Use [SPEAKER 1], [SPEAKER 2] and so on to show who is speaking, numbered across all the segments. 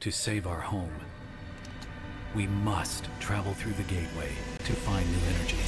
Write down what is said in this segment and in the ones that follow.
[SPEAKER 1] To save our home, we must travel through the gateway to find new energy.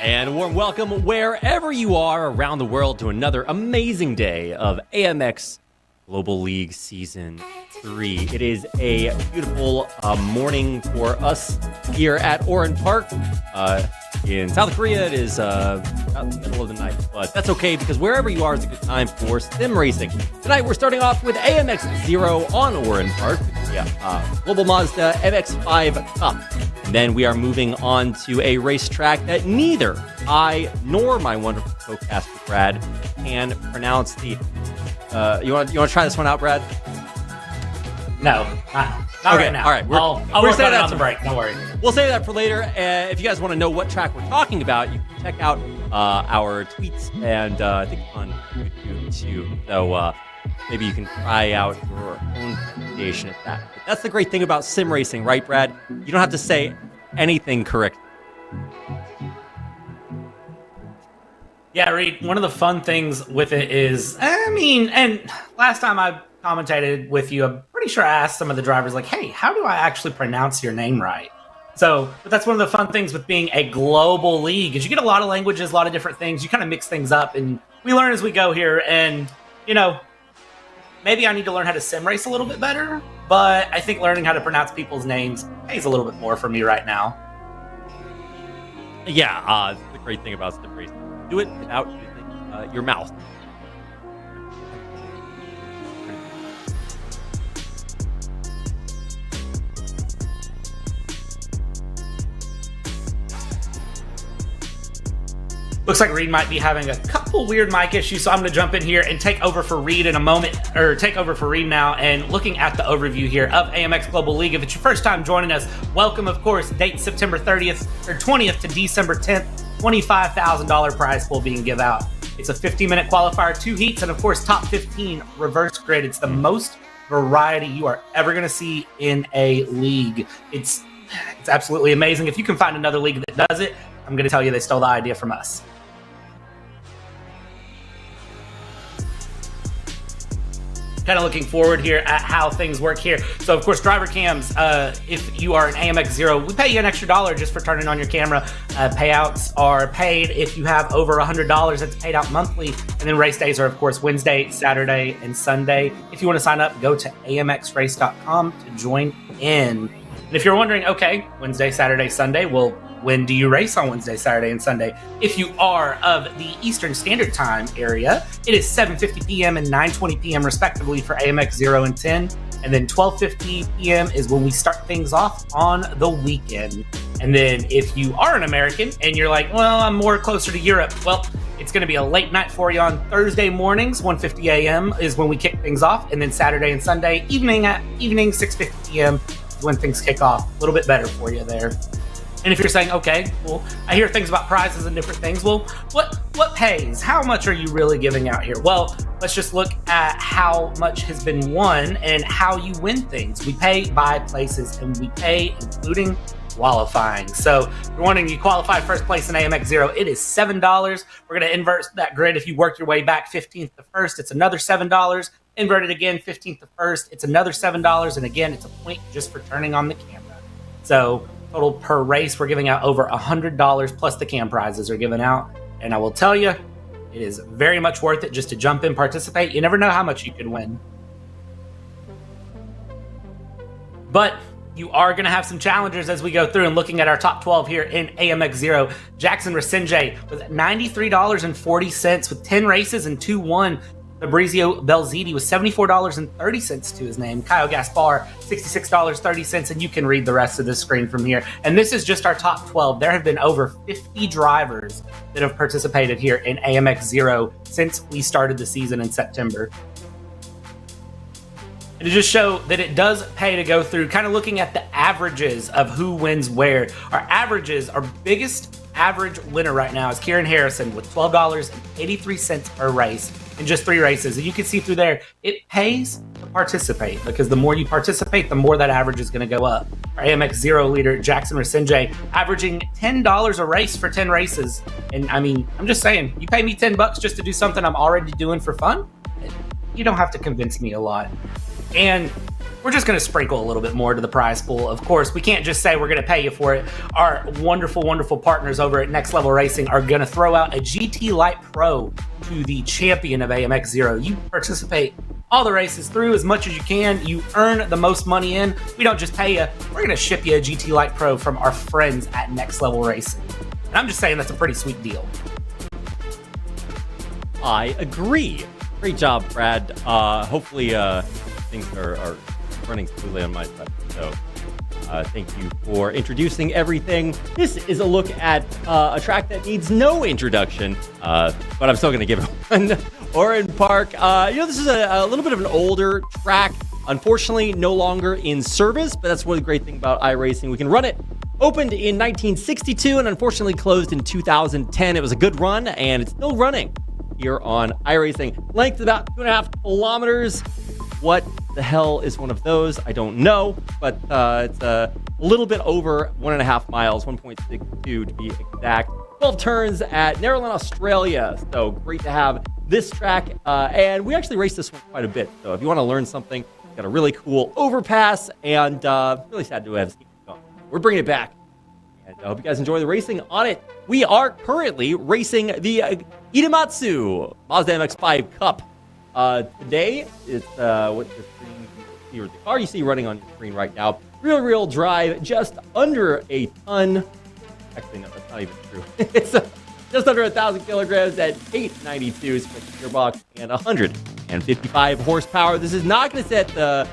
[SPEAKER 2] And a warm welcome wherever you are around the world to another amazing day of AMX Global League Season 3. It is a beautiful morning for us here at Oran Park. In South Korea, it is about the middle of the night, but that's okay because wherever you are is a good time for sim racing. Tonight, we're starting off with AMX Zero on Oran Park, Global Mazda MX-5 Cup. And then we are moving on to a racetrack that neither I nor my wonderful co-caster Brad can pronounce. The you want to try this one out, Brad?
[SPEAKER 3] No, not okay, right now.
[SPEAKER 2] All right,
[SPEAKER 3] I'll work on it on the break. Don't worry.
[SPEAKER 2] We'll save that for later. If you guys want to know what track we're talking about, you can check out our tweets and I think on YouTube too. So maybe you can try out your own pronunciation at that. But that's the great thing about sim racing, right, Brad? You don't have to say anything correct.
[SPEAKER 3] Yeah, Reed, one of the fun things with it is, and last time I commentated with you, I'm pretty sure I asked some of the drivers, like, hey, how do I actually pronounce your name right? So, but that's one of the fun things with being a global league, is you get a lot of languages, a lot of different things. You kind of mix things up, and we learn as we go here. And, maybe I need to learn how to sim race a little bit better, but I think learning how to pronounce people's names pays a little bit more for me right now.
[SPEAKER 2] Yeah, the great thing about sim racing. Do it without using your mouth.
[SPEAKER 3] Looks like Reed might be having a couple weird mic issues, so I'm going to jump in here and take over for Reed in a moment, or take over for Reed now, and looking at the overview here of AMX Global League. If it's your first time joining us, welcome, of course. Date September 30th or 20th to December 10th, $25,000 prize pool being given out. It's a 15-minute qualifier, 2 heats, and of course, top 15 reverse grid. It's the most variety you are ever going to see in a league. It's absolutely amazing. If you can find another league that does it, I'm going to tell you they stole the idea from us. Kind of looking forward here at how things work here. So, of course, driver cams, if you are an AMX Zero, we pay you an extra $1 just for turning on your camera. Payouts are paid if you have over $100. That's paid out monthly. And then race days are, of course, Wednesday, Saturday, and Sunday. If you want to sign up, go to amxrace.com to join in. And if you're wondering, okay, Wednesday, Saturday, Sunday, well, when do you race on Wednesday, Saturday, and Sunday? If you are of the Eastern Standard Time area, it is 7:50 p.m. and 9:20 p.m. respectively for AMX 0 and 10. And then 12:50 p.m. is when we start things off on the weekend. And then if you are an American and you're like, well, I'm more closer to Europe, well, it's going to be a late night for you on Thursday mornings. 1:50 a.m. is when we kick things off. And then Saturday and Sunday evening 6:50 p.m. is when things kick off. A little bit better for you there. And if you're saying, okay, well, I hear things about prizes and different things. Well, what pays? How much are you really giving out here? Well, let's just look at how much has been won and how you win things. We pay by places, and we pay including qualifying. So if you're wondering, you qualify first place in AMX 0, it is $7. We're going to invert that grid. If you work your way back 15th to 1st, it's another $7. Invert it again, 15th to 1st, it's another $7. And again, it's a point just for turning on the camera. So total per race, we're giving out over $100 plus the cam prizes are given out. And I will tell you, it is very much worth it just to jump in, participate. You never know how much you could win. But you are going to have some challengers as we go through and looking at our top 12 here in AMX 0. Jackson Resenje with $93.40 with 10 races and 2 won. Fabrizio Belziti with $74.30 to his name. Kyle Gaspar, $66.30, and you can read the rest of the screen from here. And this is just our top 12. There have been over 50 drivers that have participated here in AMX 0 since we started the season in September. And to just show that it does pay to go through, kind of looking at the averages of who wins where. Our averages, our biggest average winner right now is Kieran Harrison with $12.83 per race in just 3 races. And you can see through there, it pays to participate, because the more you participate, the more that average is going to go up. Our AMX 0 leader, Jackson Resenje, averaging $10 a race for 10 races. And I mean, I'm just saying, you pay me $10 just to do something I'm already doing for fun, you don't have to convince me a lot. And we're just going to sprinkle a little bit more to the prize pool. Of course, we can't just say we're going to pay you for it. Our wonderful, wonderful partners over at Next Level Racing are going to throw out a GT Light Pro to the champion of AMX 0. You participate all the races through as much as you can. You earn the most money in. We don't just pay you. We're going to ship you a GT Light Pro from our friends at Next Level Racing. And I'm just saying that's a pretty sweet deal.
[SPEAKER 2] I agree. Great job, Brad. Hopefully things are running smoothly on my side. So thank you for introducing everything. This is a look at a track that needs no introduction, but I'm still going to give it one. Oran Park. This is a little bit of an older track. Unfortunately, no longer in service, but that's one of the great things about iRacing. We can run it. Opened in 1962 and unfortunately closed in 2010. It was a good run, and it's still running here on iRacing. Length about 2.5 kilometers. What the hell is one of those? I don't know, but it's a little bit over 1.5 miles, 1.62 to be exact. 12 turns at Narrowland, Australia. So great to have this track. And we actually raced this one quite a bit. So if you want to learn something, got a really cool overpass, and really sad to have seen it gone. We're bringing it back. And I hope you guys enjoy the racing on it. We are currently racing the Idematsu Mazda MX-5 Cup. Today, it's what the screen you see, or the car you see running on your screen right now. Real drive, just under a ton. Actually, no, that's not even true. It's just under 1,000 kilograms at 892 split gearbox and 155 horsepower. This is not going to set the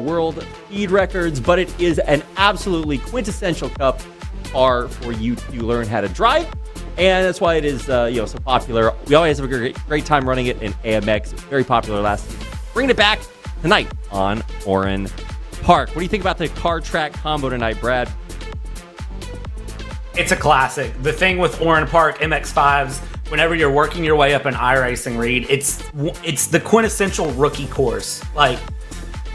[SPEAKER 2] world speed records, but it is an absolutely quintessential Cup car for you to learn how to drive. and that's why it is so popular. We always have a great time running it in AMX. It was very popular last season. Bringing it back tonight on Oran Park. What do you think about the car track combo tonight, Brad?
[SPEAKER 3] It's a classic. The thing with Oran Park MX5s, whenever you're working your way up in iRacing, Reed, it's the quintessential rookie course. Like,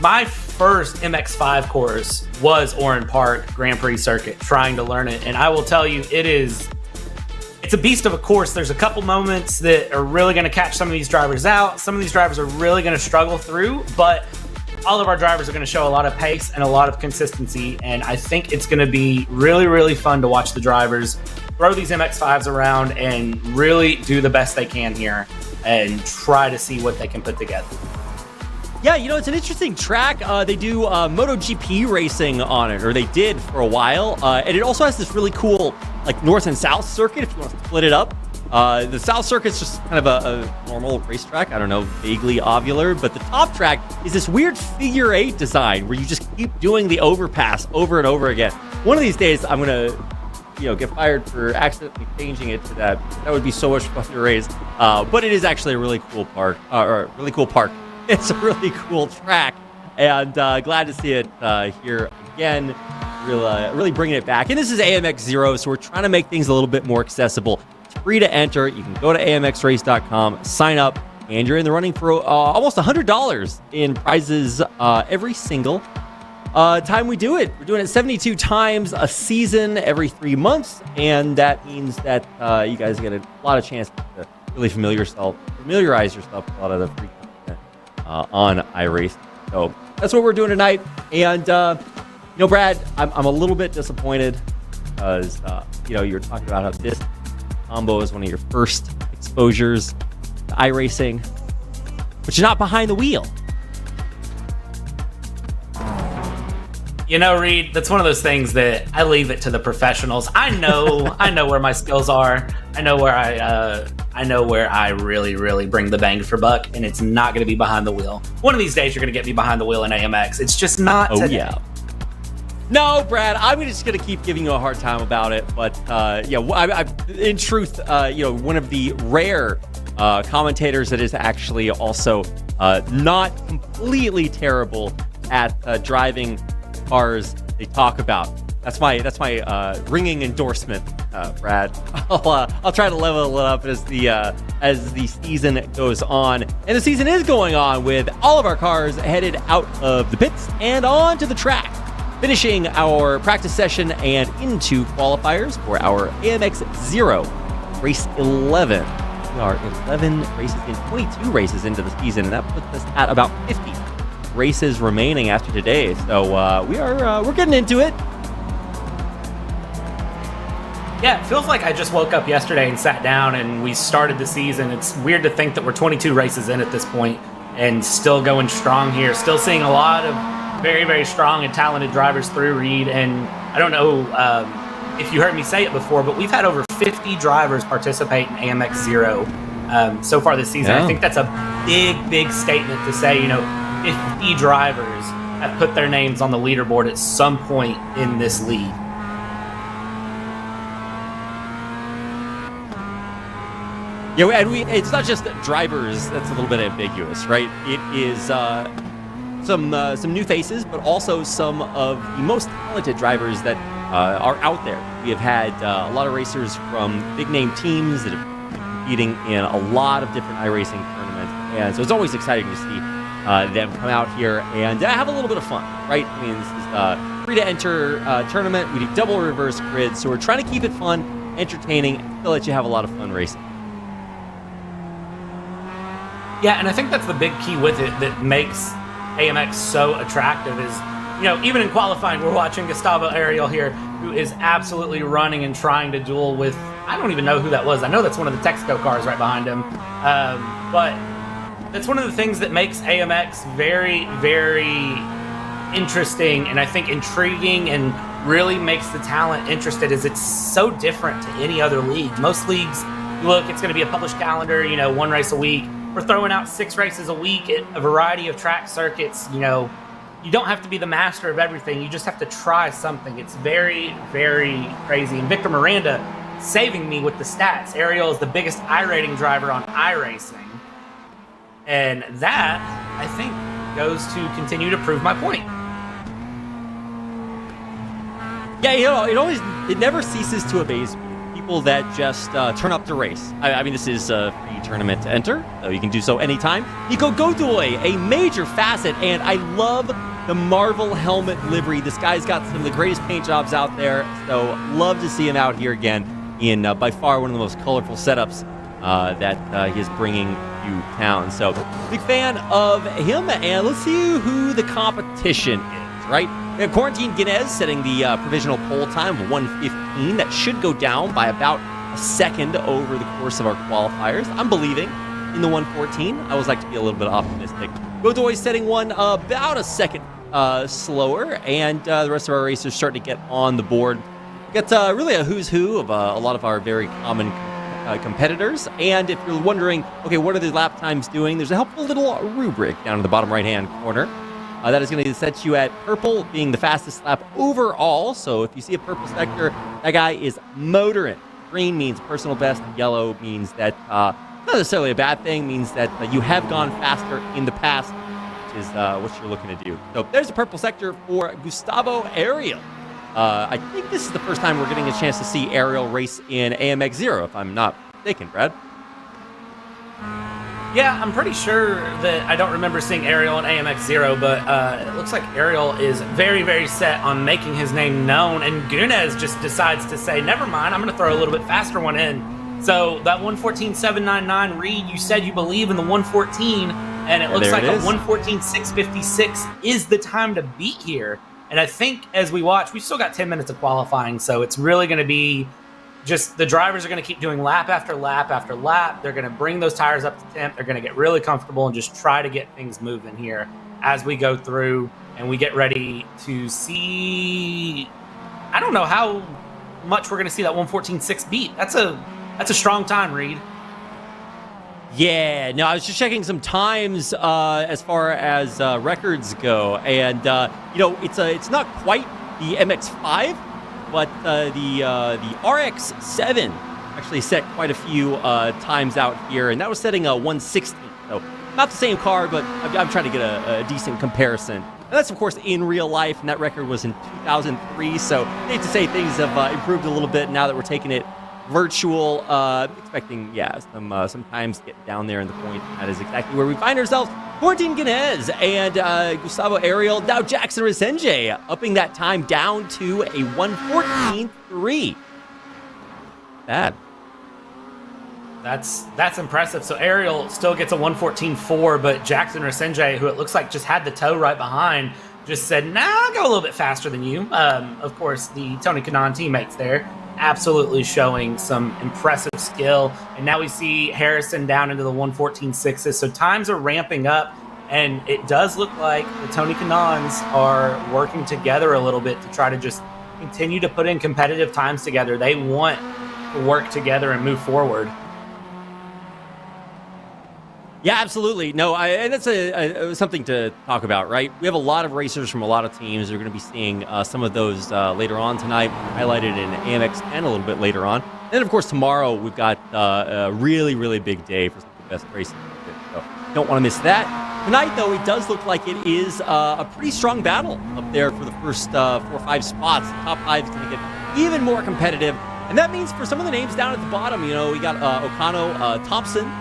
[SPEAKER 3] my first MX5 course was Oran Park Grand Prix circuit, trying to learn it. And I will tell you, it's a beast of a course. There's a couple moments that are really going to catch some of these drivers out. Some of these drivers are really going to struggle through, but all of our drivers are going to show a lot of pace and a lot of consistency. And I think it's going to be really, really fun to watch the drivers throw these MX5s around and really do the best they can here and try to see what they can put together.
[SPEAKER 2] Yeah, it's an interesting track. They do MotoGP racing on it, or they did for a while. And it also has this really cool, like, north and south circuit, if you want to split it up. The south circuit's just kind of a normal racetrack. I don't know, vaguely ovular. But the top track is this weird figure 8 design where you just keep doing the overpass over and over again. One of these days, I'm going to get fired for accidentally changing it to that. That would be so much fun to race. But it is actually a really cool park, It's a really cool track, and glad to see it here again. Really bringing it back. And this is AMX 0, so we're trying to make things a little bit more accessible. It's free to enter. You can go to amxrace.com, sign up, and you're in the running for almost $100 in prizes every single time we do it. We're doing it 72 times a season, every 3 months, and that means that you guys get a lot of chance to really familiarize yourself with a lot of the free content on iRace. So that's what we're doing tonight. And Brad, I'm a little bit disappointed because you're talking about how this combo is one of your first exposures to iRacing, but you're not behind the wheel.
[SPEAKER 3] Reed, that's one of those things that I leave it to the professionals. I know where my skills are. I know where I really, really bring the bang for buck, and it's not going to be behind the wheel. One of these days, you're going to get me behind the wheel in AMX. It's just not today.
[SPEAKER 2] Yeah. No, Brad, I'm just going to keep giving you a hard time about it. But in truth, one of the rare commentators that is actually also not completely terrible at driving cars they talk about. That's my ringing endorsement, Brad. I'll try to level it up as the season goes on, and the season is going on with all of our cars headed out of the pits and onto the track, finishing our practice session and into qualifiers for our AMX 0 race 11. We are 11 races in, 22 races into the season, and that puts us at about 50 races remaining after today. So we're getting into it.
[SPEAKER 3] Yeah, it feels like I just woke up yesterday and sat down and we started the season. It's weird to think that we're 22 races in at this point and still going strong here. Still seeing a lot of very, very strong and talented drivers through, Reed. And I don't know if you heard me say it before, but we've had over 50 drivers participate in AMX 0 so far this season. Yeah. I think that's a big, big statement to say, 50 drivers have put their names on the leaderboard at some point in this league.
[SPEAKER 2] Yeah, and it's not just drivers that's a little bit ambiguous, right? It is some new faces, but also some of the most talented drivers that are out there. We have had a lot of racers from big-name teams that have been competing in a lot of different iRacing tournaments, and so it's always exciting to see them come out here and have a little bit of fun, right? I mean, this is a free-to-enter tournament. We do double reverse grid, so we're trying to keep it fun, entertaining, and still let you have a lot of fun racing.
[SPEAKER 3] Yeah, and I think that's the big key with it that makes AMX so attractive is, even in qualifying, we're watching Gustavo Ariel here, who is absolutely running and trying to duel with, I don't even know who that was. I know that's one of the Texaco cars right behind him. But that's one of the things that makes AMX very, very interesting and I think intriguing and really makes the talent interested is it's so different to any other league. Most leagues, look, it's going to be a published calendar, one race a week. We're throwing out 6 races a week at a variety of track circuits. You don't have to be the master of everything. You just have to try something. It's very, very crazy. And Victor Miranda saving me with the stats. Ariel is the biggest iRating driver on iRacing. And that, I think, goes to continue to prove my point.
[SPEAKER 2] Yeah, it never ceases to amaze me. People that just turn up to race. I mean, this is a free tournament to enter, so you can do so anytime. Nico Godoy, a major facet, and I love the Marvel helmet livery. This guy's got some of the greatest paint jobs out there, so love to see him out here again in by far one of the most colorful setups that he is bringing to town. So big fan of him, and let's see who the competition is, right? We have Quarantine Guinness setting the provisional pole time of 1:15. That should go down by about a second over the course of our qualifiers. I'm believing in the 1:14. I always like to be a little bit optimistic. Godoy setting one about a second slower, and the rest of our racers starting to get on the board. Got really a who's who of a lot of our very common competitors. And if you're wondering, okay, what are the lap times doing? There's a helpful little rubric down in the bottom right-hand corner. That is going to set you at purple being the fastest lap overall. So if you see a purple sector, that guy is motoring. Green means personal best. Yellow means that not necessarily a bad thing, means that you have gone faster in the past, which is what you're looking to do. So there's a purple sector for Gustavo Ariel. I think this is the first time we're getting a chance to see Ariel race in AMX 0, if I'm not mistaken, Brad.
[SPEAKER 3] Yeah, I'm pretty sure that I don't remember seeing Ariel in AMX 0, but it looks like Ariel is very, very set on making his name known, and Gunez just decides to say, never mind, I'm going to throw a little bit faster one in. So that 114.799, Reed, you said you believe in the 114, and it looks like a 114.656 is the time to beat here. And I think as we watch, we've still got 10 minutes of qualifying, so it's really going to be just the drivers are going to keep doing lap after lap after lap. They're going to bring those tires up to temp. They're going to get really comfortable and just try to get things moving here as we go through and we get ready to see. I don't know how much we're going to see that 114.6 beat. That's a strong time, Reed.
[SPEAKER 2] Yeah, no, I was just checking some times as far as records go, and it's not quite the MX-5. But the RX-7 actually set quite a few times out here, and that was setting a 116. So not the same car, but I'm trying to get a decent comparison. And that's, of course, in real life, and that record was in 2003. So I hate to say things have improved a little bit now that we're taking it virtual. Expecting, sometimes get down there in the point. That is exactly where we find ourselves. Quarantine Guinness and Gustavo Ariel. Now Jackson Resenge upping that time down to a 1:14.3. Bad.
[SPEAKER 3] That's impressive. So Ariel still gets a 1:14.4, but Jackson Resenge, who it looks like just had the toe right behind, just said, nah, I'll go a little bit faster than you. Of course, the Tony Kanaan teammates there absolutely showing some impressive skill. And now we see Harrison down into the 1:14.6s. So times are ramping up, and it does look like the Tony Kanaans are working together a little bit to try to just continue to put in competitive times together. They want to work together and move forward.
[SPEAKER 2] Yeah, absolutely. No, and that's something to talk about, right? We have a lot of racers from a lot of teams. We're going to be seeing some of those later on tonight, highlighted in AMX 10 a little bit later on. And then, of course, tomorrow we've got a really, really big day for some of the best racing. So don't want to miss that. Tonight, though, it does look like it is a pretty strong battle up there for the first 4 or 5 spots. The top 5 is going to get even more competitive. And that means for some of the names down at the bottom, we got Okano Thompson,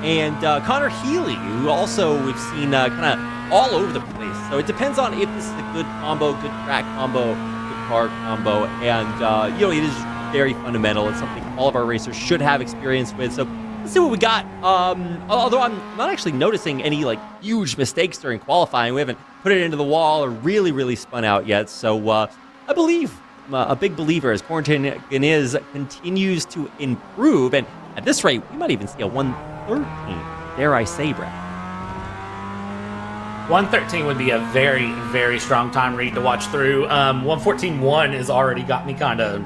[SPEAKER 2] and Connor Healy, who also we've seen kind of all over the place. So it depends on if this is a good combo, good track combo, good car combo. And, it is very fundamental. It's something all of our racers should have experience with. So let's see what we got. Although I'm not actually noticing any huge mistakes during qualifying. We haven't put it into the wall or really, really spun out yet. So I believe, a big believer as Quarantine Guinness continues to improve. And at this rate, we might even see a 113, dare I say, Brad.
[SPEAKER 3] 113 would be a very, very strong time read to watch through. 114.1 has already got me kind of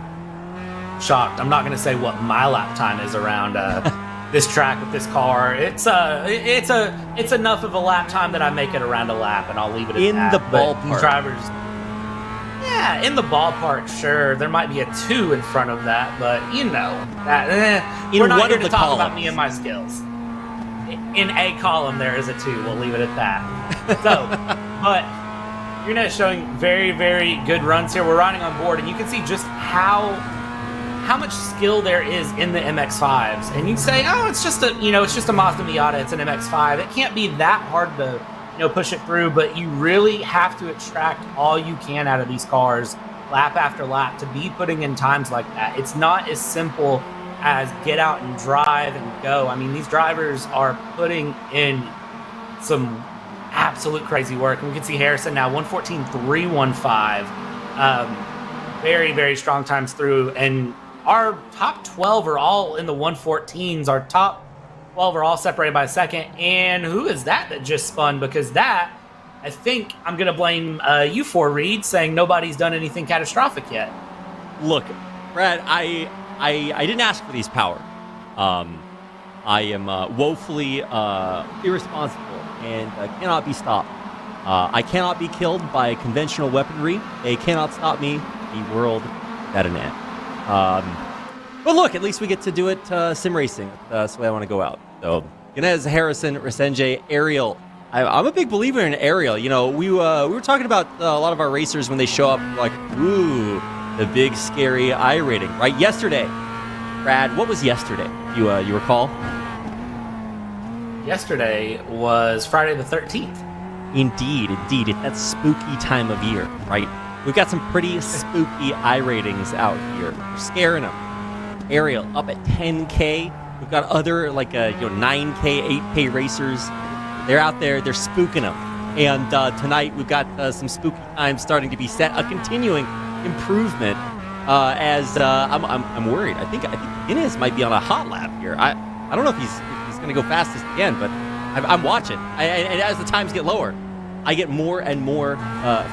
[SPEAKER 3] shocked. I'm not going to say what my lap time is around this track with this car. It's enough of a lap time that I make it around a lap, and I'll leave it at
[SPEAKER 2] in
[SPEAKER 3] that.
[SPEAKER 2] the ballpark.
[SPEAKER 3] Drivers, Yeah, in the ballpark, sure. There might be a 2 in front of that, but we're not here to talk about me and my skills. In a column, there is a 2. We'll leave it at that. So, but Gunez showing very, very good runs here. We're riding on board, and you can see just how much skill there is in the MX-5s. And you say, oh, it's just a Mazda Miata. It's an MX-5. It can't be that hard to push it through, but you really have to extract all you can out of these cars lap after lap to be putting in times like that. It's not as simple as get out and drive and go. I mean, these drivers are putting in some absolute crazy work. And we can see Harrison now 114.315. Very, very strong times through. And our top 12 are all in the 114s. Our top 12 are all separated by a second. And who is that just spun? Because that, I think I'm going to blame you for, Reed, saying nobody's done anything catastrophic yet.
[SPEAKER 2] Look, Brad, I didn't ask for these power. I am woefully irresponsible and cannot be stopped. I cannot be killed by conventional weaponry. They cannot stop me. The world at an end. But look, at least we get to do it sim racing. That's the way I want to go out. So, Gunez, Harrison, Resenge, Ariel. I'm a big believer in Ariel. We were talking about a lot of our racers when they show up, like, ooh, the big scary I rating, right? Yesterday, Brad, what was yesterday? You recall?
[SPEAKER 3] Yesterday was Friday the 13th.
[SPEAKER 2] Indeed. It's that spooky time of year, right? We've got some pretty spooky I ratings out here. We're scaring them. Ariel up at 10K. We've got other 9K, 8K racers. They're out there. They're spooking them. And tonight we've got some spooky times starting to be set. A continuing improvement. As I'm worried. I think Gunez might be on a hot lap here. I don't know if he's going to go fastest again, but I'm watching. And as the times get lower, I get more and more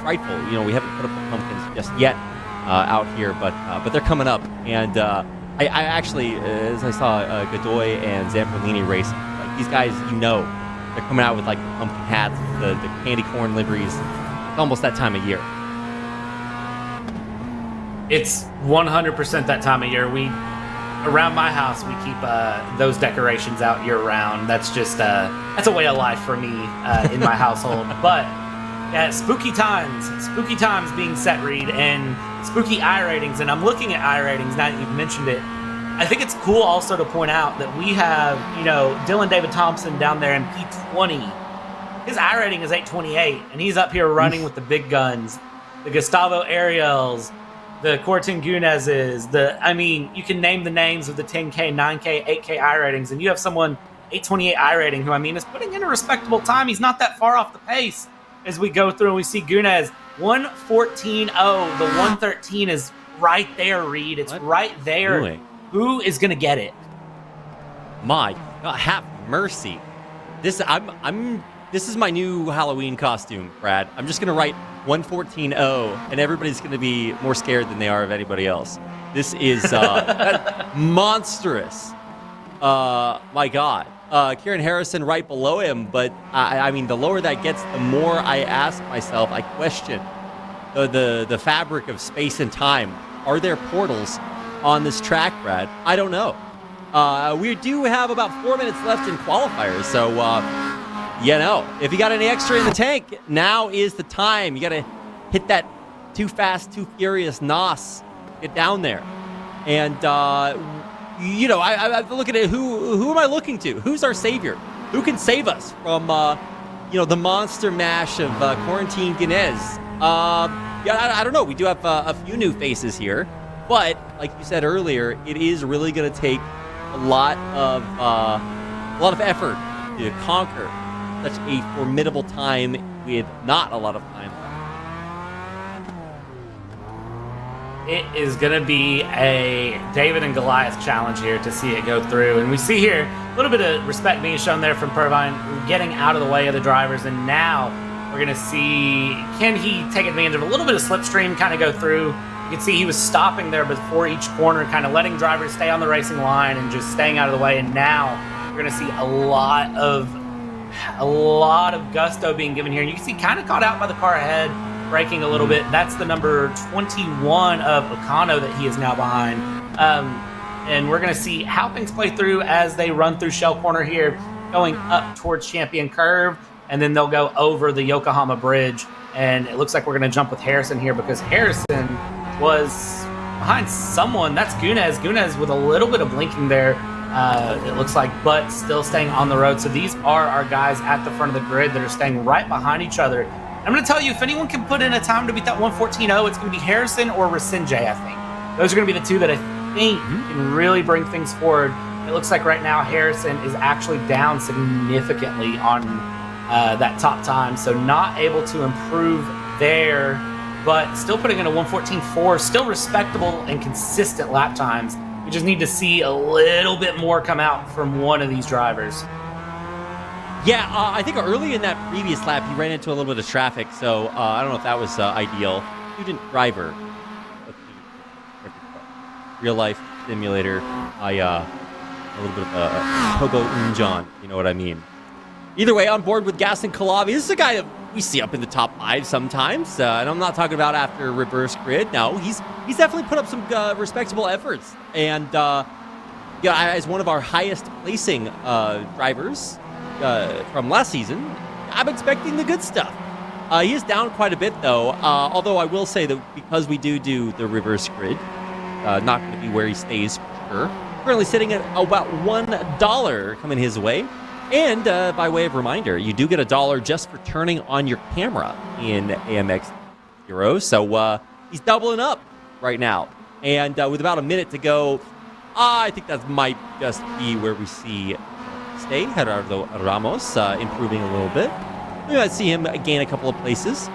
[SPEAKER 2] frightful. We haven't put up the pumpkins just yet out here, but they're coming up. And I actually, as I saw Godoy and Zamperlini racing, these guys, they're coming out with the pumpkin hats, the candy corn liveries. It's almost that time of year.
[SPEAKER 3] It's 100% that time of year. Around my house, we keep those decorations out year round. That's just that's a way of life for me in my household. But yeah, spooky times being set, Reed, and spooky I ratings. And I'm looking at I ratings now that you've mentioned it. I think it's cool also to point out that we have Dylan David Thompson down there in P20. His I rating is 828, and he's up here running with the big guns, the Gustavo Ariels, the Cortin Gunez's, you can name the names of the 10K, 9K, 8K I ratings, and you have someone 828 I rating who, is putting in a respectable time. He's not that far off the pace as we go through and we see Gunez 114.0. The 113 is right there, Reed. It's right there.
[SPEAKER 2] Doing?
[SPEAKER 3] Who is going to get it?
[SPEAKER 2] My God, have mercy. This is my new Halloween costume, Brad. I'm just going to write 114.0, and everybody's going to be more scared than they are of anybody else. This is monstrous. My God. Kieran Harrison right below him, but the lower that gets, the more I ask myself, I question the fabric of space and time. Are there portals on this track, Brad? I don't know. We do have about 4 minutes left in qualifiers, so if you got any extra in the tank, now is the time. You got to hit that too fast, too furious NOS. Get down there. And, I look at it. Who am I looking to? Who's our savior? Who can save us from, the monster mash of Quarantine Gunez? I don't know. We do have a few new faces here. But, like you said earlier, it is really going to take a lot of effort to conquer such a formidable time with not a lot of time left.
[SPEAKER 3] It is going to be a David and Goliath challenge here to see it go through. And we see here a little bit of respect being shown there from Purvine, getting out of the way of the drivers. And now we're going to see, can he take advantage of a little bit of slipstream, kind of go through. You can see he was stopping there before each corner, kind of letting drivers stay on the racing line and just staying out of the way. And now we're going to see a lot of gusto being given here. And you can see kind of caught out by the car ahead. braking a little bit. That's the number 21 of Ocano that he is now behind. And we're going to see how things play through as they run through Shell Corner here, going up towards Champion Curve, and then they'll go over the Yokohama Bridge. And it looks like we're going to jump with Harrison here because Harrison was behind someone. That's Gunez. Gunez with a little bit of blinking there, it looks like, but still staying on the road. So these are our guys at the front of the grid that are staying right behind each other. I'm going to tell you, if anyone can put in a time to beat that 1:14.0, it's going to be Harrison or Rasinjay, I think. Those are going to be the two that I think can really bring things forward. It looks like right now Harrison is actually down significantly on that top time, so not able to improve there, but still putting in a 1:14.4, still respectable and consistent lap times. We just need to see a little bit more come out from one of these drivers.
[SPEAKER 2] Yeah, I think early in that previous lap, he ran into a little bit of traffic, so I don't know if that was ideal. Student driver. Real life simulator. A little bit of a Togo Unjan, you know what I mean. Either way, on board with Gaston Kalavi. This is a guy that we see up in the top 5 sometimes, and I'm not talking about after reverse grid. No, he's definitely put up some respectable efforts, and as one of our highest placing drivers from last season, I'm expecting the good stuff. He is down quite a bit though, although I will say that because we do the reverse grid, not going to be where he stays for sure. Currently sitting at about $1 coming his way. And by way of reminder, you do get $1 just for turning on your camera in AMX 0. So he's doubling up right now. And with about a minute to go, I think that might just be where we see stay Gerardo Ramos improving a little bit. We might see him gain a couple of places.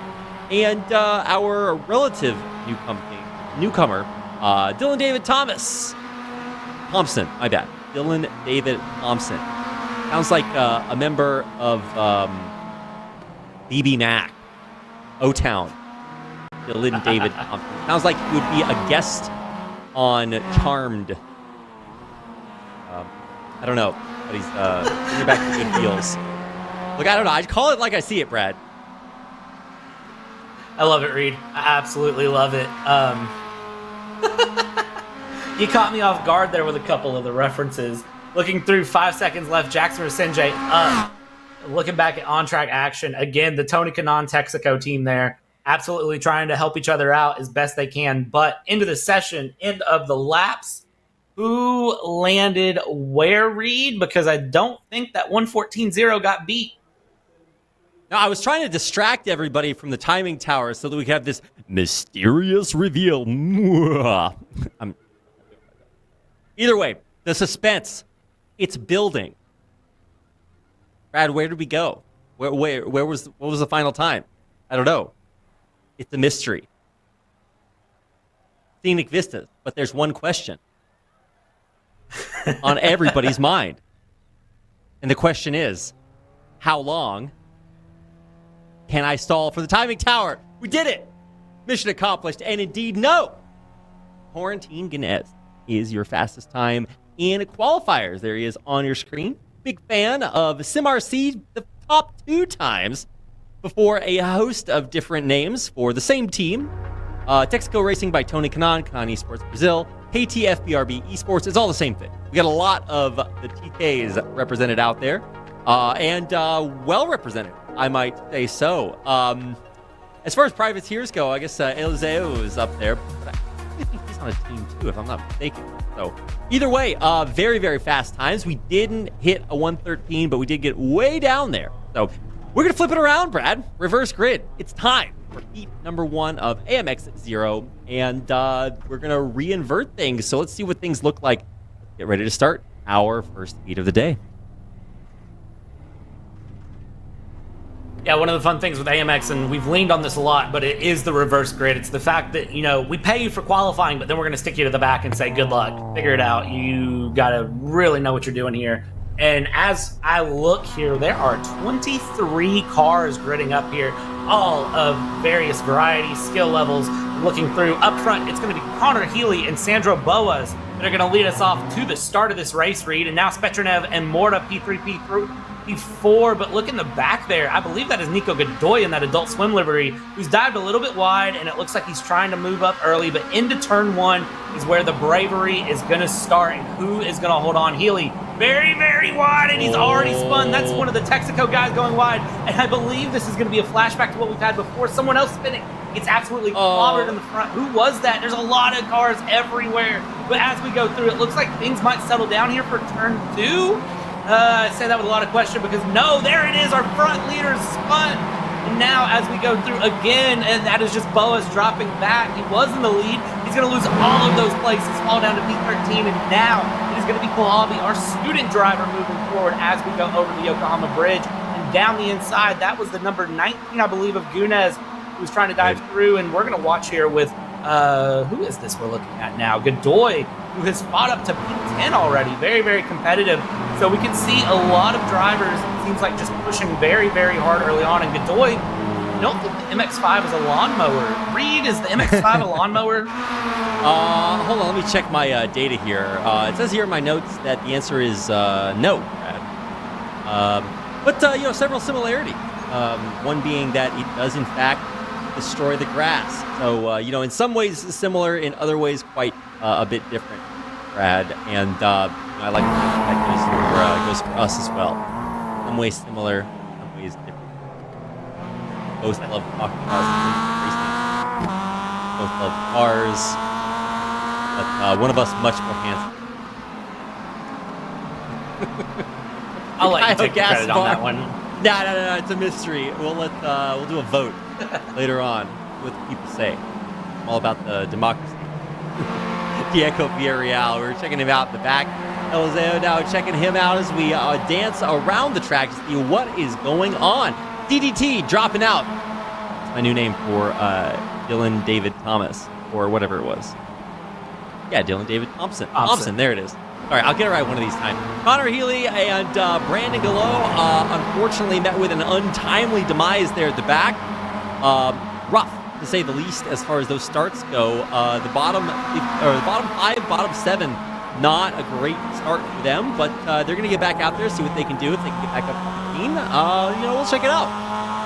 [SPEAKER 2] And our relative newcomer, Dylan David Thompson, my bad. Dylan David Thompson. Sounds like a member of BB Mac, O-Town. Dylan David Thompson. Sounds like he would be a guest on Charmed. I don't know, but he's bringing back the good feels. Look, I don't know. I call it like I see it, Brad.
[SPEAKER 3] I love it, Reed. I absolutely love it. You caught me off guard there with a couple of the references. Looking through 5 seconds left, Jackson Rasinjay up. Looking back at on-track action. Again, the Tony Kanaan Texaco team there. Absolutely trying to help each other out as best they can. But into the session, end of the laps. Who landed where, Reed? Because I don't think that 1:14.0 got beat.
[SPEAKER 2] No, I was trying to distract everybody from the timing tower so that we could have this mysterious reveal. Either way, the suspense, it's building. Brad, where did we go? What was the final time? I don't know. It's a mystery. Scenic vistas, but there's one question on everybody's mind. And the question is, how long can I stall for the timing tower? We did it! Mission accomplished, and indeed, no! Quarantine Gunez is your fastest time in qualifiers. There he is on your screen. Big fan of SimRC, the top 2 times before a host of different names for the same team. Texaco Racing by Tony Kanaan, Kanaan Esports Brazil, KTFBRB Esports. It's all the same thing. We got a lot of the TKs represented out there, and well represented, I might say so. As far as privateers go, I guess Eliseo is up there, but I think he's on a team too, if I'm not mistaken. So either way, very, very fast times. We didn't hit a 1:13, but we did get way down there. So we're going to flip it around, Brad. Reverse grid. It's time for heat number 1 of AMX 0, and we're going to re-invert things. So let's see what things look like. Get ready to start our first heat of the day.
[SPEAKER 3] Yeah, one of the fun things with AMX, and we've leaned on this a lot, but it is the reverse grid. It's the fact that, we pay you for qualifying, but then we're going to stick you to the back and say, good luck, figure it out. You got to really know what you're doing here. And as I look here, there are 23 cars gridding up here, all of various varieties, skill levels. Looking through up front, it's going to be Connor Healy and Sandro Boas that are going to lead us off to the start of this race, Reed. And now Spetronev and Morta P3P3 before, but look in the back there. I believe that is Nico Godoy in that Adult Swim livery, who's dived a little bit wide, and it looks like he's trying to move up early, but into turn one is where the bravery is going to start, and who is going to hold on? Healy, very, very wide, and he's already spun. That's one of the Texaco guys going wide, and I believe this is going to be a flashback to what we've had before. Someone else spinning. It's absolutely clobbered in the front. Who was that? There's a lot of cars everywhere, but as we go through, it looks like things might settle down here for turn two. I say that with a lot of question because no, there it is, our front leader spun. And now as we go through again, and that is just Boas dropping back. He was in the lead. He's going to lose all of those places, fall down to P13, and now it is going to be Kalabi, our student driver, moving forward as we go over the Yokohama Bridge and down the inside. That was the number 19, I believe, of Gunez, who was trying to dive through, and we're going to watch here with, who is this we're looking at now? Godoy, who has fought up to P10 already. Very, very competitive. So we can see a lot of drivers, it seems like, just pushing very, very hard early on. And Godoy, I don't think the MX-5 is a lawnmower. Reed, is the MX-5 a lawnmower?
[SPEAKER 2] Hold on, let me check my data here. It says here in my notes that the answer is no, Brad. But, you know, several similarities. One being that it does, in fact, destroy the grass. So, you know, in some ways similar, in other ways quite a bit different, Brad. And I like that goes for us as well. Some ways similar, some ways different. Both love talking about racing. Both love cars. But one of us much more handsome.
[SPEAKER 3] I'll let you take the credit on that one.
[SPEAKER 2] No, it's a mystery. We'll do a vote later on. What people say. I'm all about the democracy. Diego Villarreal, we're checking him out in the back. Eliseo now checking him out as we dance around the track to see what is going on. DDT dropping out. That's my new name for Dylan David Thomas, or whatever it was. Yeah, Dylan David Thompson, there it is. All right, I'll get it right one of these times. Connor Healy and Brandon Gallo unfortunately met with an untimely demise there at the back. Rough, to say the least, as far as those starts go. The bottom 5, bottom 7, not a great start for them, but they're going to get back out there, see what they can do. If they can get back up to 15, you know, we'll check it out.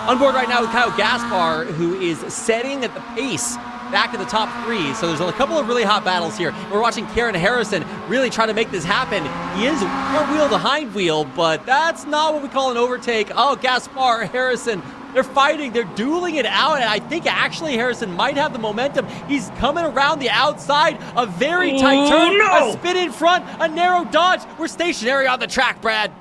[SPEAKER 2] On board right now with Kyle Gaspar, who is setting at the pace back in the top 3. So there's a couple of really hot battles here. We're watching Karen Harrison really try to make this happen. He is front wheel to hind wheel, but that's not what we call an overtake. Oh, Gaspar, Harrison, they're fighting. They're dueling it out, and I think actually Harrison might have the momentum. He's coming around the outside. A very tight turn, a spin in front, a narrow dodge. We're stationary on the track, Brad.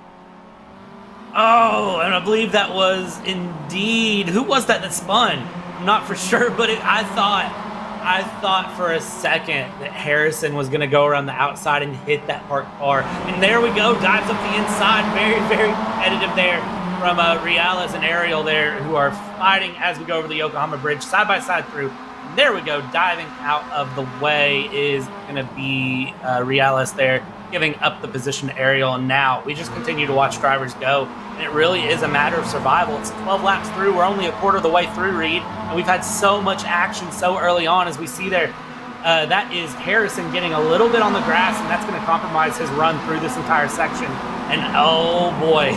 [SPEAKER 3] Oh, and I believe that was indeed, who was that spun? I'm not for sure, but I thought for a second that Harrison was going to go around the outside and hit that parked car. And there we go, dives up the inside. Very, very competitive there from Reales and Ariel there, who are fighting as we go over the Yokohama Bridge, side by side through. And there we go, diving out of the way is going to be Reales there, giving up the position to Ariel. And now we just continue to watch drivers go. And it really is a matter of survival. It's 12 laps through. We're only a quarter of the way through, Reed. And we've had so much action so early on, as we see there. That is Harrison getting a little bit on the grass, and that's going to compromise his run through this entire section. And oh boy,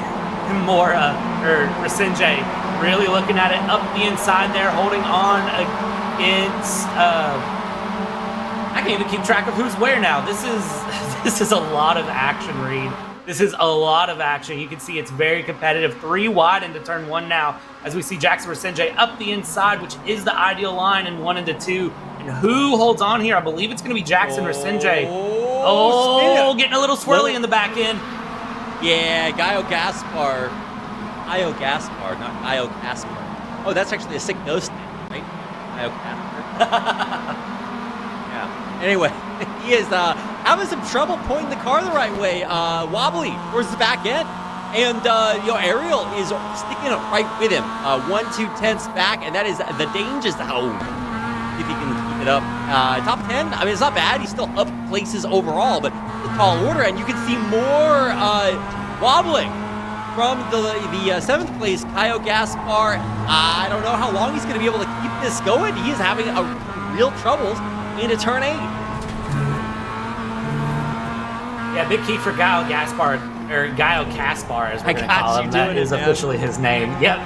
[SPEAKER 3] Rasinje really looking at it up the inside there, holding on against. I can't even keep track of who's where now. This is a lot of action, Reed. This is a lot of action. You can see it's very competitive. 3 wide into turn 1 now, as we see Jackson Rasinje up the inside, which is the ideal line, in 1 into 2. And who holds on here? I believe it's going to be Jackson Rasinje. Oh, getting a little swirly in the back end.
[SPEAKER 2] Yeah, Gaio Gaspar, not Gaio Gaspar. Oh, that's actually a sick ghost name, right? Gaio Gaspar. Yeah. Anyway, he is having some trouble pointing the car the right way, wobbly towards the back end. And, Ariel is sticking up right with him. 1-2 tenths back, and that is the danger zone. If he can keep it up. Top 10, I mean, it's not bad. He's still up places overall, but it's a tall order, and you can see more wobbling from the 7th place, Kyle Gaspar. I don't know how long he's going to be able to keep this going. He is having real troubles into turn 8.
[SPEAKER 3] Yeah, big key for Kyle Gaspar. or Gaio Kaspar, as we're
[SPEAKER 2] I
[SPEAKER 3] going to
[SPEAKER 2] got
[SPEAKER 3] call
[SPEAKER 2] you
[SPEAKER 3] him. That
[SPEAKER 2] doing it,
[SPEAKER 3] is
[SPEAKER 2] man.
[SPEAKER 3] officially his name. Yep.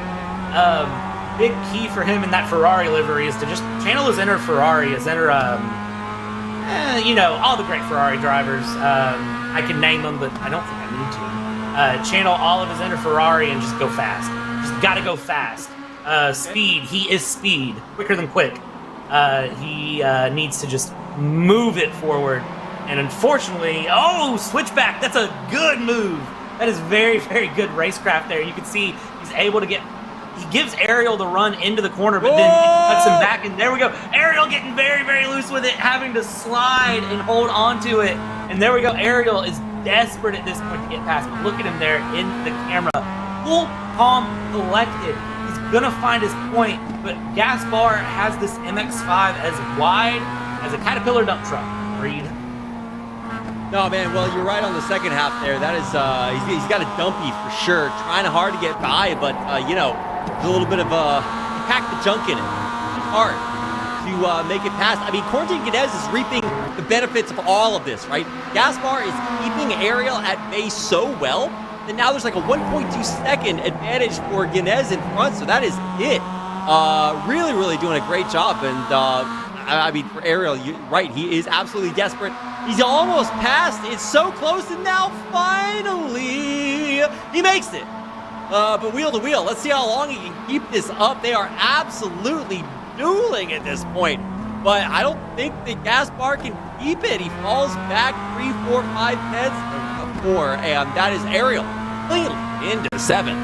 [SPEAKER 3] Big key for him in that Ferrari livery is to just channel his inner Ferrari, his inner, all the great Ferrari drivers. I can name them, but I don't think I need to. Channel all of his inner Ferrari and just go fast. Just got to go fast. Speed. He is speed. Quicker than quick. He needs to just move it forward. And unfortunately, switchback. That's a good move. That is very, very good racecraft there. You can see he's able to he gives Ariel the run into the corner, but then he cuts him back, and there we go. Ariel getting very, very loose with it, having to slide and hold on to it. And there we go. Ariel is desperate at this point to get past. Look at him there in the camera. Cool, calm, collected. He's going to find his point, but Gaspar has this MX-5 as wide as a Caterpillar dump truck. Reed.
[SPEAKER 2] No, man, well, you're right on the second half there. That is, he's got a dumpy for sure. Trying hard to get by, but, there's a little bit of pack the junk in it. It's hard to make it past. I mean, Quarantine Guinness is reaping the benefits of all of this, right? Gaspar is keeping Ariel at bay so well that now there's like a 1.2 second advantage for Guinness in front, so that is it. Really, really doing a great job, and I mean, for Ariel, you're right, he is absolutely desperate. He's almost passed. It's so close, and now finally he makes it. But wheel to wheel, let's see how long he can keep this up. They are absolutely dueling at this point. But I don't think that Gaspar can keep it. He falls back 3, 4, 5 tenths, 4, and that is Ariel cleanly into 7.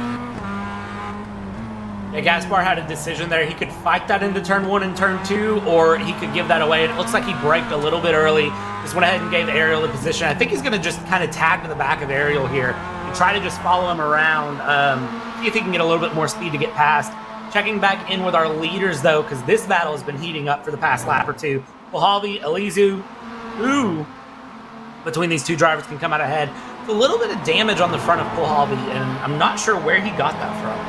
[SPEAKER 3] Yeah, Gaspar had a decision there. He could fight that into turn 1 and turn 2, or he could give that away. And it looks like he braked a little bit early. Just went ahead and gave Ariel the position. I think he's going to just kind of tag to the back of Ariel here and try to just follow him around. See if he can get a little bit more speed to get past. Checking back in with our leaders, though, because this battle has been heating up for the past lap or two. Kohalvi, Elizu, who between these two drivers can come out ahead. It's a little bit of damage on the front of Kohalvi, and I'm not sure where he got that from.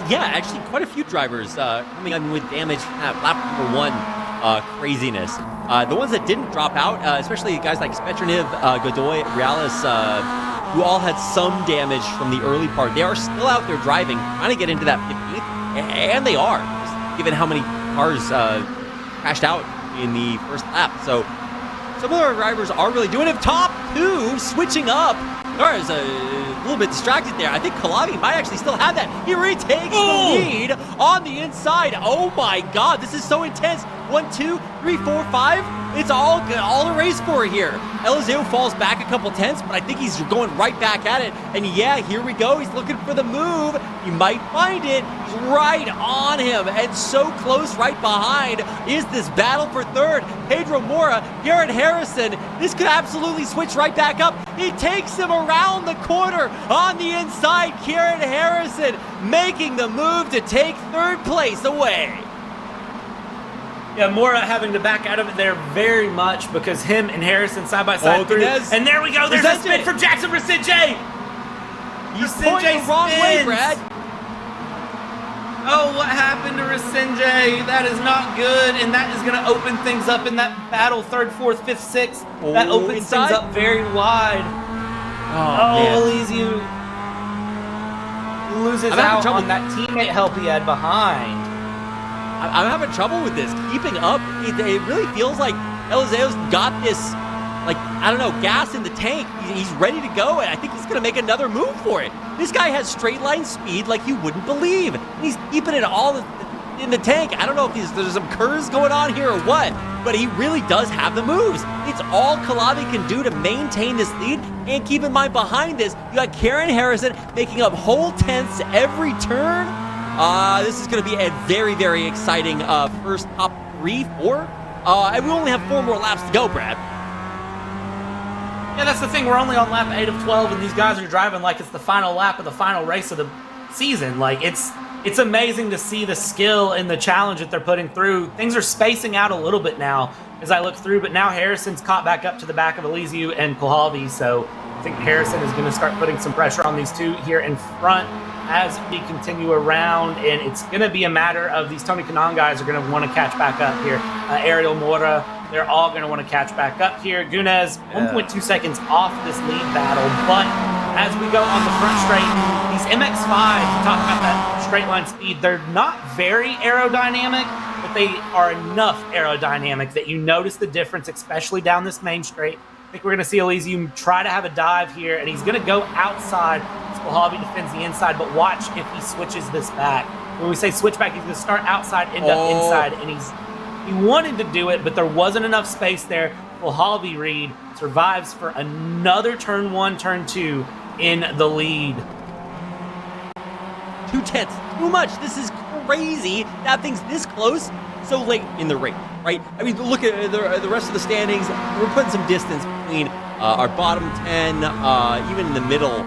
[SPEAKER 2] Yeah, actually, quite a few drivers coming in with damage from that lap number 1 craziness. The ones that didn't drop out, especially guys like Spetraniv, Godoy, Realis, who all had some damage from the early part. They are still out there driving, trying to get into that 15th, and they are, given how many cars crashed out in the first lap. So some of our drivers are really doing it. Top 2 switching up. Car is a little bit distracted there. I think Kalavi might actually still have that. He retakes the lead on the inside. Oh my God, this is so intense. 1, 2, 3, 4, 5. It's all good, all to race for here. Elizeu falls back a couple tenths, but I think he's going right back at it. And yeah, here we go. He's looking for the move. He might find it. He's right on him, and so close right behind is this battle for third. Pedro Mora, Garrett Harrison. This could absolutely switch right back up. He takes him around the corner on the inside. Garrett Harrison making the move to take third place away.
[SPEAKER 3] Yeah, Mora having to back out of it there very much because him and Harrison side by side through. And there we go. There's a spin from Jackson Rasinje.
[SPEAKER 2] He's pointing the wrong way, Brad.
[SPEAKER 3] Oh, what happened to Rasinje? That is not good, and that is going to open things up in that battle, 3rd, 4th, 5th, 6th. That opens things up very wide. Oh, Elizu loses out on that teammate help he had behind.
[SPEAKER 2] I'm having trouble with this. Keeping up, it really feels like Elizeo's got this, like, I don't know, gas in the tank. He's ready to go, and I think he's going to make another move for it. This guy has straight line speed like you wouldn't believe. And he's keeping it all in the tank. I don't know if there's some curves going on here or what, but he really does have the moves. It's all Kalavi can do to maintain this lead, and keep in mind behind this, you got Karen Harrison making up whole tenths every turn. This is going to be a very, very exciting first top 3, 4. And we only have 4 more laps to go, Brad.
[SPEAKER 3] Yeah, that's the thing. We're only on lap 8 of 12, and these guys are driving like it's the final lap of the final race of the season. Like, it's amazing to see the skill and the challenge that they're putting through. Things are spacing out a little bit now as I look through, but now Harrison's caught back up to the back of Elizu and Kohalvi, so I think Harrison is going to start putting some pressure on these two here in front as we continue around, and it's going to be a matter of these Tony Kanaan guys are going to want to catch back up here. Ariel Mora they're all going to want to catch back up here. Gunez, 1.2 seconds off this lead battle, but as we go on the front straight, these MX-5, talk about that straight line speed, they're not very aerodynamic, but they are enough aerodynamic that you notice the difference, especially down this main straight. I think we're going to see Elysium try to have a dive here, and he's going to go outside. Spalhavi defends the inside, but watch if he switches this back. When we say switch back, he's going to start outside, end up inside, and he wanted to do it, but there wasn't enough space there. Spalhavi Reed survives for another turn 1, turn 2 in the lead.
[SPEAKER 2] 2 tenths, too much. This is crazy. That thing's this close so late in the race, right? I mean, look at the rest of the standings. We're putting some distance between our bottom 10, even in the middle.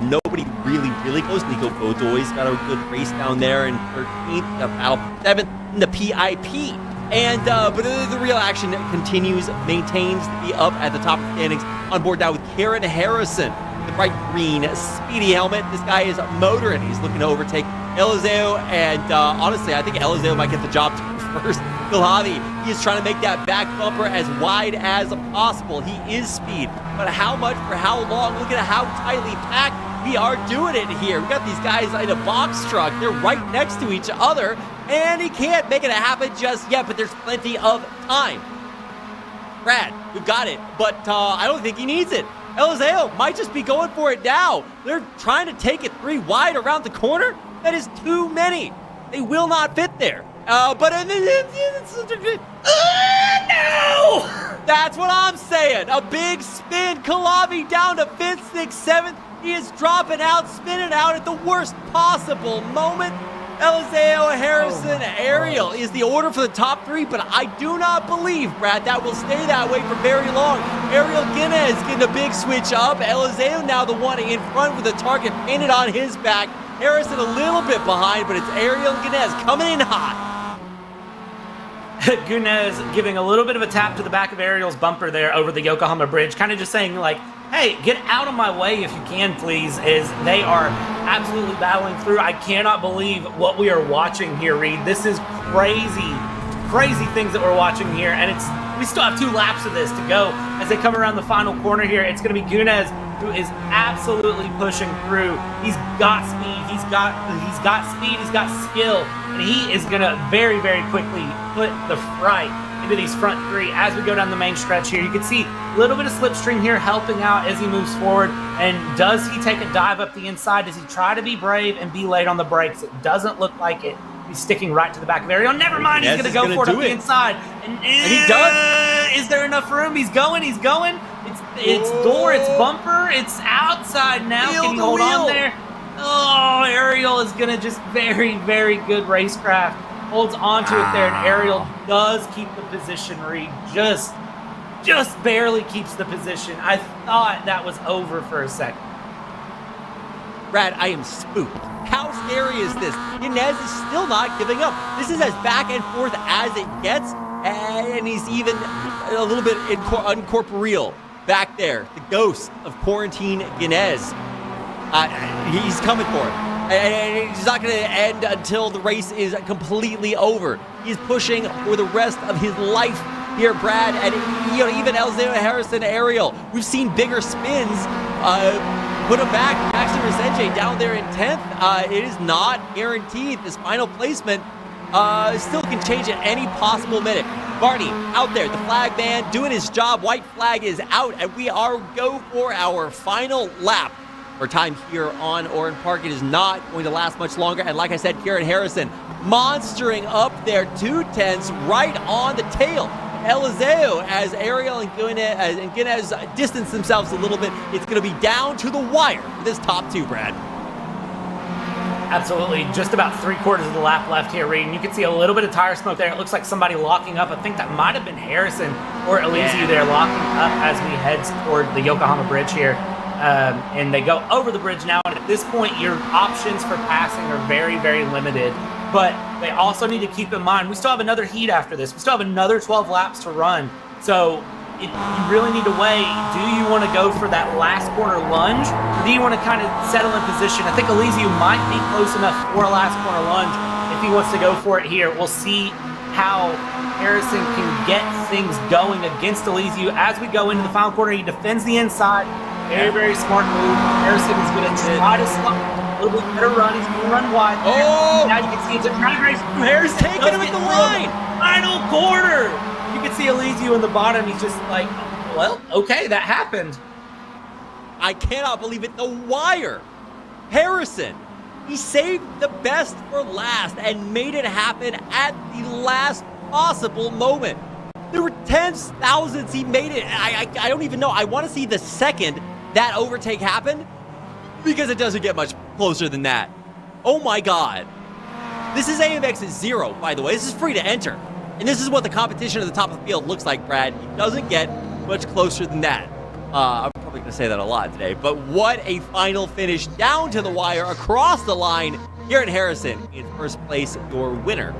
[SPEAKER 2] Nobody really close. Nico Godoy's got a good race down there in 13th, battle 7th in the PIP. And but the real action continues, maintains to be up at the top of the standings. On board now with Karen Harrison, the bright green speedy helmet. This guy is motoring. He's looking to overtake Eliseo, and honestly, I think Eliseo might get the job first. Spalhavi, he is trying to make that back bumper as wide as possible. He is speed, but how much for how long? Look at how tightly packed we are doing it here. We got these guys in a box truck. They're right next to each other, and he can't make it happen just yet, but there's plenty of time. Brad, we've got it, but I don't think he needs it. Eliseo might just be going for it now. They're trying to take it 3 wide around the corner. That is too many. They will not fit there. But no! That's what I'm saying. A big spin. Kalavi down to 5th, 6th, 7th. He is dropping out, spinning out at the worst possible moment. Eliseo, Harrison, Ariel is the order for the top 3, but I do not believe, Brad, that will stay that way for very long. Ariel Guinness getting a big switch up. Eliseo now the one in front with the target painted on his back. Harrison a little bit behind, but it's Ariel Guinness coming in hot.
[SPEAKER 3] Gunez giving a little bit of a tap to the back of Ariel's bumper there over the Yokohama Bridge, kind of just saying like, hey, get out of my way if you can, please, as they are absolutely battling through. I cannot believe what we are watching here, Reed. This is crazy things that we're watching here, and we still have 2 laps of this to go as they come around the final corner here. It's going to be Gunez who is absolutely pushing through. He's got speed, he's got speed, he's got skill, and he is going to very quickly put the fright into these front 3 as we go down the main stretch here. You can see a little bit of slipstream here helping out as he moves forward. And does he take a dive up the inside? Does he try to be brave and be late on the brakes? It doesn't look like it. He's sticking right to the back of Ariel. Never mind, he's going to go for it up the inside. And
[SPEAKER 2] he does.
[SPEAKER 3] Is there enough room? He's going. It's door, it's bumper, it's outside now. Can he hold on there? Oh, Ariel is going to just very good racecraft. Holds onto it there, and Ariel does keep the position, Reed. Just barely keeps the position. I thought that was over for a second.
[SPEAKER 2] Brad, I am spooked. How scary is this? Inez is still not giving up. This is as back and forth as it gets, and he's even a little bit uncorporeal back there. The ghost of Quarantine Inez. He's coming for it. And he's not going to end until the race is completely over. He's pushing for the rest of his life here, Brad. And even Eliseo, Harrison, Ariel, we've seen bigger spins. Put him back. Jackson Resenge down there in 10th. It is not guaranteed. This final placement still can change at any possible minute. Barney out there, the flag man doing his job. White flag is out, and we are go for our final lap. Our time here on Oran Park, it is not going to last much longer. And like I said, Karen Harrison monstering up there, 2 tenths right on the tail. Eliseo, as Ariel and Guinness distance themselves a little bit, it's going to be down to the wire for this top 2, Brad.
[SPEAKER 3] Absolutely. Just about 3/4 of the lap left here, Reed. And you can see a little bit of tire smoke there. It looks like somebody locking up. I think that might have been Harrison or Eliseo there locking up as we head toward the Yokohama Bridge here. And they go over the bridge now. And at this point, your options for passing are very limited. But they also need to keep in mind, we still have another heat after this. We still have another 12 laps to run. So you really need to weigh, do you want to go for that last corner lunge? Or do you want to kind of settle in position? I think Eliseo might be close enough for a last corner lunge if if he wants to go for it here. We'll see how Harrison can get things going against Elysiu. As we go into the final quarter, he defends the inside. Very, very smart move. Harrison is going to try to slot a little bit better run. He's going to run wide.
[SPEAKER 2] Oh!
[SPEAKER 3] Now you can see it's a drag race from Harrison.
[SPEAKER 2] Taking him at the line.
[SPEAKER 3] Final quarter. You can see Elysiu in the bottom. He's just like, well, okay, that happened.
[SPEAKER 2] I cannot believe it. The wire. Harrison. He saved the best for last and made it happen at the last possible moment. There were tens, thousands. He made it. I don't even know. I want to see the second that overtake happened because it doesn't get much closer than that. Oh my God. This is AMX 0, by the way. This is free to enter. And this is what the competition at the top of the field looks like, Brad. It doesn't get much closer than that. I'm probably going to say that a lot today, but what a final finish down to the wire across the line. Garrett Harrison in first place, your winner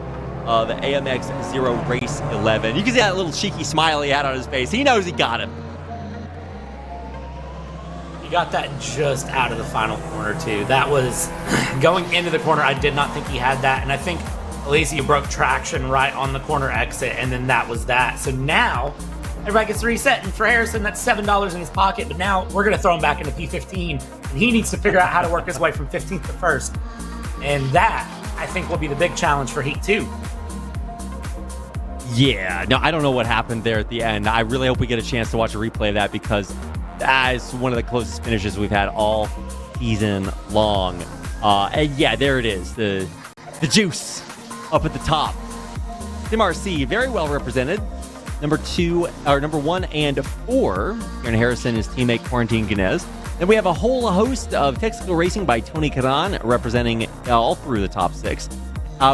[SPEAKER 2] of AMX 0 Race 11. You can see that little cheeky smile he had on his face. He knows he got him.
[SPEAKER 3] He got that just out of the final corner, too. That was going into the corner. I did not think he had that, and I think Elysiu broke traction right on the corner exit, and then that was that. So now everybody gets reset, and for Harrison, that's $7 in his pocket, but now we're going to throw him back into P15, and he needs to figure out how to work his way from 15th to 1st. And that, I think, will be the big challenge for Heat 2.
[SPEAKER 2] Yeah, no, I don't know what happened there at the end. I really hope we get a chance to watch a replay of that because that is one of the closest finishes we've had all season long. And yeah, there it is, the juice up at the top. Tim RC, very well represented. Number 1 and 4, Aaron Harrison, his teammate Quarantine Guinness. Then we have a whole host of technical racing by Tony Karan representing all through the top 6.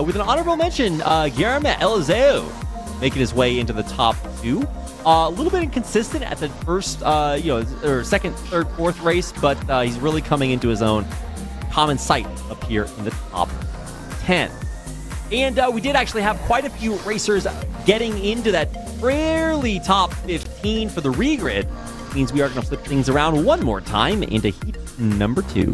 [SPEAKER 2] With an honorable mention, Guillermo Eliseo making his way into the top 2. A little bit inconsistent at the first, or second, third, fourth race, but he's really coming into his own. Common sight up here in the top 10. And we did actually have quite a few racers getting into that fairly top 15 for the regrid. Means we are going to flip things around one more time into heat number 2.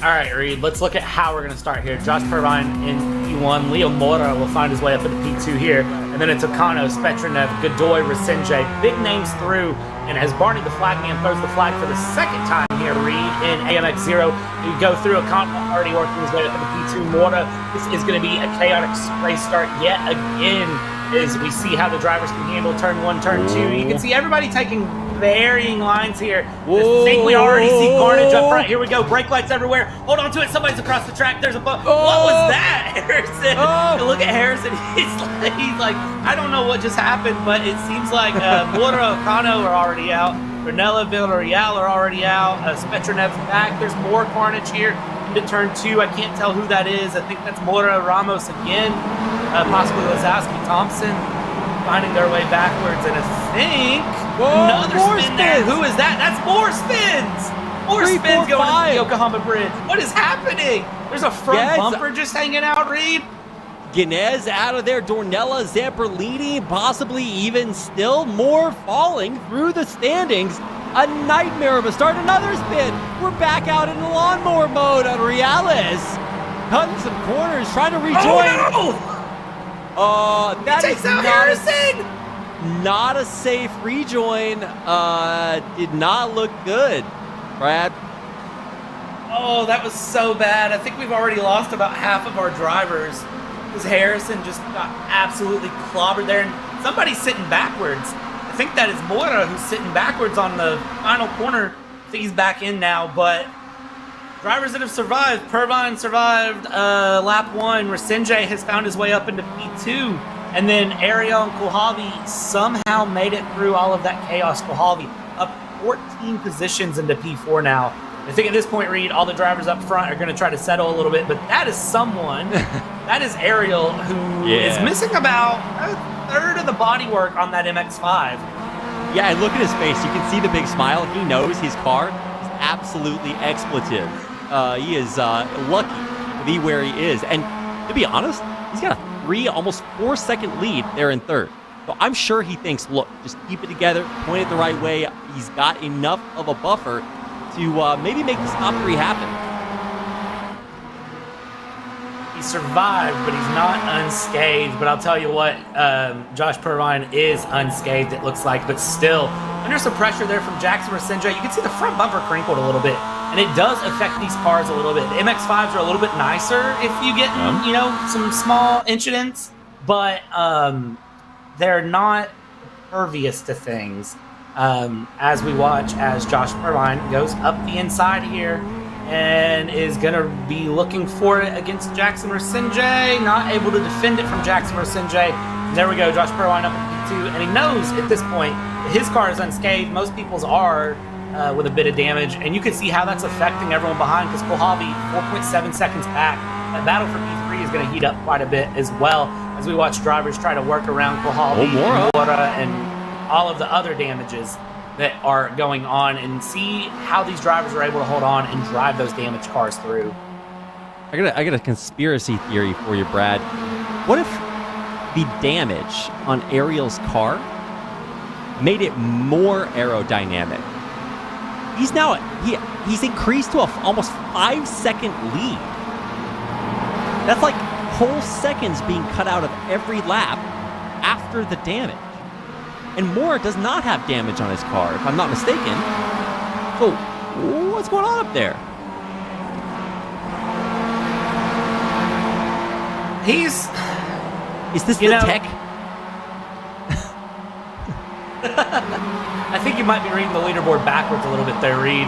[SPEAKER 3] All right, Reed, let's look at how we're going to start here. Josh Pervine in P1. Leo Mora will find his way up into P2 here. And then it's Okano, Spetranev, Godoy, Rasenje. Big names through. And as Barney the Flagman throws the flag for the second time here, Reed, in AMX 0, you go through Okano already working his way up into P2. Mora, this is going to be a chaotic race start yet again as we see how the drivers can handle turn 1, turn 2. You can see everybody taking varying lines here. I think we already see carnage up front. Here we go. Brake lights everywhere. Hold on to it. Somebody's across the track. There's a What was that, Harrison? Look at Harrison. He's like, I don't know what just happened, but it seems like Mora, Okano are already out. Brunella, Villarreal are already out. Spetranev's back. There's more carnage here into turn 2. I can't tell who that is. I think that's Mora Ramos again. Possibly Lazowski Thompson finding their way backwards. And I think another spin there. Who is that? That's more spins. More spins going to the Yokohama Bridge. What is happening? There's a front bumper just hanging out, Reed.
[SPEAKER 2] Guinness out of there. Dornella, Zamperlini, possibly even still more falling through the standings. A nightmare of a start. Another spin. We're back out in lawnmower mode on Reales. Cutting some corners, trying to rejoin. That is
[SPEAKER 3] out Harrison.
[SPEAKER 2] Not a safe rejoin. Did not look good, Brad.
[SPEAKER 3] Oh, that was so bad. I think we've already lost about half of our drivers because Harrison just got absolutely clobbered there. And somebody's sitting backwards. I think that is Mora who's sitting backwards on the final corner. I think he's back in now, but drivers that have survived. Pervine survived lap 1. Rasenje has found his way up into P2. And then Ariel and Kohalvi somehow made it through all of that chaos. Kohalvi up 14 positions into P4 now. I think at this point, Reed, all the drivers up front are going to try to settle a little bit, but that is someone, that is Ariel, who is missing about a third of the bodywork on that MX-5.
[SPEAKER 2] Yeah, and look at his face. You can see the big smile. He knows his car is absolutely expletive. He is lucky to be where he is. And to be honest, he's got a 3, almost 4-second lead there in third. So I'm sure he thinks, look, just keep it together, point it the right way. He's got enough of a buffer to maybe make this top 3 happen.
[SPEAKER 3] He survived, but he's not unscathed. But I'll tell you what, Josh Perrine is unscathed, it looks like, but still under some pressure there from Jackson Rasenja. You can see the front bumper crinkled a little bit, and it does affect these cars a little bit. The MX-5s are a little bit nicer if you get, some small incidents, but they're not pervious to things. As we watch as Josh Perrine goes up the inside here and is going to be looking for it against Jackson Rasenja, not able to defend it from Jackson Rasenja. There we go, Josh Perrine up in P2, and he knows at this point that his car is unscathed. Most people's are with a bit of damage, and you can see how that's affecting everyone behind because Kohlhavi 4.7 seconds back. That battle for P3 is going to heat up quite a bit as well as we watch drivers try to work around Kohlhavi, Mora, and all of the other damages that are going on, and see how these drivers are able to hold on and drive those damaged cars through.
[SPEAKER 2] I got a conspiracy theory for you, Brad. What if the damage on Ariel's car made it more aerodynamic? He's increased to almost 5-second lead. That's like whole seconds being cut out of every lap after the damage. And Mora does not have damage on his car, if I'm not mistaken. So, what's going on up there? Is this the tech?
[SPEAKER 3] I think you might be reading the leaderboard backwards a little bit there, Reed,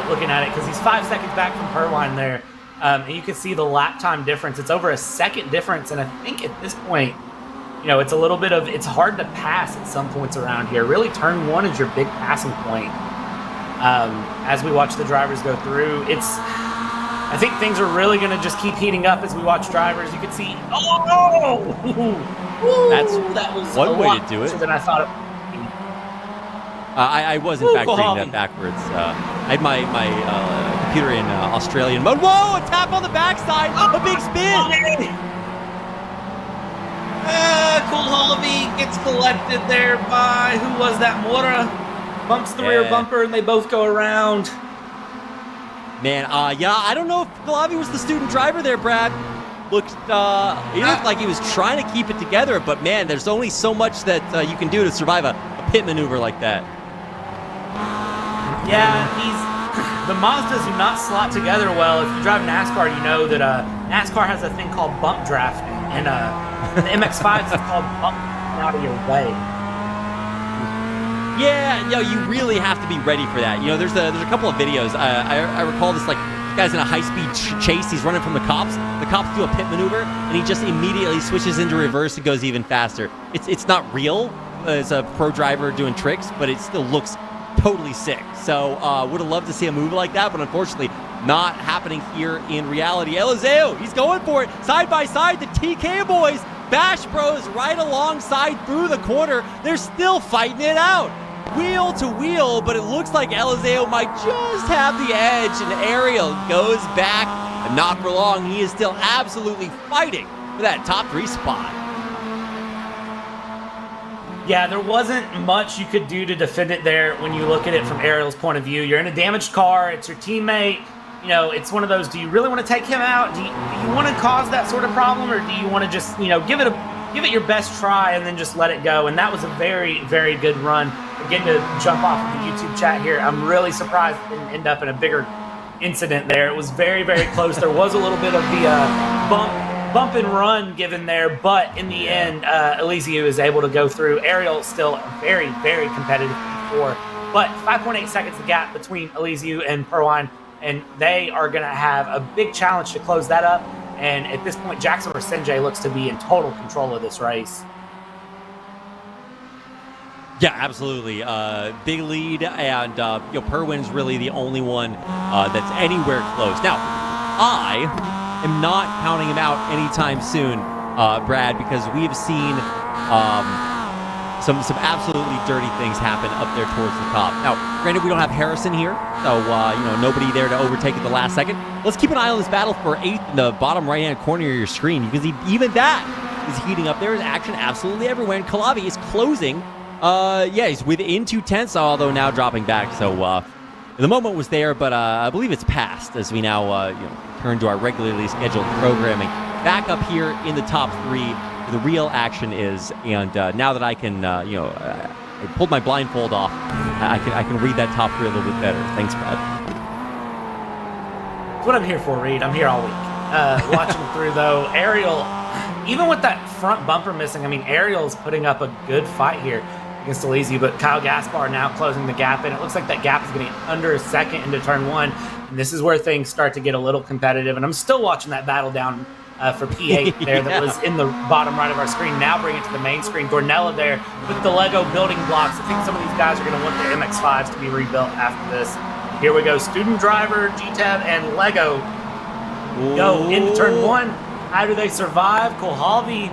[SPEAKER 3] looking at it, because he's 5 seconds back from Perrine there. And you can see the lap time difference. It's over a second difference, and I think at this point, it's a little bit of, it's hard to pass at some points around here. Really, turn 1 is your big passing point. As we watch the drivers go through, I think things are really going to just keep heating up as we watch drivers. You can see, that was
[SPEAKER 2] one way to do it.
[SPEAKER 3] Than I thought.
[SPEAKER 2] I was in fact reading that backwards. I had my computer in Australian mode. Whoa! A tap on the backside, a big spin.
[SPEAKER 3] Kohlhavi gets collected there by, who was that? Mora bumps the rear bumper, and they both go around.
[SPEAKER 2] Man, I don't know if Kohlhavi was the student driver there, Brad. He looked like he was trying to keep it together, but man, there's only so much that you can do to survive a pit maneuver like that.
[SPEAKER 3] Yeah, the Mazdas do not slot together well. If you drive NASCAR, you know that NASCAR has a thing called bump drafting, and the MX-5s is called bump out of your way.
[SPEAKER 2] Yeah, you really have to be ready for that. There's a couple of videos. I recall this, like, guy's in a high-speed chase. He's running from the cops. The cops do a pit maneuver, and he just immediately switches into reverse and goes even faster. It's not real as a pro driver doing tricks, but it still looks totally sick. So would have loved to see a move like that, but unfortunately not happening here in reality. Eliseo, he's going for it. Side by side, the TK boys. Bash Bros right alongside through the corner. They're still fighting it out. Wheel to wheel, but it looks like Eliseo might just have the edge, and Ariel goes back, and not for long. He is still absolutely fighting for that top 3 spot.
[SPEAKER 3] Yeah, there wasn't much you could do to defend it there when you look at it from Ariel's point of view. You're in a damaged car. It's your teammate. It's one of those, do you really want to take him out? Do you want to cause that sort of problem, or do you want to just, give it your best try and then just let it go? And that was a very, very good run. Again, to jump off of the YouTube chat here, I'm really surprised it didn't end up in a bigger incident there. It was very, very close. There was a little bit of the bump and run given there, but in the end, Eliseu is able to go through. Ariel still a very, very competitive P4, but 5.8 seconds the gap between Eliseu and Perrine, and they are going to have a big challenge to close that up. And at this point, Jackson Rasenja looks to be in total control of this race.
[SPEAKER 2] Yeah, absolutely. Big lead, and Perwin's really the only one that's anywhere close. Now, I am not counting him out anytime soon, Brad, because we have seen some absolutely dirty things happen up there towards the top. Now, granted, we don't have Harrison here, so nobody there to overtake at the last second. Let's keep an eye on this battle for 8th in the bottom right-hand corner of your screen. You can see even that is heating up. There is action absolutely everywhere, and Kohlhavi is closing. He's within 2/10, although now dropping back. So The moment was there, but I believe it's passed as we now turn to our regularly scheduled programming. Back up here in the top 3, where the real action is, and now that I can, I pulled my blindfold off, I can read that top 3 a little bit better. Thanks, Brad.
[SPEAKER 3] That's what I'm here for, Reed. I'm here all week. Watching through, though, Ariel, even with that front bumper missing, I mean, Ariel's putting up a good fight here against Elysiu, but Kyle Gaspar now closing the gap, and it looks like that gap is getting under a second into turn 1, and this is where things start to get a little competitive, and I'm still watching that battle down for P8 there that was in the bottom right of our screen. Now bring it to the main screen. Dornella there with the Lego building blocks. I think some of these guys are going to want the MX-5s to be rebuilt after this. Here we go. Student driver, GTAB, and Lego go into turn 1. How do they survive? Kohalvi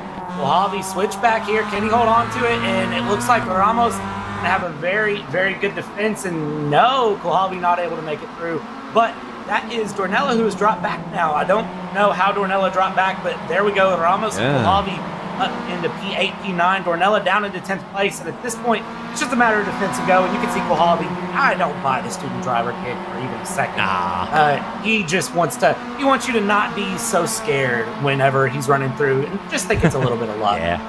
[SPEAKER 3] switchback here. Can he hold on to it? And it looks like Ramos going to have a very, very good defense. And no, Kohalvi not able to make it through. But that is Dornella, who has dropped back now. I don't know how Dornella dropped back, but there we go. Ramos and Kohalvi up into P8, P9. Dornella down into 10th place. And at this point, it's just a matter of defense and go. And you can see Kohalvi. I don't buy the student driver kick for even a second. He just wants you to not be so scared whenever he's running through and just think it's a little bit of luck.
[SPEAKER 2] Yeah.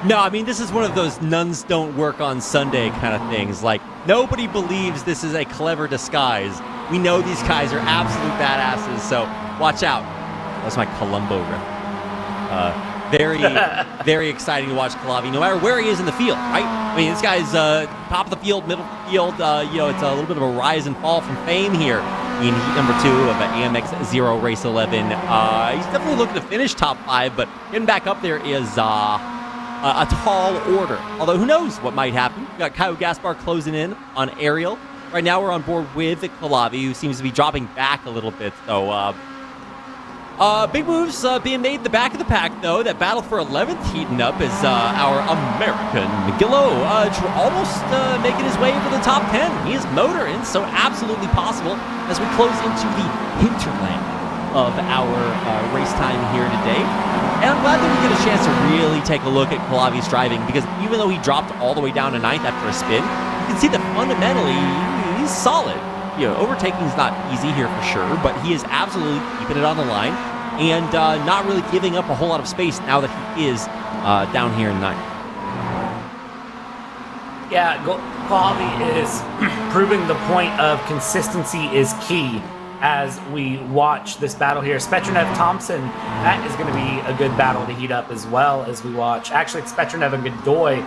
[SPEAKER 2] No, I mean, this is one of those nuns don't work on Sunday kind of things. Like, nobody believes this is a clever disguise. We know these guys are absolute badasses, so watch out. That's my Columbo rep. Very exciting to watch Kohalvi, no matter where he is in the field, right? I mean, this guy's top of the field, middle of the field. It's a little bit of a rise and fall from fame here in heat number 2 of AMX 0 Race 11. He's definitely looking to finish top 5, but getting back up there is a tall order. Although, who knows what might happen. We've got Kyle Gaspar closing in on Ariel. Right now, we're on board with Kohalvi, who seems to be dropping back a little bit. So, big moves being made in the back of the pack, though. That battle for 11th heating up is our American McGillo almost making his way into the top 10. He is motoring, so absolutely possible as we close into the hinterland of our race time here today. And I'm glad that we get a chance to really take a look at Kohalvi's driving, because even though he dropped all the way down to 9th after a spin, you can see that fundamentally he's solid. Overtaking's not easy here for sure, but he is absolutely keeping it on the line and not really giving up a whole lot of space now that he is down here in 9th.
[SPEAKER 3] Yeah, Kohalvi is proving the point of consistency is key as we watch this battle here. Spetrunev Thompson, that is going to be a good battle to heat up as well as we watch. Actually, it's Spetrunev and Godoy.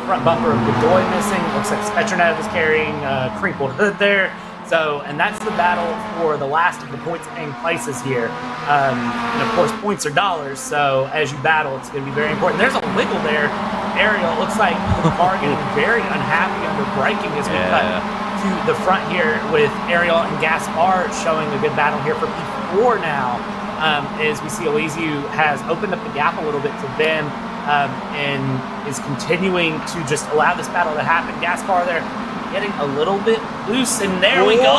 [SPEAKER 3] Front bumper of Godoy missing. Looks like Spetrunev is carrying a crinkled hood there. So, and that's the battle for the last of the points-paying places here. And of course, points are dollars, so as you battle, it's going to be very important. There's a wiggle there. Ariel, looks like the car getting very unhappy under braking as we cut to the front here with Ariel and Gaspar showing a good battle here for P4 now. As we see Elysiu has opened up the gap a little bit to them and is continuing to just allow this battle to happen. Gaspar there getting a little bit loose, and there we go.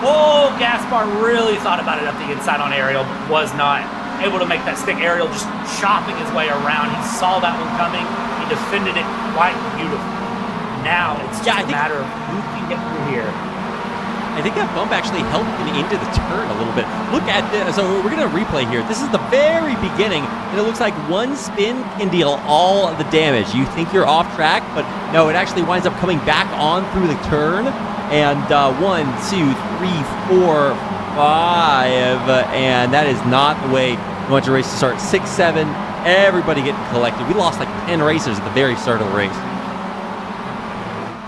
[SPEAKER 3] Oh, Gaspar really thought about it up the inside on Ariel, but was not able to make that stick. Ariel just chopping his way around. He saw that one coming. He defended it quite beautifully. Now it's just a matter of who can get through here.
[SPEAKER 2] I think that bump actually helped him into the turn a little bit. Look at this. So we're going to replay here. This is the very beginning, and it looks like one spin can deal all of the damage. You think you're off track, but no, it actually winds up coming back on through the turn. And 1, 2, 3, 4, 5, and that is not the way you want your race to start. 6, 7, everybody getting collected. We lost like 10 racers at the very start of the race.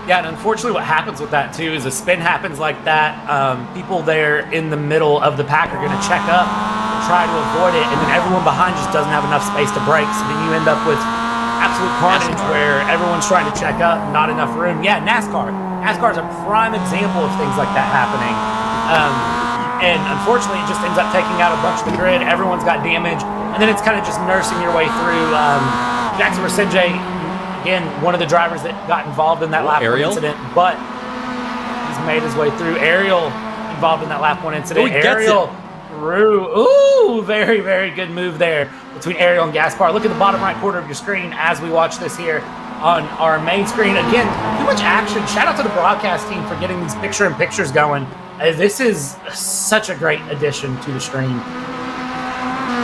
[SPEAKER 3] Yeah, and unfortunately what happens with that, too, is a spin happens like that. People there in the middle of the pack are going to check up and try to avoid it, and then everyone behind just doesn't have enough space to brake, so then you end up with absolute carnage where everyone's trying to check up, not enough room. Yeah, NASCAR. NASCAR is a prime example of things like that happening. And unfortunately, it just ends up taking out a bunch of the grid. Everyone's got damage, and then it's kind of just nursing your way through. Jackson Resenje, again, one of the drivers that got involved in that lap 1 incident, but he's made his way through. Ariel involved in that lap 1 incident. Ariel through. Ooh, very, very good move there between Ariel and Gaspar. Look at the bottom right corner of your screen as we watch this here. on our main screen. Again, too much action. Shout out to the broadcast team for getting these picture-in-pictures going. This is such a great addition to the stream.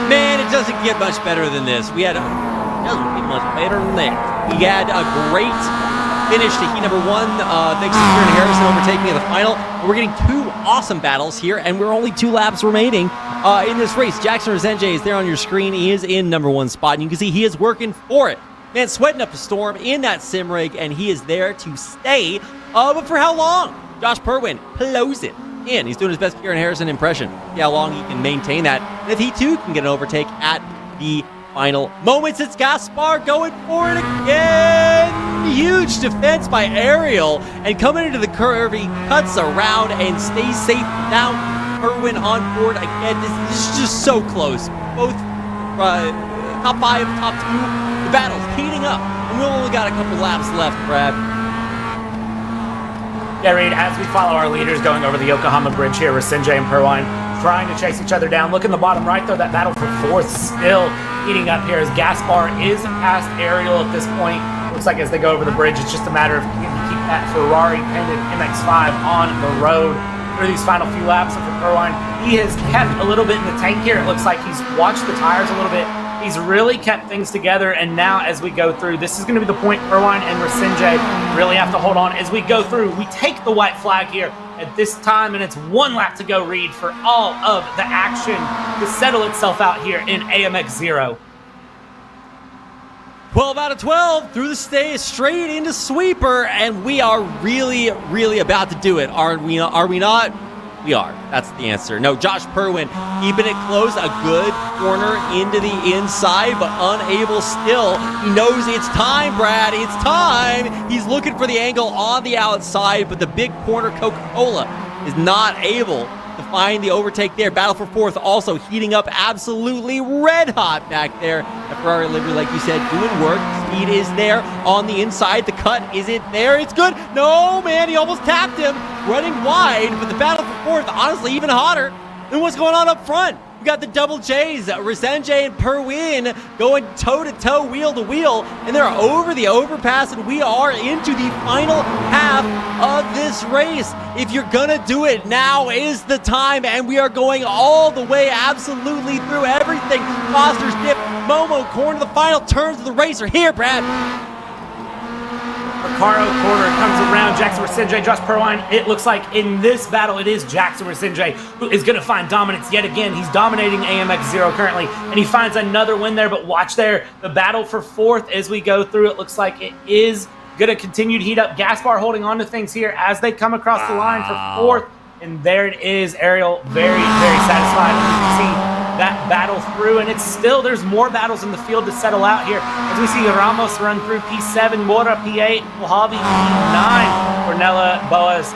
[SPEAKER 2] Man, it doesn't get much better than this. We had a great finish to heat number 1, thanks to Kieran Harrison overtaking in the final. We're getting 2 awesome battles here, and we're only 2 laps remaining in this race. Jackson Resenge is there on your screen. He is in number 1 spot, and you can see he is working for it. Man, sweating up a storm in that sim rig, and he is there to stay. But for how long? Josh Perwin blows it in. He's doing his best Kieran Harrison impression. See how long he can maintain that. And if he too can get an overtake at the final moments, it's Gaspar going for it again. Huge defense by Ariel, and coming into the curve, he cuts around and stays safe down. Perwin on board again. This is just so close. Both top 5, top 2. The battle's heating up, and we've only got a couple laps left, Brad.
[SPEAKER 3] Yeah, Reed, as we follow our leaders going over the Yokohama Bridge here, Resenge and Perwine trying to chase each other down. Look in the bottom right, though, that battle for 4th still heating up here as Gaspar is past Ariel at this point. Looks like as they go over the bridge, it's just a matter of can you keep that Ferrari-painted MX-5 on the road through these final few laps. And for Perwine, he has kept a little bit in the tank here. It looks like he's watched the tires a little bit. He's really kept things together, and now as we go through, this is going to be the point Perwine and Resenge really have to hold on. As we go through, we take the white flag here at this time, and it's 1 lap to go, Reed, for all of the action to settle itself out here in AMX 0.
[SPEAKER 2] 12 out of 12 through the stay straight into sweeper, and we are really, really about to do it, aren't we? Are we not? We are. That's the answer. No, Josh Perwin keeping it close, a good corner into the inside, but unable still. He knows it's time, Brad. It's time. He's looking for the angle on the outside, but the big corner Coca-Cola is not able to find the overtake there. Battle for 4th also heating up, absolutely red hot back there. The Ferrari livery, like you said, doing work. Speed is there on the inside. The cut, is it there? It's good. No, man, he almost tapped him. Running wide, but the battle for 4th, honestly, even hotter than what's going on up front. We got the double J's, Resenge and Perwin going toe-to-toe, wheel-to-wheel, and they're over the overpass, and we are into the final half of this race. If you're gonna do it, now is the time, and we are going all the way absolutely through everything. Foster's dip, Momo, corner to the final, turns to the racer. Here, Brad.
[SPEAKER 3] Recaro corner comes around. Jackson Resenge, Josh Perwine. It looks like in this battle, it is Jackson Resenge who is going to find dominance yet again. He's dominating AMX 0 currently, and he finds another win there. But watch there, the battle for 4th as we go through. It looks like it is going to continue to heat up. Gaspar holding on to things here as they come across the line for 4th. And there it is. Ariel very, very satisfied. And you can see that battle through, and it's still, there's more battles in the field to settle out here as we see Ramos run through P7, Mora P8, Mojave P9, Cornella, Boas,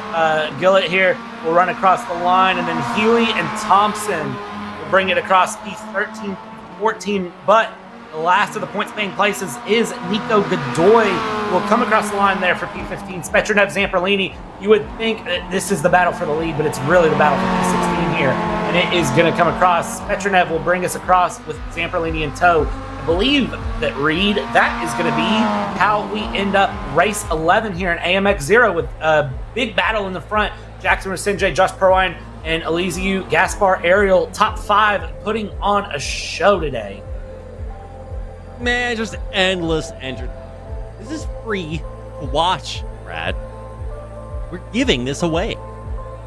[SPEAKER 3] Gillett here will run across the line, and then Healy and Thompson will bring it across P13, P14, but the last of the points-paying places is Nico Godoy, who will come across the line there for P15. Spetrunev, Zamperlini, you would think that this is the battle for the lead, but it's really the battle for P16 here, and it is going to come across. Spetrunev will bring us across with Zamperlini in tow. I believe that, Reed, that is going to be how we end up race 11 here in AMX 0 with a big battle in the front. Jackson Resenge, Josh Perwine, and Elysiu Gaspar Ariel, top 5, putting on a show today.
[SPEAKER 2] Man, just endless entertainment. This is free to watch, Brad. We're giving this away.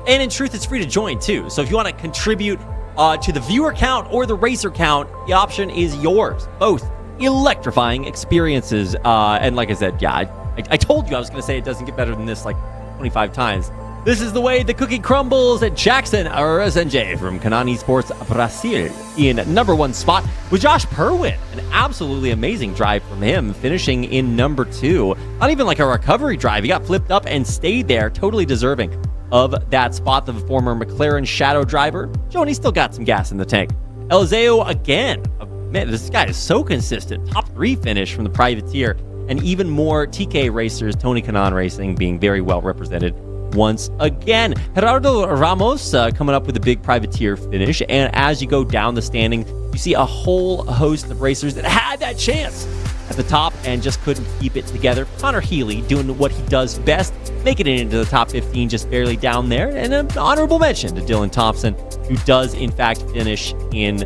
[SPEAKER 2] And in truth, it's free to join too. So if you want to contribute to the viewer count or the racer count, the option is yours. Both electrifying experiences. And like I said, yeah, I told you I was going to say it doesn't get better than this like 25 times. This is the way the cookie crumbles at Jackson Resenge from Kanani Sports Brasil in number 1 spot with Josh Perwin. An absolutely amazing drive from him, finishing in number 2. Not even like a recovery drive. He got flipped up and stayed there, totally deserving of that spot. The former McLaren Shadow driver. Joni still got some gas in the tank. Eliseo again. Man, this guy is so consistent. Top 3 finish from the privateer. And even more TK racers, Tony Kanaan Racing being very well represented once again. Gerardo Ramos coming up with a big privateer finish, and as you go down the standing, you see a whole host of racers that had that chance at the top and just couldn't keep it together. Connor Healy doing what he does best, making it into the top 15, just barely down there. And an honorable mention to Dylan Thompson, who does in fact finish in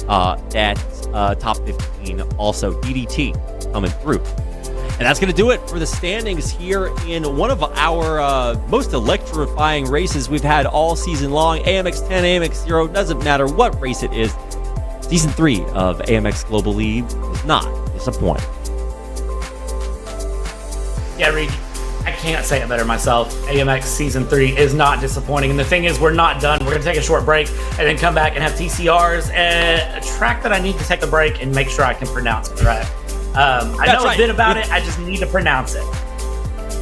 [SPEAKER 2] that top 15 also. DDT coming through. And that's going to do it for the standings here in one of our most electrifying races we've had all season long. AMX 10, AMX 0, doesn't matter what race it is. Season 3 of AMX Global League is not disappointing.
[SPEAKER 3] Yeah, Reed, I can't say it better myself. AMX Season 3 is not disappointing. And the thing is, we're not done. We're going to take a short break and then come back and have TCRs, a track that I need to take a break and make sure I can pronounce correct. I know a bit about it. I just need to pronounce it.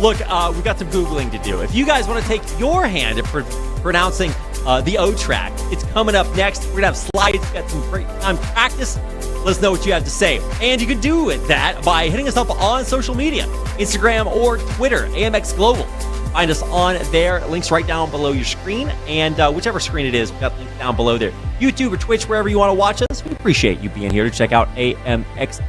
[SPEAKER 2] Look, we've got some Googling to do. If you guys want to take your hand at pronouncing the O track, it's coming up next. We're going to have slides. We've got some great time practice. Let us know what you have to say. And you can do that by hitting us up on social media, Instagram or Twitter, AMX Global. Find us on there. Links right down below your screen. And whichever screen it is, we've got links down below there. YouTube or Twitch, wherever you want to watch us. We appreciate you being here to check out AMX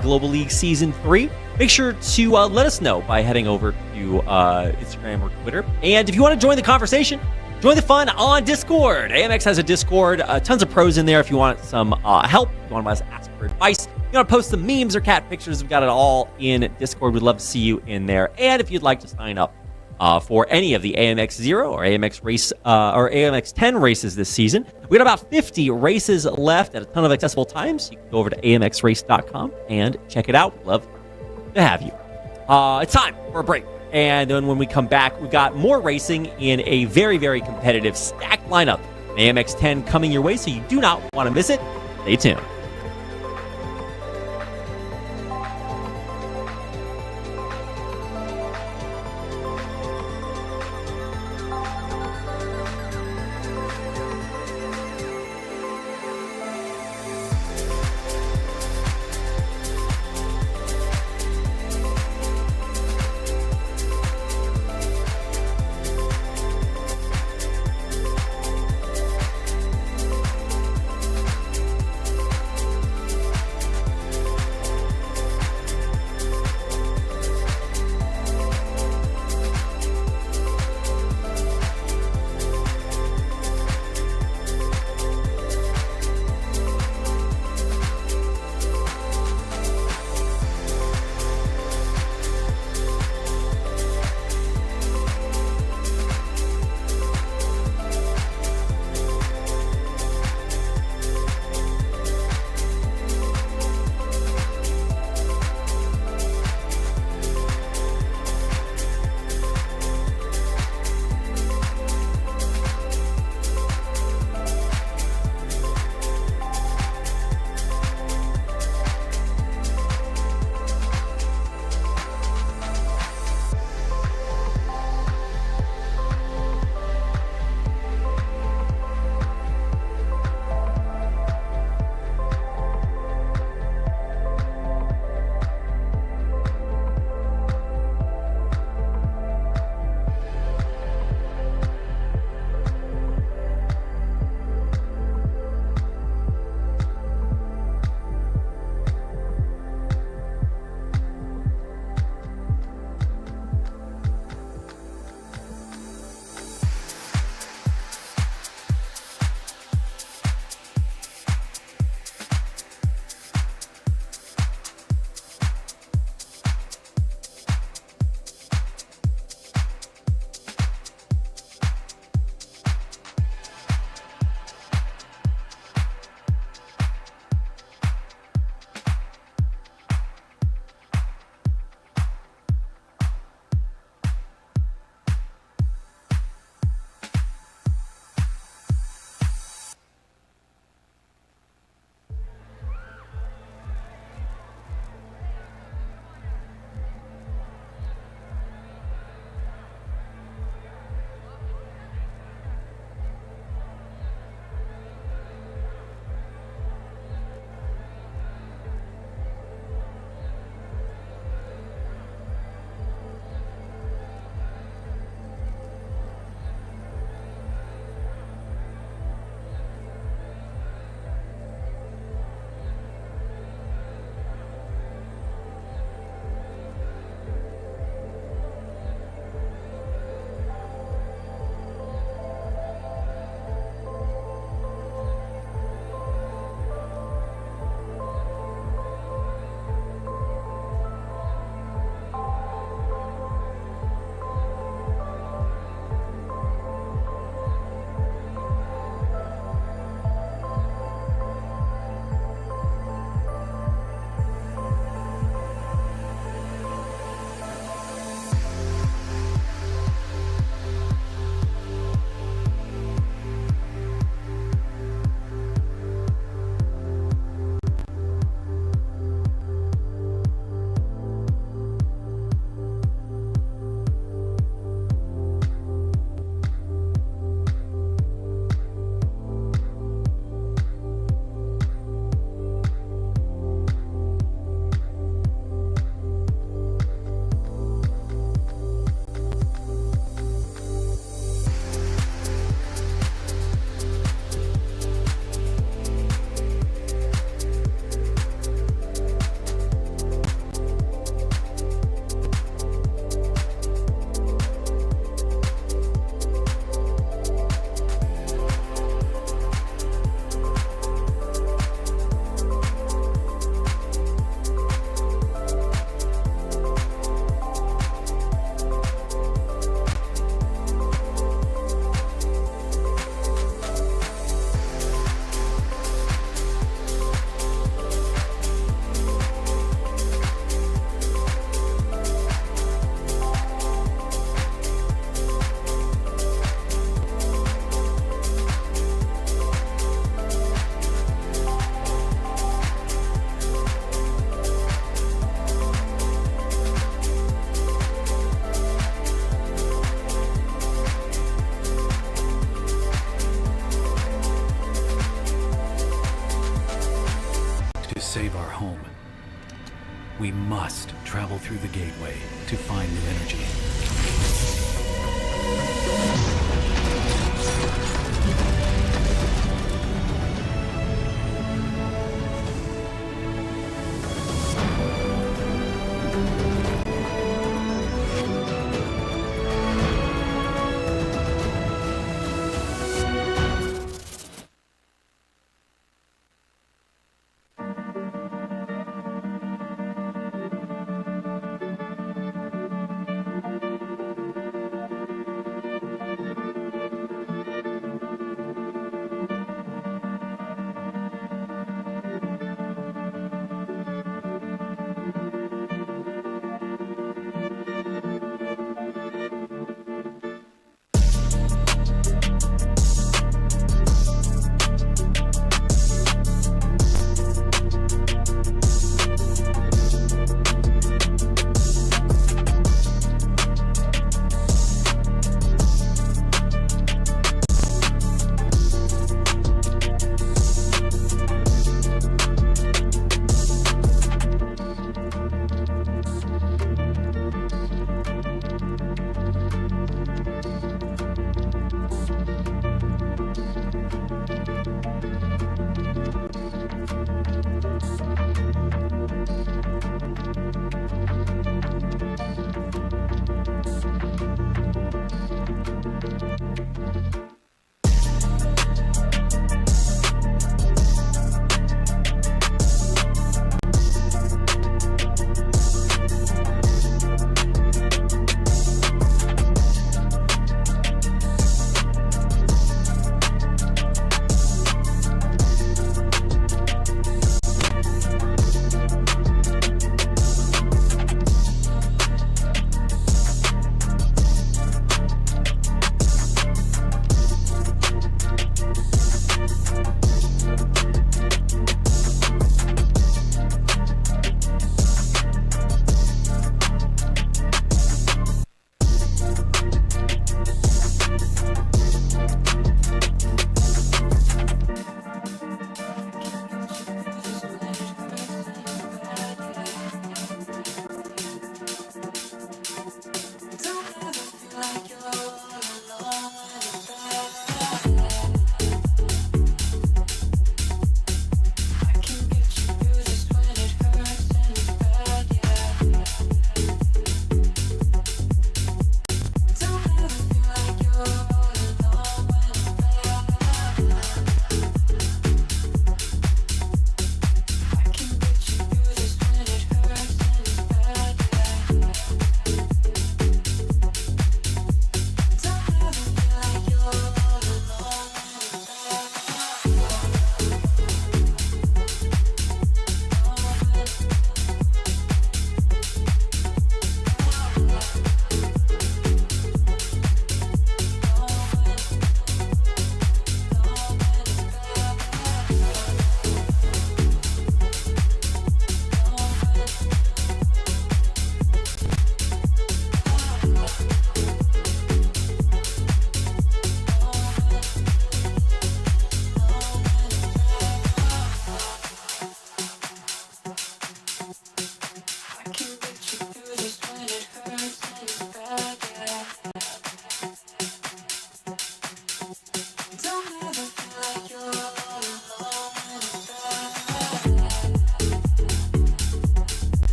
[SPEAKER 2] Global League Season 3. Make sure to let us know by heading over to Instagram or Twitter. And if you want to join the conversation, join the fun on Discord. AMX has a Discord, tons of pros in there if you want some help, if you want to ask for advice, you want to post some memes or cat pictures, we've got it all in Discord. We'd love to see you in there. And if you'd like to sign up for any of the AMX 0 or AMX race or AMX 10 races this season, we got about 50 races left at a ton of accessible times. You can go over to amxrace.com and check it out. We'd love to have you. It's time for a break. And then when we come back, we've got more racing in a very, very competitive stacked lineup. AMX 10 coming your way, so you do not want to miss it. Stay tuned.
[SPEAKER 1] save our home, we must travel through the gateway to find new energy.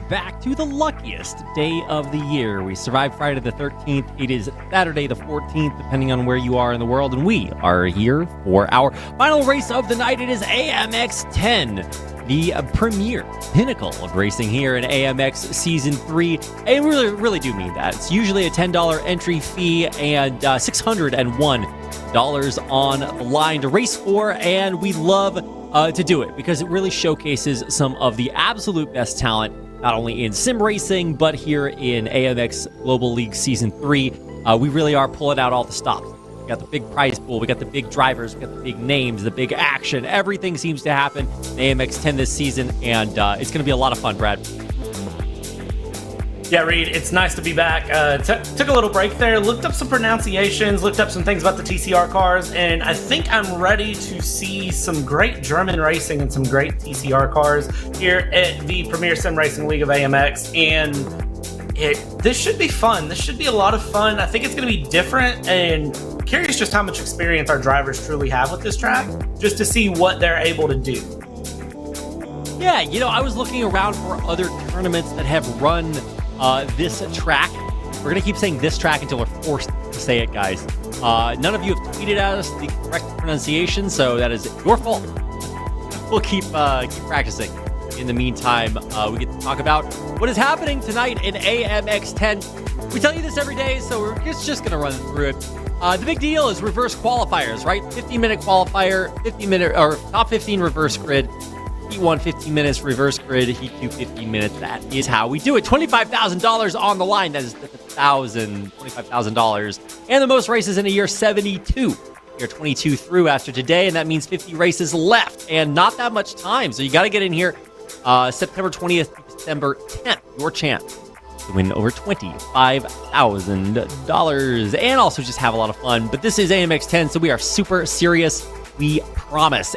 [SPEAKER 2] Back to the luckiest day of the year. We survived Friday the 13th. It is Saturday the 14th, depending on where you are in the world, and we are here for our final race of the night. It is AMX 10, the premier pinnacle of racing here in AMX Season 3. And we really do mean that. It's usually a $10 entry fee and $601 on the line to race for, and we love to do it because it really showcases some of the absolute best talent, not only in sim racing, but here in AMX Global League Season 3. We really are pulling out all the stops. We got the big prize pool, we got the big drivers, we got the big names, the big action. Everything seems to happen in AMX 10 this season, and it's going to be a lot of fun, Brad.
[SPEAKER 3] Yeah, Reed, it's nice to be back. Took a little break there, looked up some pronunciations, looked up some things about the TCR cars, and I think I'm ready to see some great German racing and some great TCR cars here at the Premier Sim Racing League of AMX. And this should be fun. This should be a lot of fun. I think it's going to be different, and curious just how much experience our drivers truly have with this track, just to see what they're able to do.
[SPEAKER 2] Yeah, I was looking around for other tournaments that have run this track. We're going to keep saying this track until we're forced to say it, guys. None of you have tweeted at us the correct pronunciation, so that is your fault. We'll keep practicing. In the meantime, we get to talk about what is happening tonight in AMX 10. We tell you this every day, so we're just going to run through it. The big deal is reverse qualifiers, right? 15-minute qualifier, 50-minute or top 15 reverse grid. Heat 1, 15 minutes, reverse grid, Heat 2, 15 minutes. That is how we do it. $25,000 on the line. That is $25,000. And the most races in a year, 72. You're 22 through after today, and that means 50 races left and not that much time. So you got to get in here September 20th to December 10th. Your chance to win over $25,000 and also just have a lot of fun. But this is AMX 10, so we are super serious. We promise.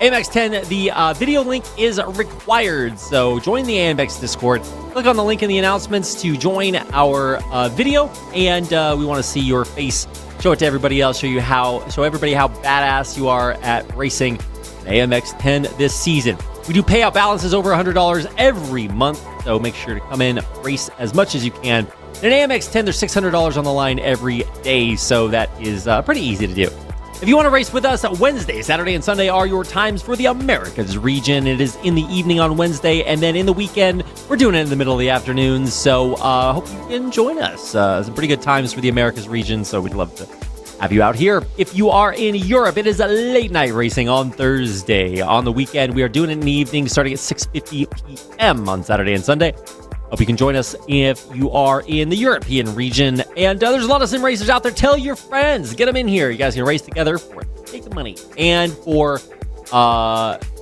[SPEAKER 2] AMX 10, the video link is required, so join the AMX Discord. Click on the link in the announcements to join our video, and we want to see your face. Show it to everybody else. Show everybody how badass you are at racing in AMX 10 this season. We do payout balances over $100 every month, so make sure to come in, race as much as you can. In AMX 10, there's $600 on the line every day, so that is pretty easy to do. If you want to race with us, Wednesday, Saturday, and Sunday are your times for the Americas region. It is in the evening on Wednesday, and then in the weekend, we're doing it in the middle of the afternoon. So hope you can join us. Some pretty good times for the Americas region, so we'd love to have you out here. If you are in Europe, it is a late night racing on Thursday. On the weekend, we are doing it in the evening, starting at 6:50 p.m. on Saturday and Sunday. Hope you can join us if you are in the European region. And there's a lot of sim racers out there. Tell your friends. Get them in here. You guys can race together for take the money. And for,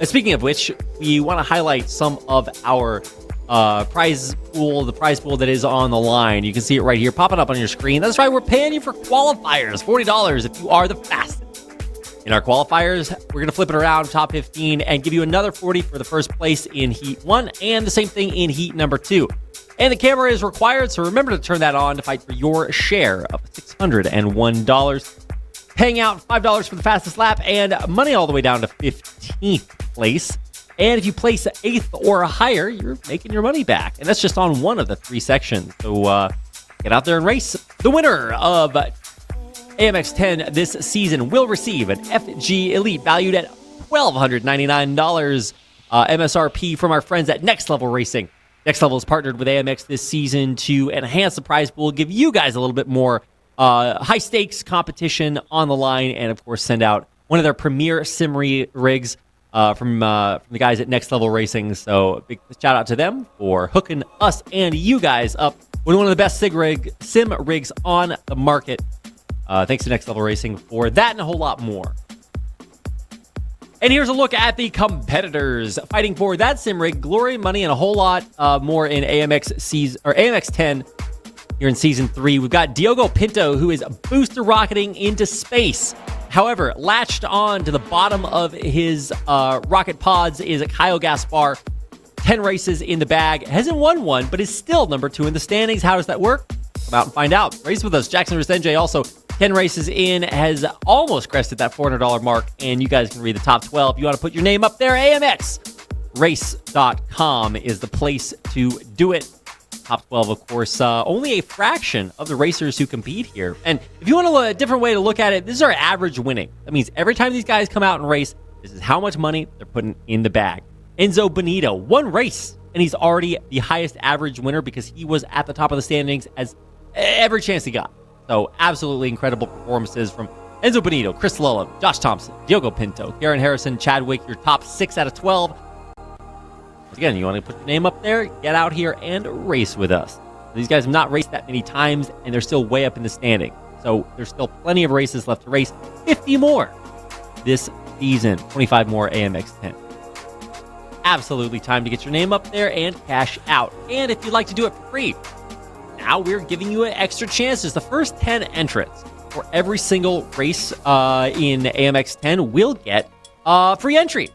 [SPEAKER 2] speaking of which, we want to highlight some of our prize pool, the prize pool that is on the line. You can see it right here popping up on your screen. That's right. We're paying you for qualifiers. $40 if you are the fastest. In our qualifiers, we're going to flip it around, top 15, and give you another 40 for the first place in Heat 1, and the same thing in Heat number 2. And the camera is required, so remember to turn that on to fight for your share of $601. Paying out $5 for the fastest lap, and money all the way down to 15th place. And if you place 8th or higher, you're making your money back. And that's just on one of the 3 sections. So get out there and race. The winner of AMX 10 this season will receive an FG Elite valued at $1,299 MSRP from our friends at Next Level Racing. Next Level has partnered with AMX this season to enhance the prize pool, give you guys a little bit more high stakes competition on the line, and of course send out one of their premier sim rigs from the guys at Next Level Racing. So big shout out to them for hooking us and you guys up with one of the best sim rigs on the market. Thanks to Next Level Racing for that and a whole lot more. And here's a look at the competitors fighting for that sim rig, glory, money, and a whole lot more in AMX 10 here in Season 3. We've got Diogo Pinto, who is booster rocketing into space. However, latched on to the bottom of his rocket pods is a Kyle Gaspar. 10 races in the bag, hasn't won one, but is still number 2 in the standings. How does that work? Come out and find out. Race with us. Jackson Resenge also 10 races in, has almost crested that $400 mark, and you guys can read the top 12. You want to put your name up there, AMX AMXrace.com is the place to do it. Top 12, of course, only a fraction of the racers who compete here. And if you want a different way to look at it, this is our average winning. That means every time these guys come out and race, this is how much money they're putting in the bag. Enzo Benito, one race, and he's already the highest average winner because he was at the top of the standings as every chance he got. So absolutely incredible performances from Enzo Benito, Chris Lullum, Josh Thompson, Diogo Pinto, Karen Harrison, Chadwick, your top 6 out of 12. Once again, you want to put your name up there, get out here and race with us. These guys have not raced that many times, and they're still way up in the standing. So there's still plenty of races left to race. 50 more this season, 25 more AMX 10. Absolutely time to get your name up there and cash out. And if you'd like to do it for free, now we're giving you extra chances. The first 10 entrants for every single race in AMX 10 will get free entry.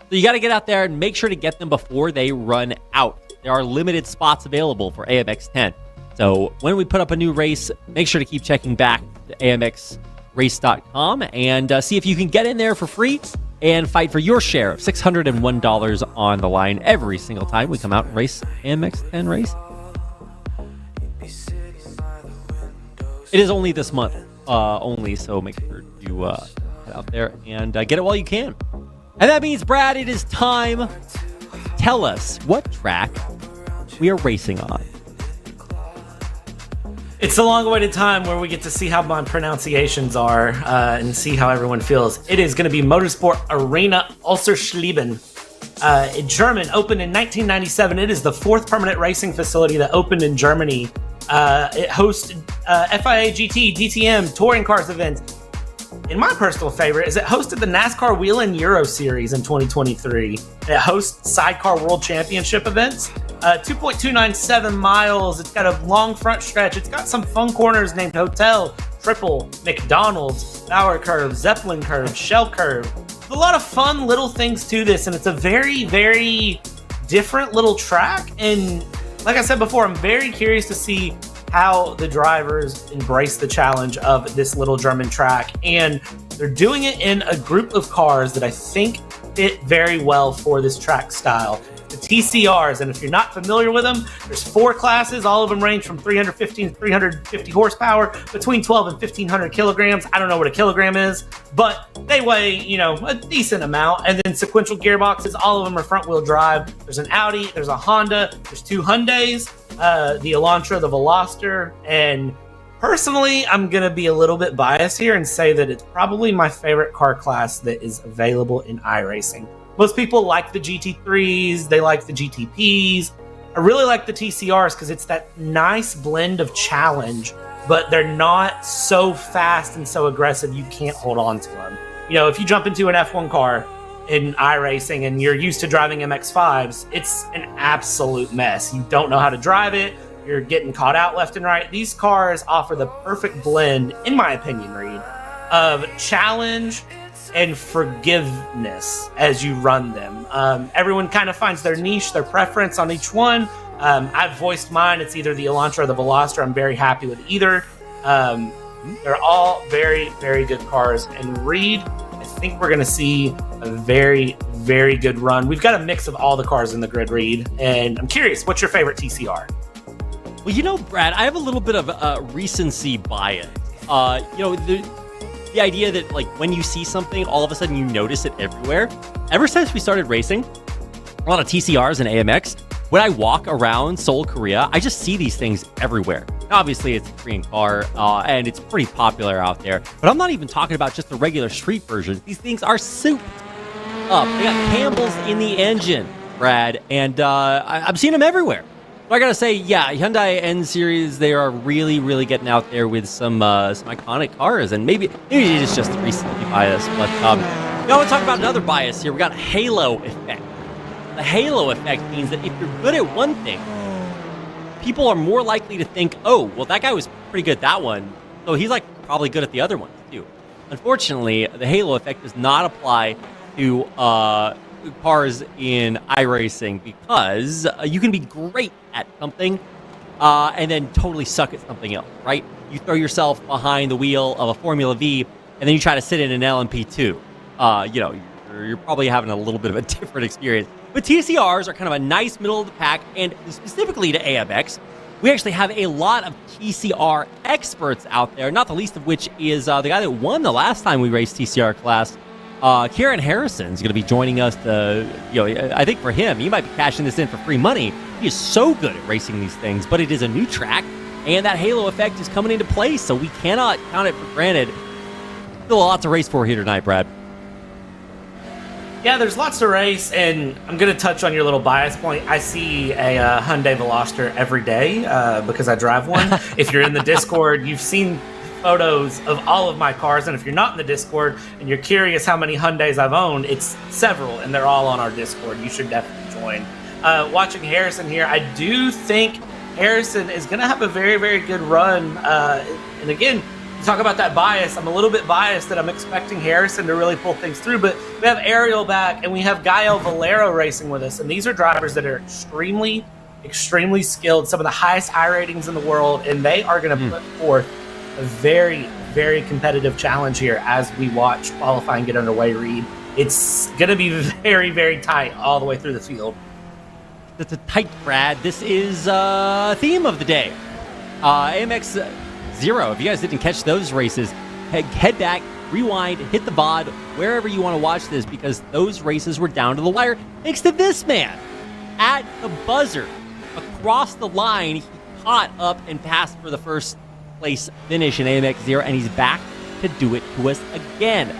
[SPEAKER 2] So you got to get out there and make sure to get them before they run out. There are limited spots available for AMX 10. So when we put up a new race, make sure to keep checking back to AMXrace.com and see if you can get in there for free and fight for your share of $601 on the line every single time we come out and race AMX 10 race. It is only this month, so make sure you head out there and get it while you can. And that means, Brad, it is time. Tell us what track we are racing on.
[SPEAKER 3] It's the long-awaited time where we get to see how my pronunciations are and see how everyone feels. It is going to be Motorsport Arena Oschersleben. In German, opened in 1997. It is the 4th permanent racing facility that opened in Germany. It hosts FIA GT, DTM, touring cars events. And my personal favorite is it hosted the NASCAR Wheel and Euro Series in 2023. It hosts Sidecar World Championship events. 2.297 miles. It's got a long front stretch. It's got some fun corners named Hotel, Triple, McDonald's, Bower Curve, Zeppelin Curve, Shell Curve. There's a lot of fun little things to this, and it's a very, very different little track. And like I said before, I'm very curious to see how the drivers embrace the challenge of this little German track. And they're doing it in a group of cars that I think fit very well for this track style. The TCRs, and if you're not familiar with them, there's 4 classes. All of them range from 315 to 350 horsepower, between 12 and 1,500 kilograms. I don't know what a kilogram is, but they weigh, a decent amount. And then sequential gearboxes, all of them are front-wheel drive. There's an Audi, there's a Honda, there's 2 Hyundais, the Elantra, the Veloster, and personally, I'm going to be a little bit biased here and say that it's probably my favorite car class that is available in iRacing. Most people like the GT3s, they like the GTPs. I really like the TCRs because it's that nice blend of challenge, but they're not so fast and so aggressive you can't hold on to them. If you jump into an F1 car in iRacing and you're used to driving MX-5s, it's an absolute mess. You don't know how to drive it. You're getting caught out left and right. These cars offer the perfect blend, in my opinion, Reed, of challenge and forgiveness as you run them. Everyone kind of finds their niche, their preference on each one. I've voiced mine. It's either the Elantra or the Veloster. I'm very happy with either. They're all very, very good cars. And Reed, I think we're going to see a very, very good run. We've got a mix of all the cars in the grid, Reed. And I'm curious, what's your favorite TCR?
[SPEAKER 2] Well, Brad, I have a little bit of recency bias. The idea that, when you see something, all of a sudden you notice it everywhere. Ever since we started racing a lot of TCRs and AMX, when I walk around Seoul, Korea, I just see these things everywhere. Now, obviously, it's a Korean car, and it's pretty popular out there. But I'm not even talking about just the regular street version. These things are souped up. They got Campbell's in the engine, Brad, and I'm seeing them everywhere. I gotta say, yeah, Hyundai N Series, they are really, really getting out there with some iconic cars, and maybe it is just recently biased. But I want to talk about another bias here. We got halo effect. The halo effect means that if you're good at one thing, people are more likely to think, oh, well, that guy was pretty good at that one, so he's probably good at the other ones too. Unfortunately, the halo effect does not apply to cars in iRacing because you can be great at something and then totally suck at something else, right? You throw yourself behind the wheel of a Formula V and then you try to sit in an LMP2. You're probably having a little bit of a different experience. But TCRs are kind of a nice middle of the pack, and specifically to AMX, we actually have a lot of TCR experts out there, not the least of which is the guy that won the last time we raced TCR class. Kieran Harrison is going to be joining us. I think for him, he might be cashing this in for free money. He is so good at racing these things, but it is a new track, and that halo effect is coming into play, so we cannot count it for granted. Still a lot to race for here tonight, Brad.
[SPEAKER 3] Yeah, there's lots to race, and I'm going to touch on your little bias point. I see a Hyundai Veloster every day because I drive one. If you're in the Discord, you've seen photos of all of my cars, and if you're not in the Discord and you're curious how many Hyundais I've owned, it's several, and they're all on our Discord. You should definitely join. Watching Harrison here, I do think Harrison is going to have a very, very good run. And again, talk about that bias. I'm a little bit biased that I'm expecting Harrison to really pull things through, but we have Ariel back and we have Gael Valero racing with us, and these are drivers that are extremely, extremely skilled, some of the highest I ratings in the world, and they are going to put forth a very, very competitive challenge here as we watch qualifying get underway, Reed. It's going to be very, very tight all the way through the field.
[SPEAKER 2] That's a tight, Brad. This is theme of the day. AMX 0. If you guys didn't catch those races, head back, rewind, hit the VOD, wherever you want to watch this, because those races were down to the wire. Thanks to this man. At the buzzer, across the line, he caught up and passed for the first place finish in AMX 0, and he's back to do it to us again.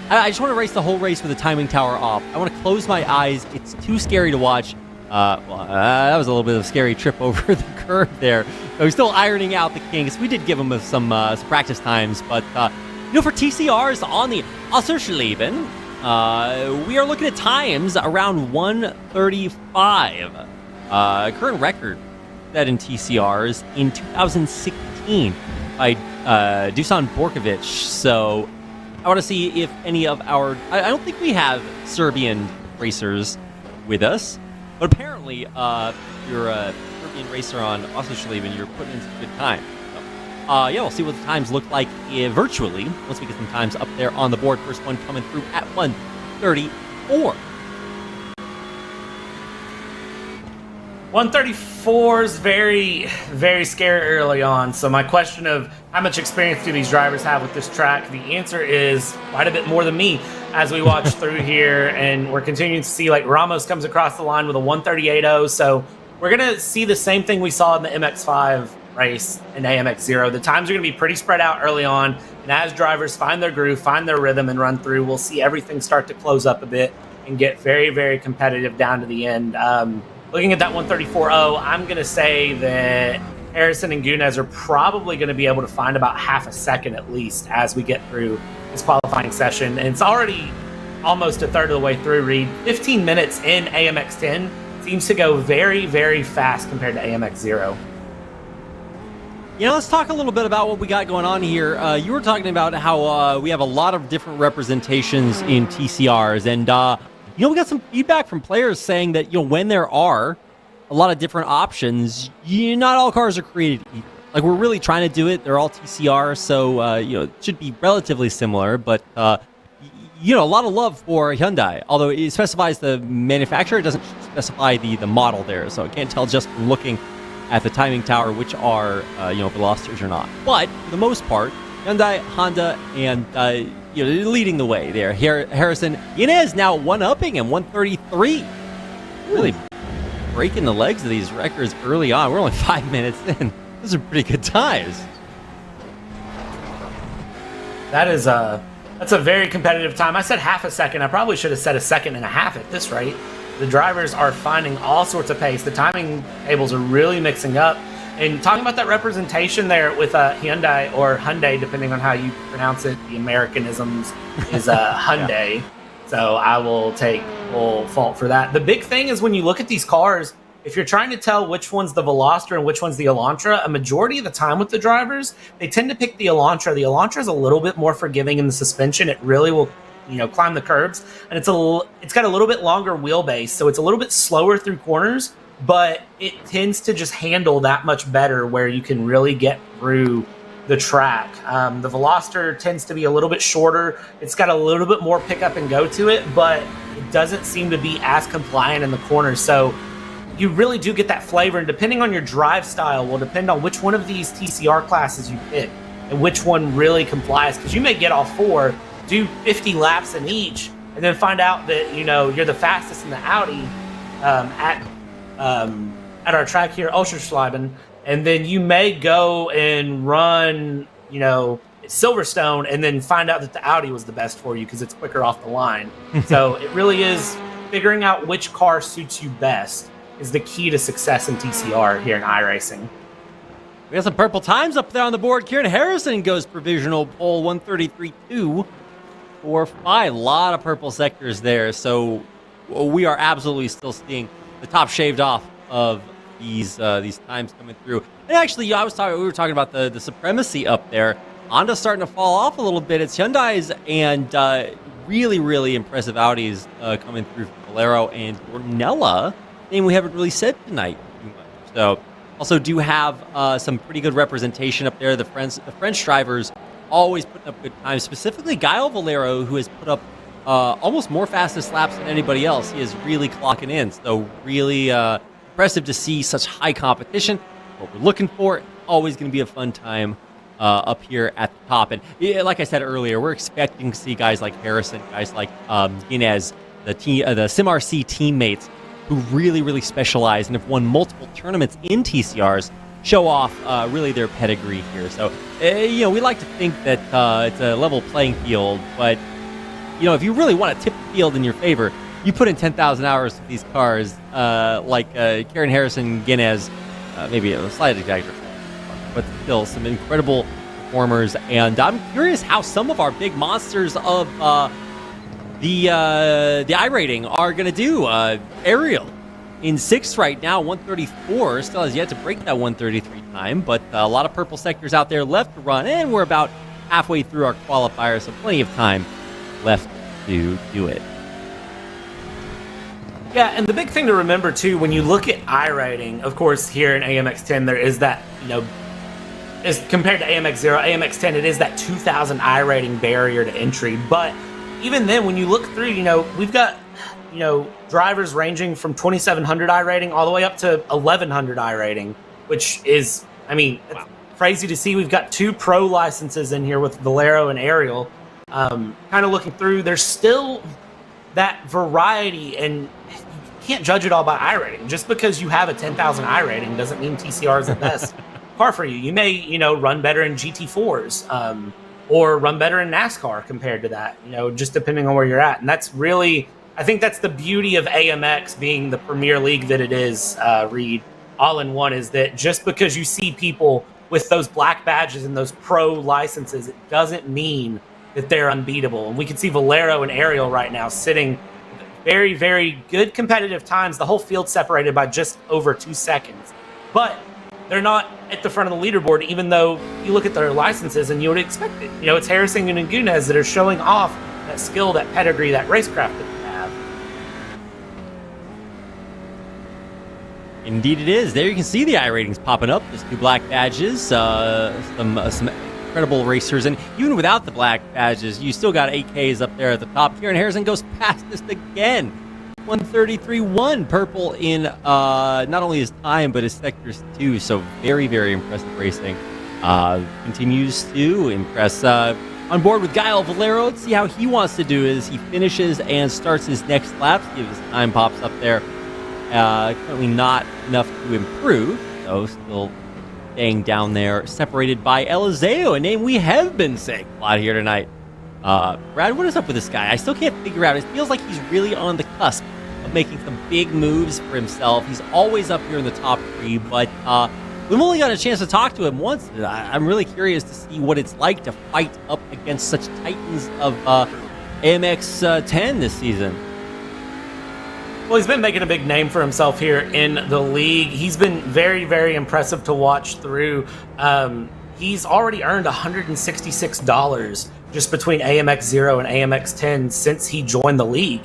[SPEAKER 2] I just want to race the whole race with the timing tower off. I want to close my eyes. It's too scary to watch. That was a little bit of a scary trip over the curb there. We're still ironing out the kinks. We did give him some practice times, but for TCRs on the Oschersleben, we are looking at times around 1:35. Current record set in TCRs in 2016 by Dusan Borkovic. So I want to see if any of our... I don't think we have Serbian racers with us. But apparently, if you're a European racer on Oschersleben, you're putting in some good time. So, we'll see what the times look like virtually once we get some times up there on the board. First one coming through at 1:34.
[SPEAKER 3] 134 is very, very scary early on. So my question of how much experience do these drivers have with this track? The answer is quite a bit more than me as we watch through here. And we're continuing to see like Ramos comes across the line with a 138.0. So we're going to see the same thing we saw in the MX-5 race in AMX 0. The times are going to be pretty spread out early on. And as drivers find their groove, find their rhythm, and run through, we'll see everything start to close up a bit and get very, very competitive down to the end. Looking at that 134.0, I'm going to say that Harrison and Gunez are probably going to be able to find about half a second at least as we get through this qualifying session. And it's already almost a third of the way through, Reed. 15 minutes in AMX 10 seems to go very, very fast compared to AMX 0.
[SPEAKER 2] Let's talk a little bit about what we got going on here. You were talking about how we have a lot of different representations in TCRs, and we got some feedback from players saying that when there are a lot of different options, not all cars are created equal. Like, we're really trying to do it. They're all TCR, so it should be relatively similar. But a lot of love for Hyundai. Although it specifies the manufacturer, it doesn't specify the model there, so I can't tell just from looking at the timing tower which are Velosters or not. But for the most part, Hyundai, Honda, and leading the way there. Harrison Inez now one-upping him, 133. Really breaking the legs of these records early on. We're only 5 minutes in. Those are pretty good times.
[SPEAKER 3] That's a very competitive time. I said half a second. I probably should have said a second and a half at this rate. The drivers are finding all sorts of pace. The timing tables are really mixing up. And talking about that representation there with Hyundai, or Hyundai, depending on how you pronounce it, the Americanisms is Hyundai. Yeah. So I will take full fault for that. The big thing is when you look at these cars, if you're trying to tell which one's the Veloster and which one's the Elantra, a majority of the time with the drivers, they tend to pick the Elantra. The Elantra is a little bit more forgiving in the suspension. It really will climb the curbs, and it's got a little bit longer wheelbase, so it's a little bit slower through corners, but it tends to just handle that much better where you can really get through the track. The Veloster tends to be a little bit shorter. It's got a little bit more pick up and go to it, but it doesn't seem to be as compliant in the corners. So you really do get that flavor, and depending on your drive style will depend on which one of these TCR classes you pick and which one really complies, because you may get all four, do 50 laps in each, and then find out that you're the fastest in the Audi at our track here, Oschersleben, and then you may go and run Silverstone and then find out that the Audi was the best for you because it's quicker off the line. So it really is figuring out which car suits you best is the key to success in TCR here in iRacing.
[SPEAKER 2] We got some purple times up there on the board. Kieran Harrison goes provisional pole 133.245. A lot of purple sectors there. So we are absolutely still seeing the top shaved off of these times coming through. And actually, we were talking about the supremacy up there. Honda's starting to fall off a little bit. It's Hyundai's and really, really impressive Audis coming through from Valero and Ornella, name we haven't really said tonight too much. So also do have some pretty good representation up there. The French drivers always putting up good times, specifically Gael Valero, who has put up almost more fastest laps than anybody else. He is really clocking in. So really impressive to see such high competition. What we're looking for, always going to be a fun time up here at the top. And like I said earlier, we're expecting to see guys like Harrison, guys like Inez, the SimRC teammates who really, really specialize and have won multiple tournaments in TCRs, show off really their pedigree here. So, we like to think that it's a level playing field, but, if you really want to tip the field in your favor, you put in 10,000 hours with these cars, like Karen Harrison, Guinness, maybe a slight exaggeration, but still some incredible performers. And I'm curious how some of our big monsters of the iRating are going to do. Ariel in 6th right now, 134, still has yet to break that 133 time, but a lot of purple sectors out there left to run, and we're about halfway through our qualifier, so plenty of time left to do it.
[SPEAKER 3] Yeah, and the big thing to remember, too, when you look at iRating, of course, here in AMX 10, there is that, as compared to AMX 0, AMX 10, it is that 2,000 iRating barrier to entry. But even then, when you look through, we've got, drivers ranging from 2,700 iRating all the way up to 1,100 iRating, which is, wow, crazy to see. We've got 2 pro licenses in here with Valero and Ariel. Kind of looking through, there's still that variety, and you can't judge it all by iRating. Just because you have a 10,000 iRating doesn't mean TCR is the best car for you. You may, run better in GT4s, or run better in NASCAR compared to that, just depending on where you're at. And that's really, I think that's the beauty of AMX being the premier league that it is, Reed, all in one, is that just because you see people with those black badges and those pro licenses, it doesn't mean that they're unbeatable. And we can see Valero and Ariel right now sitting very, very good competitive times. The whole field separated by just over 2 seconds. But they're not at the front of the leaderboard, even though you look at their licenses and you would expect it. It's Harrison and Gunes that are showing off that skill, that pedigree, that racecraft that they have.
[SPEAKER 2] Indeed it is. There you can see the iRatings popping up. There's 2 black badges, some incredible racers, and even without the black badges, you still got 8Ks up there at the top. Kieran Harrison goes past this again. 133.1 purple in not only his time, but his sectors too. So very, very impressive racing. Continues to impress. On board with Gael Valero. Let's see how he wants to do as he finishes and starts his next lap. See if his time pops up there. Currently not enough to improve, so still staying down there, separated by Eliseo, a name we have been saying a lot here tonight. Brad, what is up with this guy? I still can't figure out. It feels like he's really on the cusp of making some big moves for himself. He's always up here in the top 3, but we've only got a chance to talk to him once. I'm really curious to see what it's like to fight up against such titans of AMX 10 this season.
[SPEAKER 3] Well, he's been making a big name for himself here in the league. He's been very, very impressive to watch through. He's already earned $166 just between AMX 0 and AMX 10 since he joined the league.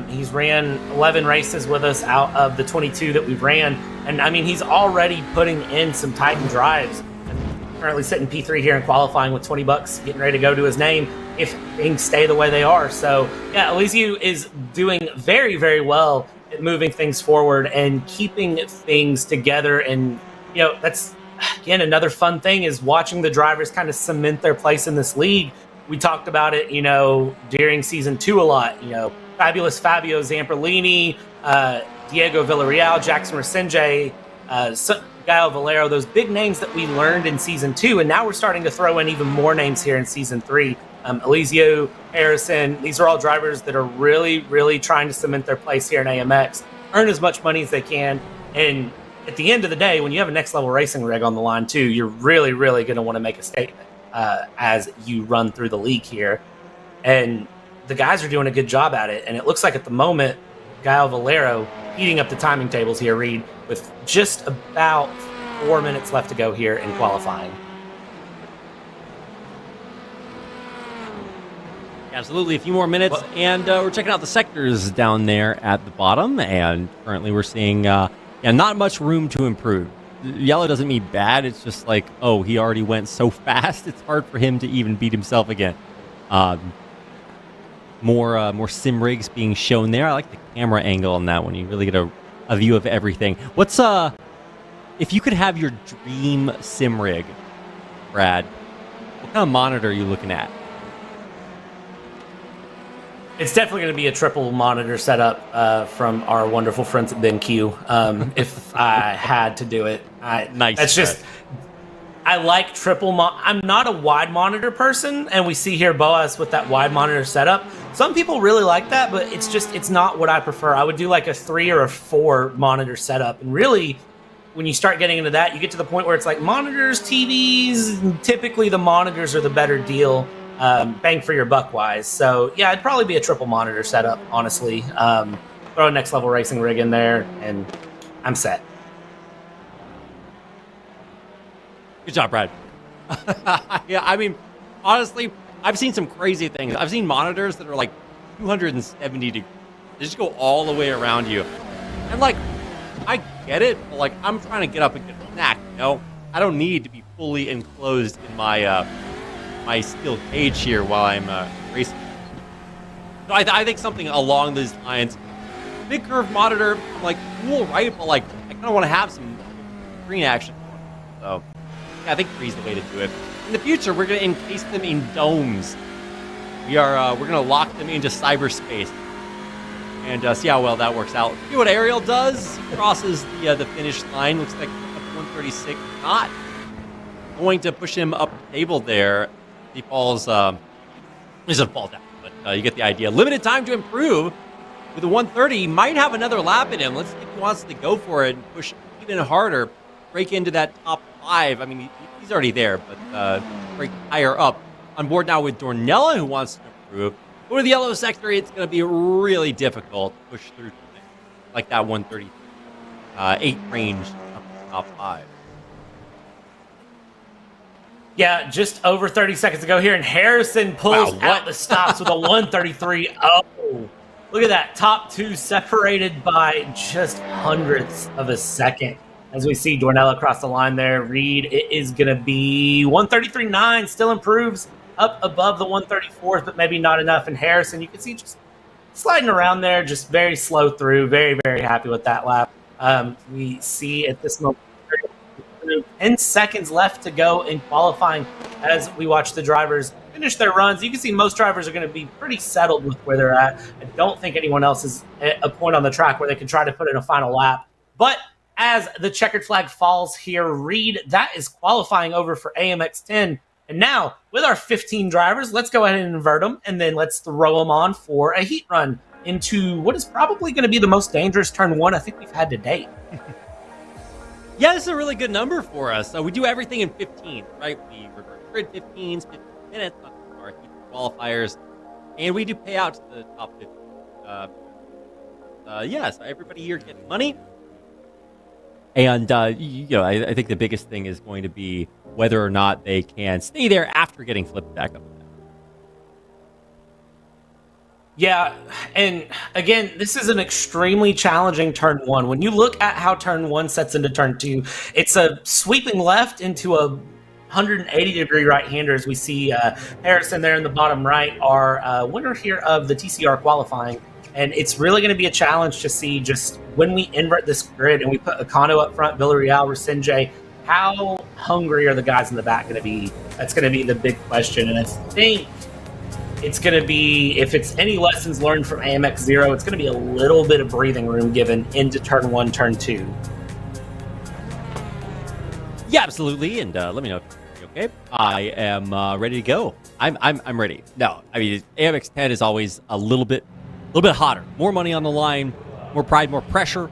[SPEAKER 3] He's ran 11 races with us out of the 22 that we've ran. And, he's already putting in some Titan drives. currently sitting P3 here in qualifying with 20 bucks, getting ready to go to his name if things stay the way they are. So yeah, Elysiu is doing very, very well at moving things forward and keeping things together. And, that's, again, another fun thing is watching the drivers kind of cement their place in this league. We talked about it, during season 2 a lot, Fabulous Fabio Zamperlini, Diego Villarreal, Jackson Resenje, Gaio Valero, those big names that we learned in season 2. And now we're starting to throw in even more names here in season 3. Elysiu, Harrison, these are all drivers that are really, really trying to cement their place here in AMX, earn as much money as they can. And at the end of the day, when you have a next level racing rig on the line too, you're really, really going to want to make a statement as you run through the league here. And the guys are doing a good job at it. And it looks like at the moment, Gaio Valero heating up the timing tables here, Reed, with just about 4 minutes left to go here in qualifying.
[SPEAKER 2] Absolutely, a few more minutes, and we're checking out the sectors down there at the bottom, and currently we're seeing not much room to improve. Yellow doesn't mean bad, it's just like, oh, he already went so fast, it's hard for him to even beat himself again. More sim rigs being shown there. I like the camera angle on that one. You really get a view of everything. What's if you could have your dream sim rig, Brad, what kind of monitor are you looking at?
[SPEAKER 3] It's definitely going to be a triple monitor setup from our wonderful friends at BenQ. If I had to do it,
[SPEAKER 2] Nice.
[SPEAKER 3] That's just. I like triple. I'm not a wide monitor person, and we see here Boas with that wide monitor setup. Some people really like that, but it's not what I prefer. I would do like a 3 or a 4 monitor setup, and really, when you start getting into that, you get to the point where it's like monitors, TVs. And typically, the monitors are the better deal. Bang for your buck wise. So yeah, it'd probably be a triple monitor setup, honestly. Throw a next level racing rig in there and I'm set.
[SPEAKER 2] Good job, Brad. Yeah, I mean, honestly, I've seen some crazy things. I've seen monitors that are like 270 degrees. They just go all the way around you. And like, I get it, but like, I'm trying to get up and get a snack, I don't need to be fully enclosed in my my steel cage here while I'm racing. So I think something along these lines. Big curve monitor, I'm like, cool, right? But like, I kind of want to have some screen action. So yeah, I think 3 is the way to do it. In the future, we're going to encase them in domes. We're going to lock them into cyberspace and see how well that works out. See what Ariel does. Crosses the finish line. Looks like 136. Not going to push him up the table there. He falls. He doesn't fall down, but you get the idea. Limited time to improve. With the 130, he might have another lap in him. Let's see if he wants to go for it and push even harder. Break into that top 5. I mean, he's already there, but break higher up. On board now with Dornella, who wants to improve. Go to the yellow sector. It's going to be really difficult to push through like that 138 range up to the top 5.
[SPEAKER 3] Yeah, just over 30 seconds to go here, and Harrison pulls out the stops with a 133. Oh, look at that. Top 2 separated by just hundredths of a second. As we see Dornella across the line there, Reed, it is going to be 133.9, still improves up above the 134th, but maybe not enough. And Harrison, you can see just sliding around there, just very slow through. Very, very happy with that lap. We see at this moment 10 seconds left to go in qualifying as we watch the drivers finish their runs. You can see most drivers are going to be pretty settled with where they're at. I don't think anyone else is at a point on the track where they can try to put in a final lap. But as the checkered flag falls here, Reed, that is qualifying over for AMX 10. And now, with our 15 drivers, let's go ahead and invert them, and then let's throw them on for a heat run into what is probably going to be the most dangerous turn 1 I think we've had to date.
[SPEAKER 2] Yeah, this is a really good number for us. So we do everything in 15, right? We reverse grid 15s, 15 minutes on our heat qualifiers, and we do pay out to the top 50. So everybody here gets money. And, I think the biggest thing is going to be whether or not they can stay there after getting flipped back up.
[SPEAKER 3] Yeah, and again, this is an extremely challenging turn 1. When you look at how turn 1 sets into turn 2, it's a sweeping left into a 180-degree right-handers. We see Harrison there in the bottom right, our winner here of the TCR qualifying. And it's really going to be a challenge to see just when we invert this grid and we put Akano up front, Villarreal, Resenje, how hungry are the guys in the back going to be? That's going to be the big question. And I think it's going to be, if it's any lessons learned from AMX 0, it's going to be a little bit of breathing room given into turn 1, turn 2.
[SPEAKER 2] Yeah, absolutely. And let me know if you're okay. I am ready to go. I'm ready. No, I mean, AMX 10 is always a little bit hotter. More money on the line, more pride, more pressure.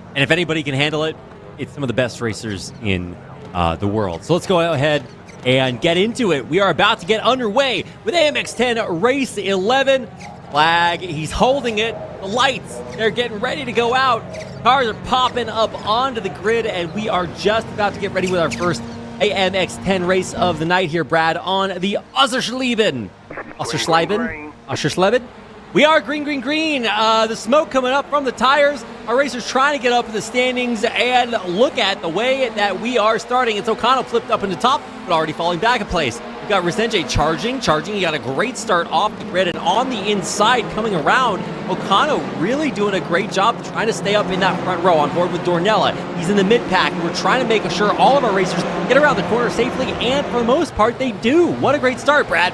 [SPEAKER 2] And if anybody can handle it, it's some of the best racers in the world. So let's go ahead and get into it. We are about to get underway with AMX 10 Race 11. Flag, he's holding it. The lights, they're getting ready to go out. Cars are popping up onto the grid, and we are just about to get ready with our first AMX 10 race of the night here, Brad, on the Oschersleben. Oschersleben? We are green, green, green. The smoke coming up from the tires. Our racers trying to get up in the standings, and look at the way that we are starting. It's Okano flipped up into top, but already falling back a place. We've got Resenje charging. He got a great start off the grid, and on the inside coming around, Okano really doing a great job trying to stay up in that front row on board with Dornella. He's in the mid pack, and we're trying to make sure all of our racers get around the corner safely, and for the most part, they do. What a great start, Brad.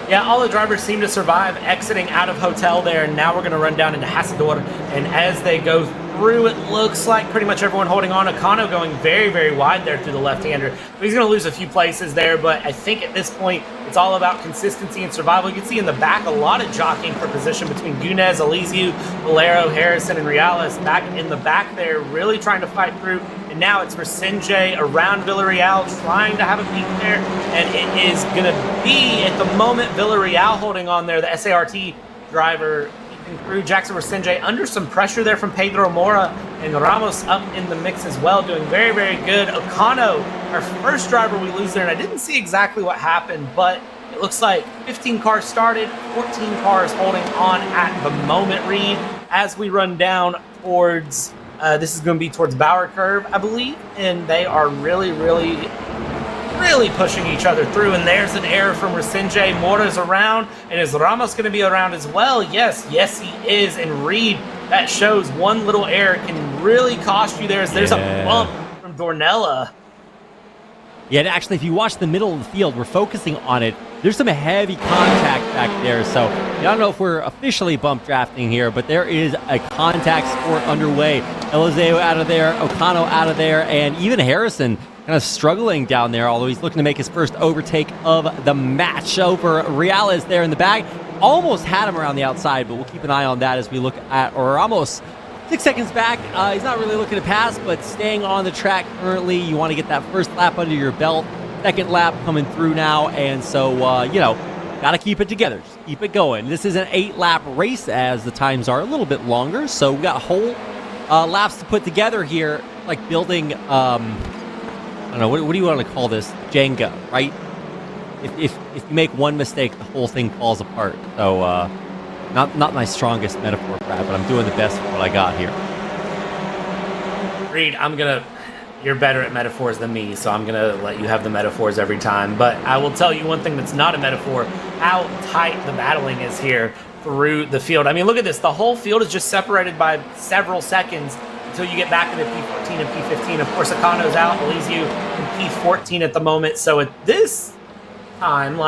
[SPEAKER 3] Yeah, all the drivers seem to survive exiting out of hotel there, and now we're going to run down into Hasador, and as they go through, it looks like pretty much everyone holding on. Akano going very, very wide there through the left-hander. He's going to lose a few places there, but I think at this point, it's all about consistency and survival. You can see in the back a lot of jockeying for position between Gunez, Elysiu, Valero, Harrison, and Reales back in the back there, really trying to fight through. And now it's Resenje around Villarreal trying to have a peek there. And it is going to be, at the moment, Villarreal holding on there, the SART driver and crew, Jackson Resenje, under some pressure there from Pedro Mora, and Ramos up in the mix as well, doing very, very good. Okano, our first driver we lose there, and I didn't see exactly what happened, but it looks like 15 cars started, 14 cars holding on at the moment, Reed, as we run down towards... this is going to be towards Bauer Curve, I believe, and they are really, really, really pushing each other through, and there's an error from Resenje. Mora's around, and is Ramos going to be around as well? Yes, he is, and Reed, that shows one little error can really cost you there, as there's a bump from Dornella.
[SPEAKER 2] Yeah, and actually, if you watch the middle of the field, we're focusing on it. There's some heavy contact back there, so I don't know if we're officially bump drafting here, but there is a contact sport underway. Eliseo out of there, Okano out of there, and even Harrison kind of struggling down there, although he's looking to make his first overtake of the match over Reales there in the back. Almost had him around the outside, but we'll keep an eye on that as we look at Ramos. 6 seconds back, he's not really looking to pass, but staying on the track currently. You want to get that first lap under your belt. Second lap coming through now, and so, got to keep it together. Just keep it going. This is an 8-lap race, as the times are a little bit longer, so we got whole laps to put together here, like building, I don't know, what do you want to call this? Jenga, right? If you make one mistake, the whole thing falls apart. So, not my strongest metaphor, Brad, but I'm doing the best with what I got here.
[SPEAKER 3] Reed, you're better at metaphors than me, so I'm going to let you have the metaphors every time. But I will tell you one thing that's not a metaphor, how tight the battling is here through the field. I mean, look at this. The whole field is just separated by several seconds until you get back into P14 and P15. Of course, Akano's out, Elysiu in P14 at the moment. So at this time,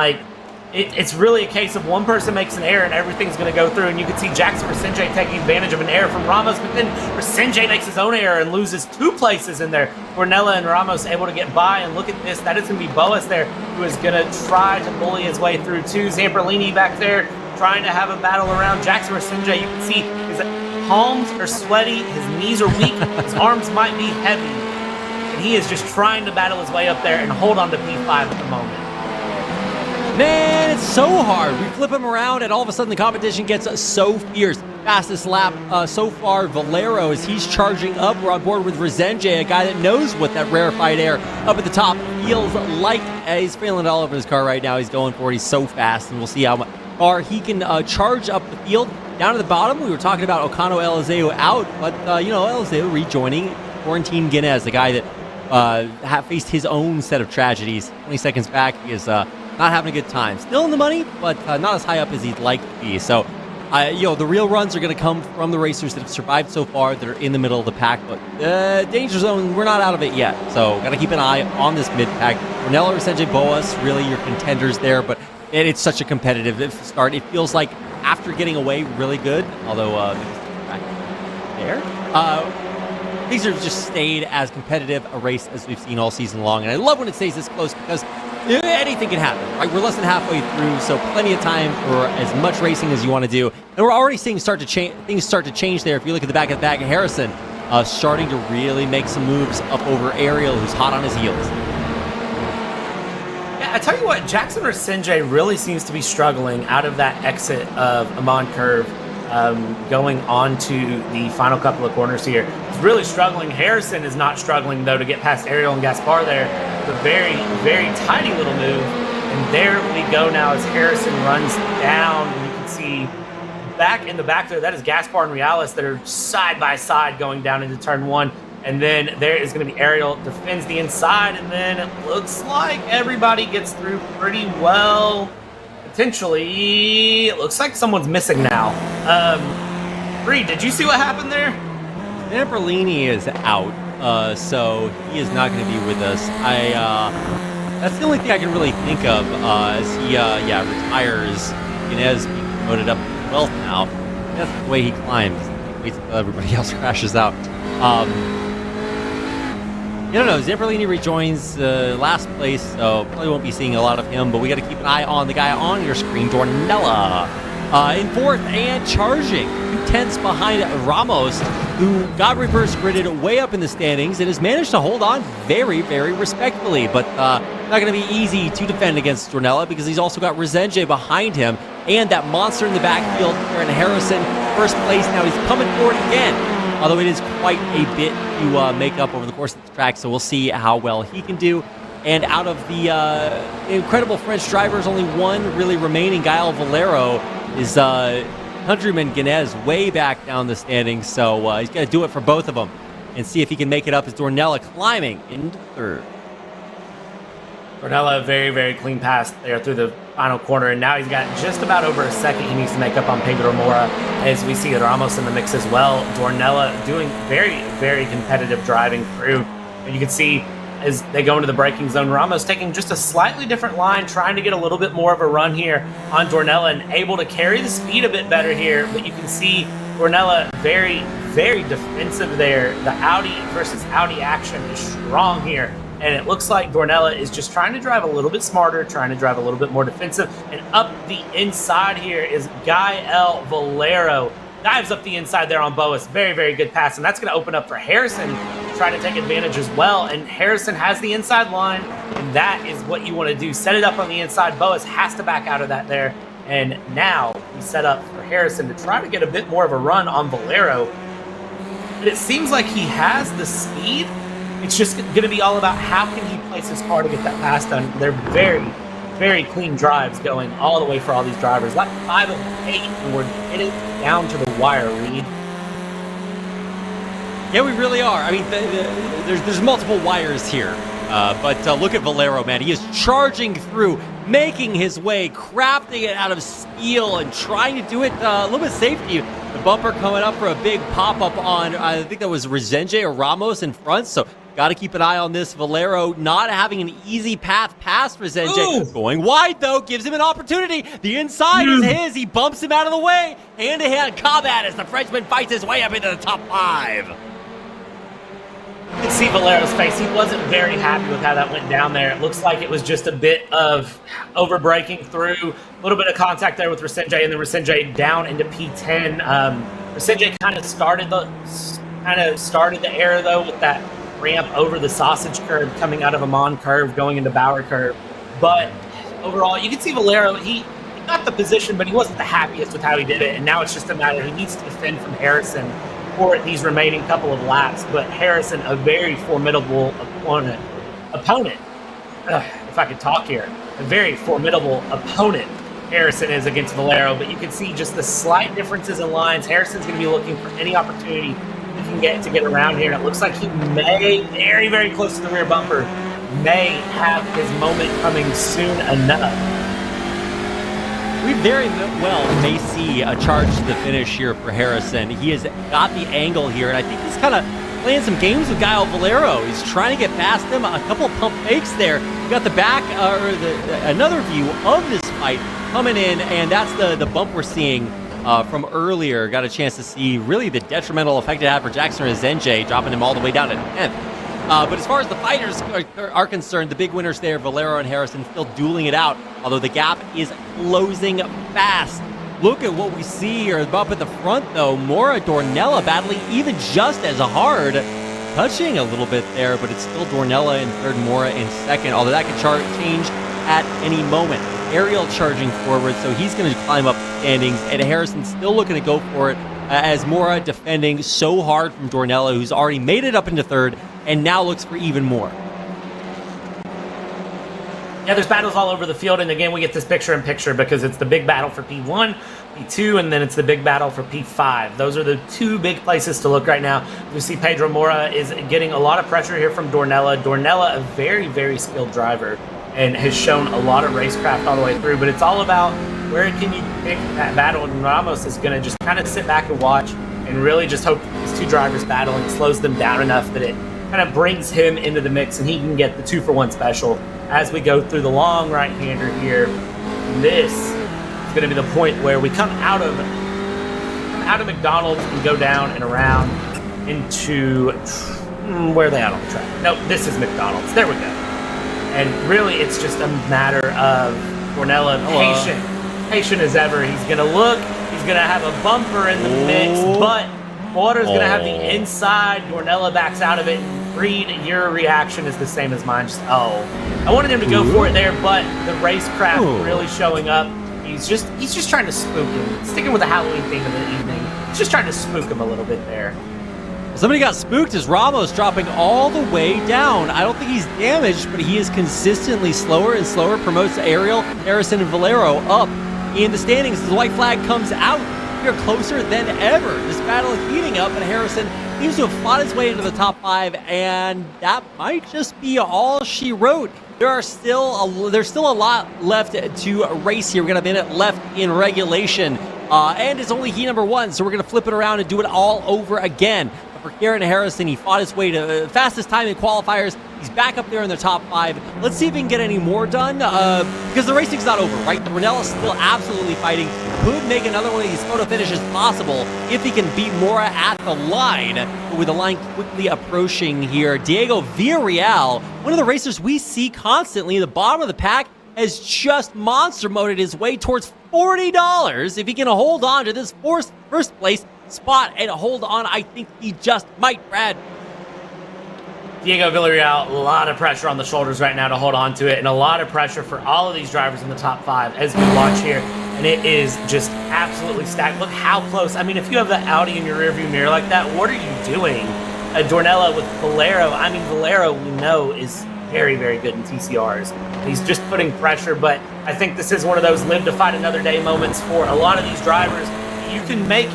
[SPEAKER 3] it's really a case of one person makes an error and everything's going to go through. And you can see Jackson Resenje taking advantage of an error from Ramos, but then Resenje makes his own error and loses 2 places in there. Cornella and Ramos able to get by, and look at this. That is going to be Boas there, who is going to try to bully his way through too. Zamperlini back there trying to have a battle around Jackson Resenje. You can see his palms are sweaty, his knees are weak, his arms might be heavy. And he is just trying to battle his way up there and hold on to P5 at the moment.
[SPEAKER 2] Man, it's so hard. We flip him around, and all of a sudden the competition gets so fierce. Fastest lap so far, Valero, as he's charging up. We're on board with Resenje, a guy that knows what that rarefied air up at the top feels like. He's feeling it all over his car right now. He's going for it. He's so fast, and we'll see how far he can charge up the field. Down to the bottom, we were talking about Okano Eliseo out, but, Eliseo rejoining Quarantine Guinness, the guy that faced his own set of tragedies. 20 seconds back, he is not having a good time. Still in the money, but not as high up as he'd like to be. So, the real runs are going to come from the racers that have survived so far, that are in the middle of the pack. But danger zone, we're not out of it yet. So, got to keep an eye on this mid-pack. Ornella or Sanjay Boas, really your contenders there, but it's such a competitive start. It feels like after getting away really good, although there, these have just stayed as competitive a race as we've seen all season long. And I love when it stays this close because anything can happen, right? We're less than halfway through, so plenty of time for as much racing as you want to do. And we're already seeing things start to change there. If you look at the back of the bag, Harrison starting to really make some moves up over Ariel, who's hot on his heels.
[SPEAKER 3] I tell you what, Jackson or Sinjay really seems to be struggling out of that exit of Amon Curve, going on to the final couple of corners here. He's really struggling. Harrison is not struggling, though, to get past Ariel and Gaspar there. The very, very tiny little move. And there we go now as Harrison runs down. And you can see back in the back there, that is Gaspar and Reales that are side by side going down into turn one. And then there is going to be Ariel, defends the inside, and then it looks like everybody gets through pretty well. Potentially, it looks like someone's missing now. Reed, did you see what happened there?
[SPEAKER 2] Zamperlini is out, so he is not going to be with us. That's the only thing I can really think of as he retires. Inez being promoted up to 12th now. That's the way he climbs. He waits until everybody else crashes out. I don't know. Zamperlini rejoins last place, so probably won't be seeing a lot of him, but we got to keep an eye on the guy on your screen, Dornella. In fourth and charging, 2/10 behind Ramos, who got reverse gridded way up in the standings and has managed to hold on very, very respectfully, but not going to be easy to defend against Dornella because he's also got Resenje behind him and that monster in the backfield, Aaron Harrison, first place. Now he's coming forward again, although it is quite a bit to make up over the course of the track, so we'll see how well he can do. And out of the incredible French drivers, only one really remaining. Gael Valero is countryman Guinness way back down the standings, so he's got to do it for both of them and see if he can make it up as Dornella climbing into third.
[SPEAKER 3] Dornella, very, very clean pass there through the final corner, and now he's got just about over a second he needs to make up on Pedro Mora, as we see Ramos in the mix as well. Dornella doing very, very competitive driving through, and you can see as they go into the braking zone, Ramos taking just a slightly different line, trying to get a little bit more of a run here on Dornella and able to carry the speed a bit better here, but you can see Dornella very, very defensive there. The Audi versus Audi action is strong here. And it looks like Dornella is just trying to drive a little bit smarter, trying to drive a little bit more defensive. And up the inside here is Gael Valero. Dives up the inside there on Boas. Very, very good pass. And that's going to open up for Harrison to try to take advantage as well. And Harrison has the inside line. And that is what you want to do. Set it up on the inside. Boas has to back out of that there. And now we set up for Harrison to try to get a bit more of a run on Valero. But it seems like he has the speed. It's just going to be all about how can he place his car to get that pass done. They're very, very clean drives going all the way for all these drivers. Like 5 of 8, and we're getting down to the wire, Reed.
[SPEAKER 2] Yeah, we really are. I mean, there's multiple wires here. But look at Valero, man. He is charging through, making his way, crafting it out of steel, and trying to do it a little bit safety. The bumper coming up for a big pop-up on, I think that was Resenje or Ramos in front, so got to keep an eye on this. Valero not having an easy path past Resenje. Going wide, though, gives him an opportunity. The inside is his. He bumps him out of the way. Hand-to-hand combat as the Frenchman fights his way up into the top 5.
[SPEAKER 3] You can see Valero's face. He wasn't very happy with how that went down there. It looks like it was just a bit of over-braking through, a little bit of contact there with Resenje, and then Resenje down into P10. Resenje kind of started the error, though, with that ramp over the sausage curve coming out of Amon curve going into Bauer curve. But overall, you can see Valero, he got the position, but he wasn't the happiest with how he did it. And now it's just a matter, he needs to defend from Harrison for these remaining couple of laps. But Harrison, a very formidable opponent. If I could talk here, a very formidable opponent Harrison is against Valero. But you can see just the slight differences in lines. Harrison's going to be looking for any opportunity he can can get to get around here. And it looks like he may, very, very close to the rear bumper, may have his moment coming soon enough.
[SPEAKER 2] We very well may see a charge to the finish here for Harrison. He has got the angle here, and I think he's kind of playing some games with Guile Valero. He's trying to get past him. A couple of pump fakes there. We got the back, another view of this fight coming in, and that's the bump we're seeing from earlier. Got a chance to see really the detrimental effect it had for Jackson Rezenje, dropping him all the way down to 10th. But as far as the fighters are concerned, the big winners there, Valero and Harrison, still dueling it out, although the gap is closing fast. Look at what we see here up at the front, though. Mora Dornella battling even just as hard, touching a little bit there, but it's still Dornella in third, Mora in second, although that could change at any moment. Ariel charging forward, so he's going to climb up the standings, and Harrison's still looking to go for it as Mora defending so hard from Dornella, who's already made it up into third, and now looks for even more.
[SPEAKER 3] Yeah, there's battles all over the field, and again, we get this picture-in-picture because it's the big battle for P1, P2, and then it's the big battle for P5. Those are the two big places to look right now. We see Pedro Mora is getting a lot of pressure here from Dornella. Dornella, a very, very skilled driver, and has shown a lot of racecraft all the way through, but it's all about where can you pick that battle, and Ramos is going to just kind of sit back and watch and really just hope these two drivers battle and slows them down enough that it kind of brings him into the mix and he can get the 2-for-1 special as we go through the long right-hander here. This is going to be the point where we come out of McDonald's and go down and around into where are they out on the track? No, this is McDonald's. There we go. And really, it's just a matter of Dornella patient as ever. He's going to look. He's going to have a bumper in the mix, but Mora's going to have the inside. Dornella backs out of it. Reed, your reaction is the same as mine. Just, I wanted him to go for it there, but the racecraft really showing up. He's just trying to spook him. Sticking with the Halloween theme of the evening. He's just trying to spook him a little bit there.
[SPEAKER 2] Somebody got spooked as Ramos dropping all the way down. I don't think he's damaged, but he is consistently slower and slower. Promotes Ariel, Harrison, and Valero up in the standings as the white flag comes out. We are closer than ever. This battle is heating up, and Harrison seems to have fought his way into the top 5, and that might just be all she wrote. There's still a lot left to race here. We got a minute left in regulation, and it's only heat number 1, so we're going to flip it around and do it all over again. For Karen Harrison, he fought his way to fastest time in qualifiers. He's back up there in the top 5. Let's see if he can get any more done, because the racing's not over, right? Dornella's still absolutely fighting. Could make another one of these photo finishes possible if he can beat Mora at the line. But with the line quickly approaching here, Diego Villarreal, one of the racers we see constantly in the bottom of the pack, has just monster moded his way towards $40 if he can hold on to this first place spot and hold on. I think he just might, Brad.
[SPEAKER 3] Diego Villarreal, a lot of pressure on the shoulders right now to hold on to it, and a lot of pressure for all of these drivers in the top 5 as we watch here. And it is just absolutely stacked. Look how close. I mean, if you have the Audi in your rearview mirror like that, what are you doing? Dornella with Valero. I mean, Valero, we know, is very, very good in TCRs. He's just putting pressure, but I think this is one of those live to fight another day moments for a lot of these drivers. You can make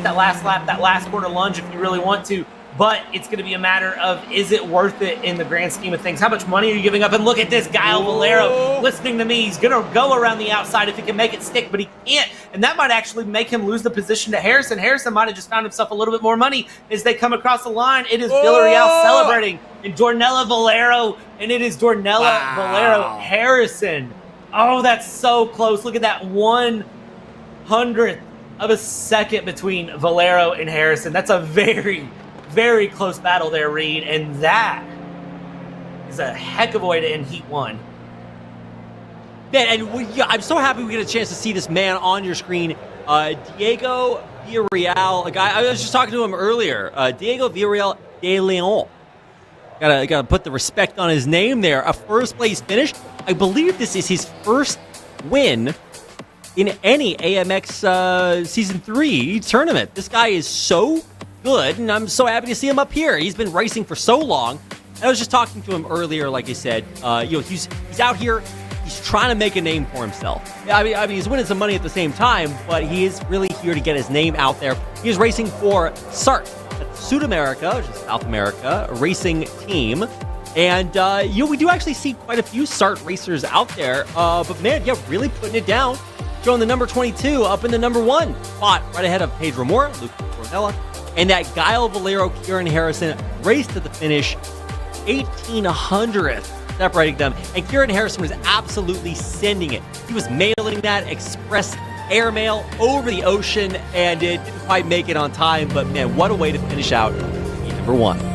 [SPEAKER 3] that last lap, that last corner lunge if you really want to, but it's going to be a matter of, is it worth it in the grand scheme of things? How much money are you giving up? And look at this, Guile Valero listening to me. He's going to go around the outside if he can make it stick, but he can't. And that might actually make him lose the position to Harrison. Harrison might have just found himself a little bit more money as they come across the line. It is Villarreal celebrating, and Dornella Valero, and it is Dornella Valero Harrison. Oh, that's so close. Look at that 1/100th of a second between Valero and Harrison. That's a very, very close battle there, Reed, and that is a heck of a way to end Heat 1.
[SPEAKER 2] Man, and I'm so happy we get a chance to see this man on your screen. Diego Villarreal, a guy, I was just talking to him earlier. Diego Villarreal de Leon. Gotta put the respect on his name there. A first place finish. I believe this is his first win in any AMX Season 3 tournament. This guy is so good, and I'm so happy to see him up here. He's been racing for so long. I was just talking to him earlier, like I said. He's out here. He's trying to make a name for himself. I mean, he's winning some money at the same time, but he is really here to get his name out there. He is racing for Sark. That's Sudamerica, which is South America, racing team. And, we do actually see quite a few SART racers out there. But, man, yeah, really putting it down. Showing the number 22 up in the number 1 spot, right ahead of Pedro Mora, Lucas Cornella, and that Guile Valero, Kieran Harrison raced to the finish, 1800th, separating them. And Kieran Harrison was absolutely sending it. He was mailing that express airmail over the ocean, and it didn't quite make it on time. But, man, what a way to finish out heat number 1.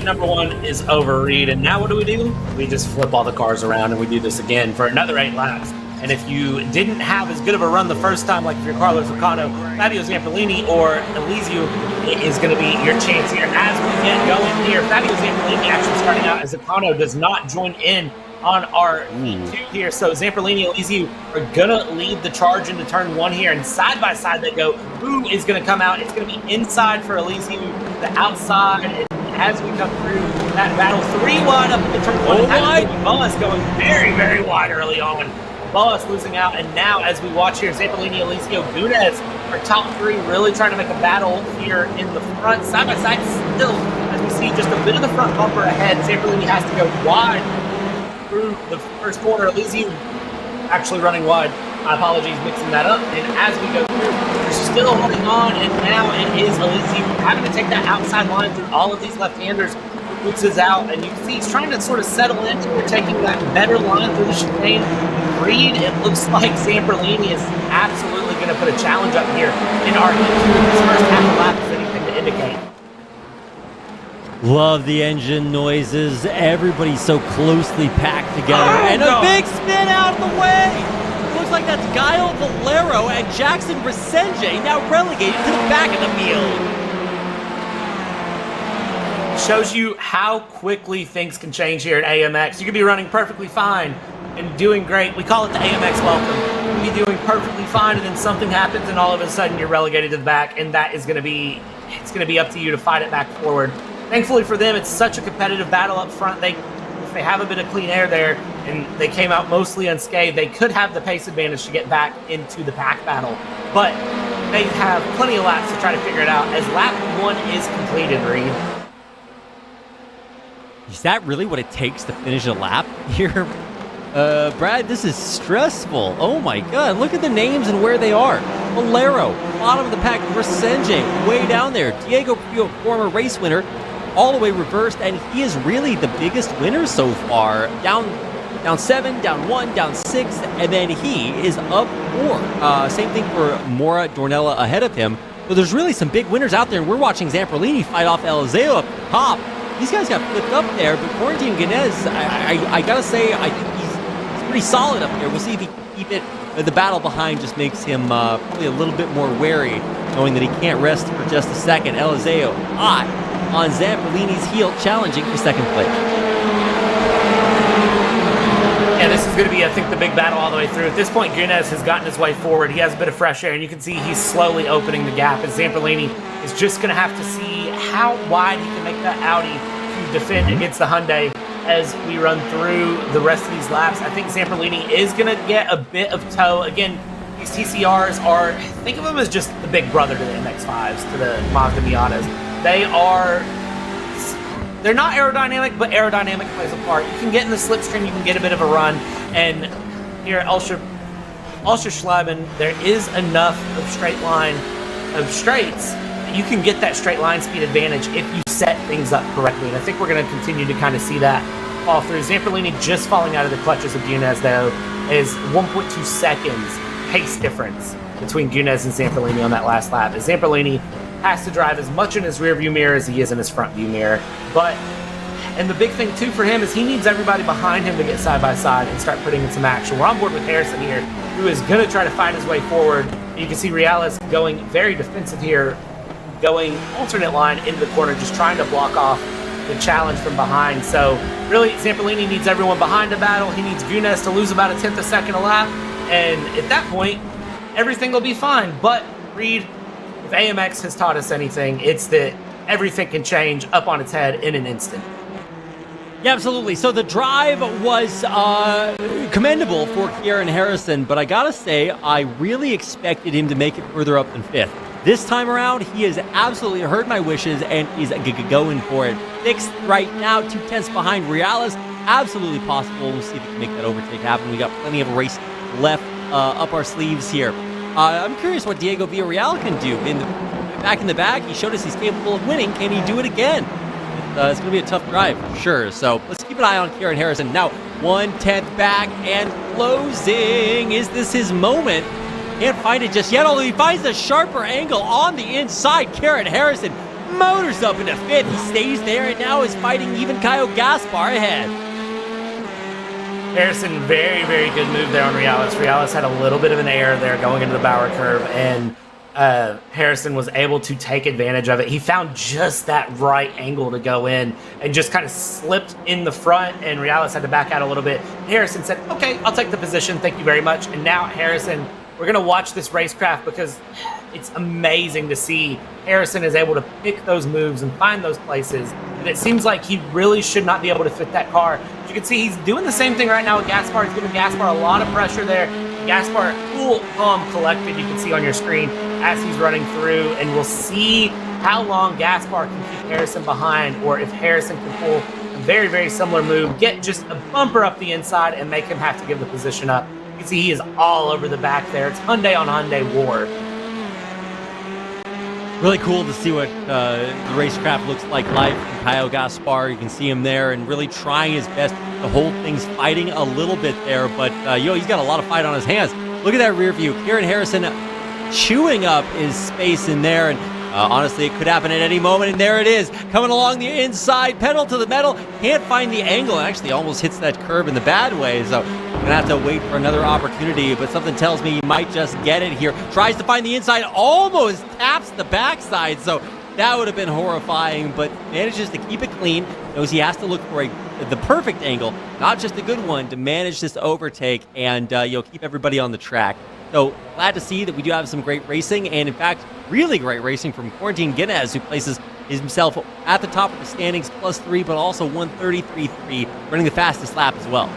[SPEAKER 3] Number 1 is over, Reed, and now what do? We just flip all the cars around and we do this again for another 8 laps. And if you didn't have as good of a run the first time, like if you're Carlos Ricano, Fabio Zamperlini, or Elizio, it is going to be your chance here. As we get going here, Fabio Zamperlini actually starting out as Ricano does not join in on our lead 2 here. So Zamperlini and Elizio are going to lead the charge into turn 1 here, and side by side they go. Who is going to come out? It's going to be inside for Elizio, the outside. As we come through that battle, 3 wide up in the turn 1. Bullis going very, very wide early on. Bullis losing out, and now as we watch here, Zamperlini, Elizio, Gunez are top 3, really trying to make a battle here in the front. Side by side still, as we see just a bit of the front bumper ahead. Zamperlini has to go wide through the first corner. Elizio actually running wide. My apologies, mixing that up. And as we go through, they're still holding on, and now it is Elizio having to take that outside line through all of these left-handers. Boots is out, and you can see he's trying to sort of settle into taking that better line through the chicane. Reed, it looks like Zamperlini is absolutely going to put a challenge up here in our his first half of lap, is anything to indicate.
[SPEAKER 2] Love the engine noises. Everybody's so closely packed together. And a big spin out of the way. Looks like that's Guile Valero and Jackson Resenje now relegated to the back of the field.
[SPEAKER 3] Shows you how quickly things can change here at AMX. You could be running perfectly fine and doing great. We call it the AMX welcome. You could be doing perfectly fine, and then something happens, and all of a sudden you're relegated to the back, and that is going to be up to you to fight it back forward. Thankfully for them, it's such a competitive battle up front. If they have a bit of clean air there, and they came out mostly unscathed, they could have the pace advantage to get back into the pack battle. But they have plenty of laps to try to figure it out, as lap 1 is completed, Reed.
[SPEAKER 2] Is that really what it takes to finish a lap here? Brad, this is stressful. Oh my God, look at the names and where they are. Valero, bottom of the pack. Resenje, way down there. Diego Pio, former race winner, all the way reversed, and he is really the biggest winner so far. Down 7, down 1, down 6, and then he is up 4. Same thing for Mora Dornella ahead of him. So there's really some big winners out there, and we're watching Zamperlini fight off Elizeo up top. These guys got flipped up there, but Quarantine Ganez, I gotta say, I think he's pretty solid up there. We'll see if he can keep it. The battle behind just makes him probably a little bit more wary, knowing that he can't rest for just a second. Elizeo hot on Zamperlini's heel, challenging for second place.
[SPEAKER 3] Yeah, this is going to be, I think, the big battle all the way through. At this point, Gunez has gotten his way forward. He has a bit of fresh air, and you can see he's slowly opening the gap, as Zamperlini is just going to have to see how wide he can make that Audi to defend against the Hyundai as we run through the rest of these laps. I think Zamperlini is going to get a bit of tow. Again, these TCRs are, think of them as just the big brother to the MX-5s, to the Mazda Miatas. They're not aerodynamic, but aerodynamic plays a part. You can get in the slipstream, you can get a bit of a run, and here at Oschersleben, there is enough of straights that you can get that straight line speed advantage if you set things up correctly. And I think we're going to continue to kind of see that fall through. Zamperlini just falling out of the clutches of Gunez, though, is 1.2 seconds pace difference between Gunez and Zamperlini on that last lap. As Zamperlini has to drive as much in his rear view mirror as he is in his front view mirror. And the big thing too for him is he needs everybody behind him to get side by side and start putting in some action. We're on board with Harrison here, who is going to try to find his way forward. You can see Reales going very defensive here, going alternate line into the corner, just trying to block off the challenge from behind. So really, Zamperlini needs everyone behind the battle. He needs Gunez to lose about a tenth of a second a lap, and at that point, everything will be fine. But Reed, if AMX has taught us anything, it's that everything can change up on its head in an instant.
[SPEAKER 2] Yeah, absolutely. So the drive was commendable for Kieran Harrison, but I gotta say, I really expected him to make it further up than 5th. This time around, he has absolutely heard my wishes and is going for it. 6th right now, 2/10 behind Reales. Absolutely possible. We'll see if we can make that overtake happen. We got plenty of race left up our sleeves here. I'm curious what Diego Villarreal can do. Back in the back, he showed us he's capable of winning. Can he do it again? It's going to be a tough drive for sure. So let's keep an eye on Kieran Harrison. Now, 1/10 back and closing. Is this his moment? Can't find it just yet, although he finds a sharper angle on the inside. Kieran Harrison motors up into 5th. He stays there and now is fighting even Caio Gaspar ahead.
[SPEAKER 3] Harrison, very, very good move there on Reales. Reales had a little bit of an error there going into the Bauer curve, and Harrison was able to take advantage of it. He found just that right angle to go in and just kind of slipped in the front, and Reales had to back out a little bit. Harrison said, okay, I'll take the position. Thank you very much. And now Harrison, we're going to watch this racecraft because it's amazing to see Harrison is able to pick those moves and find those places. And it seems like he really should not be able to fit that car. As you can see, he's doing the same thing right now with Gaspar. He's giving Gaspar a lot of pressure there. Gaspar, cool, calm, collected, you can see on your screen as he's running through. And we'll see how long Gaspar can keep Harrison behind, or if Harrison can pull a very, very similar move, get just a bumper up the inside and make him have to give the position up. You can see he is all over the back there. It's Hyundai on Hyundai war.
[SPEAKER 2] Really cool to see what the racecraft looks like live from Caio Gaspar. You can see him there and really trying his best to hold things fighting a little bit there. But, he's got a lot of fight on his hands. Look at that rear view. Kieran Harrison chewing up his space in there. And honestly, it could happen at any moment. And there it is, coming along the inside, pedal to the metal. Can't find the angle. And actually almost hits that curb in the bad way. So going to have to wait for another opportunity, but something tells me he might just get it here. Tries to find the inside, almost taps the backside, so that would have been horrifying, but manages to keep it clean. Knows he has to look for the perfect angle, not just a good one, to manage this overtake and keep everybody on the track. So glad to see that we do have some great racing, and in fact, really great racing from Quarantine Guinness, who places himself at the top of the standings, +3, but also 1:33.3, running the fastest lap as well.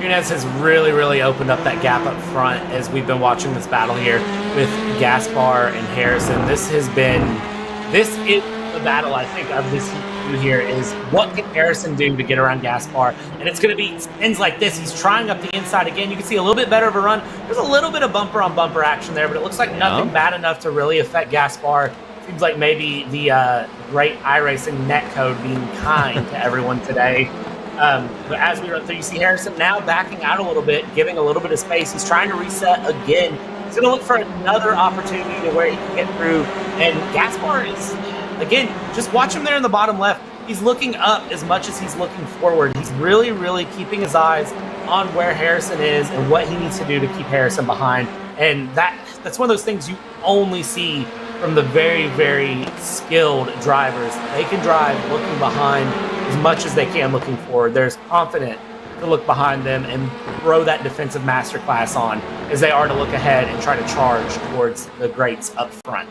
[SPEAKER 3] Nunez has really, really opened up that gap up front as we've been watching this battle here with Gaspar and Harrison. This is the battle, I think, of this heat here is what can Harrison do to get around Gaspar? And it's going to be spins like this. He's trying up the inside again. You can see a little bit better of a run. There's a little bit of bumper on bumper action there, but it looks like nothing bad enough to really affect Gaspar. Seems like maybe the great iRacing netcode being kind to everyone today. But as we run through, you see Harrison now backing out a little bit, giving a little bit of space. He's trying to reset again. He's going to look for another opportunity to where he can get through. And Gaspar is, again, just watch him there in the bottom left. He's looking up as much as he's looking forward. He's really, really keeping his eyes on where Harrison is and what he needs to do to keep Harrison behind. And that's one of those things you only see from the very, very skilled drivers. They can drive looking behind as much as they can looking forward. They're as confident to look behind them and throw that defensive masterclass on as they are to look ahead and try to charge towards the greats up front.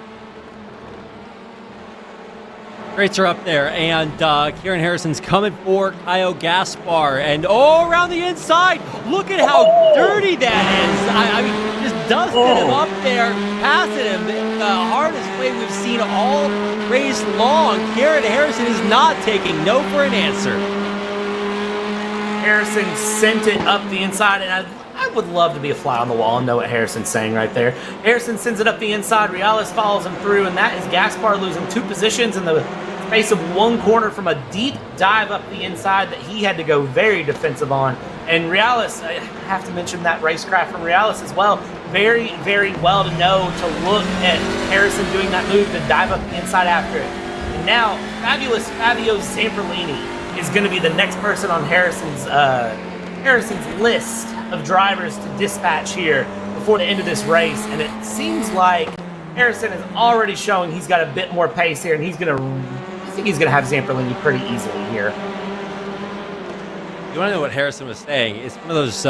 [SPEAKER 2] Greats are up there, and Kieran Harrison's coming for Caio Gaspar, and around the inside, look at how dirty that is. I mean, just dusted him up there, passing him the hardest way we've seen all race long. Kieran Harrison is not taking no for an answer.
[SPEAKER 3] Harrison sent it up the inside, and I would love to be a fly on the wall and know what Harrison's saying right there. Harrison sends it up the inside, Reales follows him through, and that is Gaspar losing 2 positions in the space of 1 corner from a deep dive up the inside that he had to go very defensive on. And Reales, I have to mention that racecraft from Reales as well. Very, very well to know to look at Harrison doing that move to dive up the inside after it. And now, fabulous Fabio Zamperlini is going to be the next person on Harrison's list of drivers to dispatch here before the end of this race. And it seems like Harrison is already showing he's got a bit more pace here, and I think he's going to have Zamperlini pretty easily here.
[SPEAKER 2] You want to know what Harrison was saying? It's one of those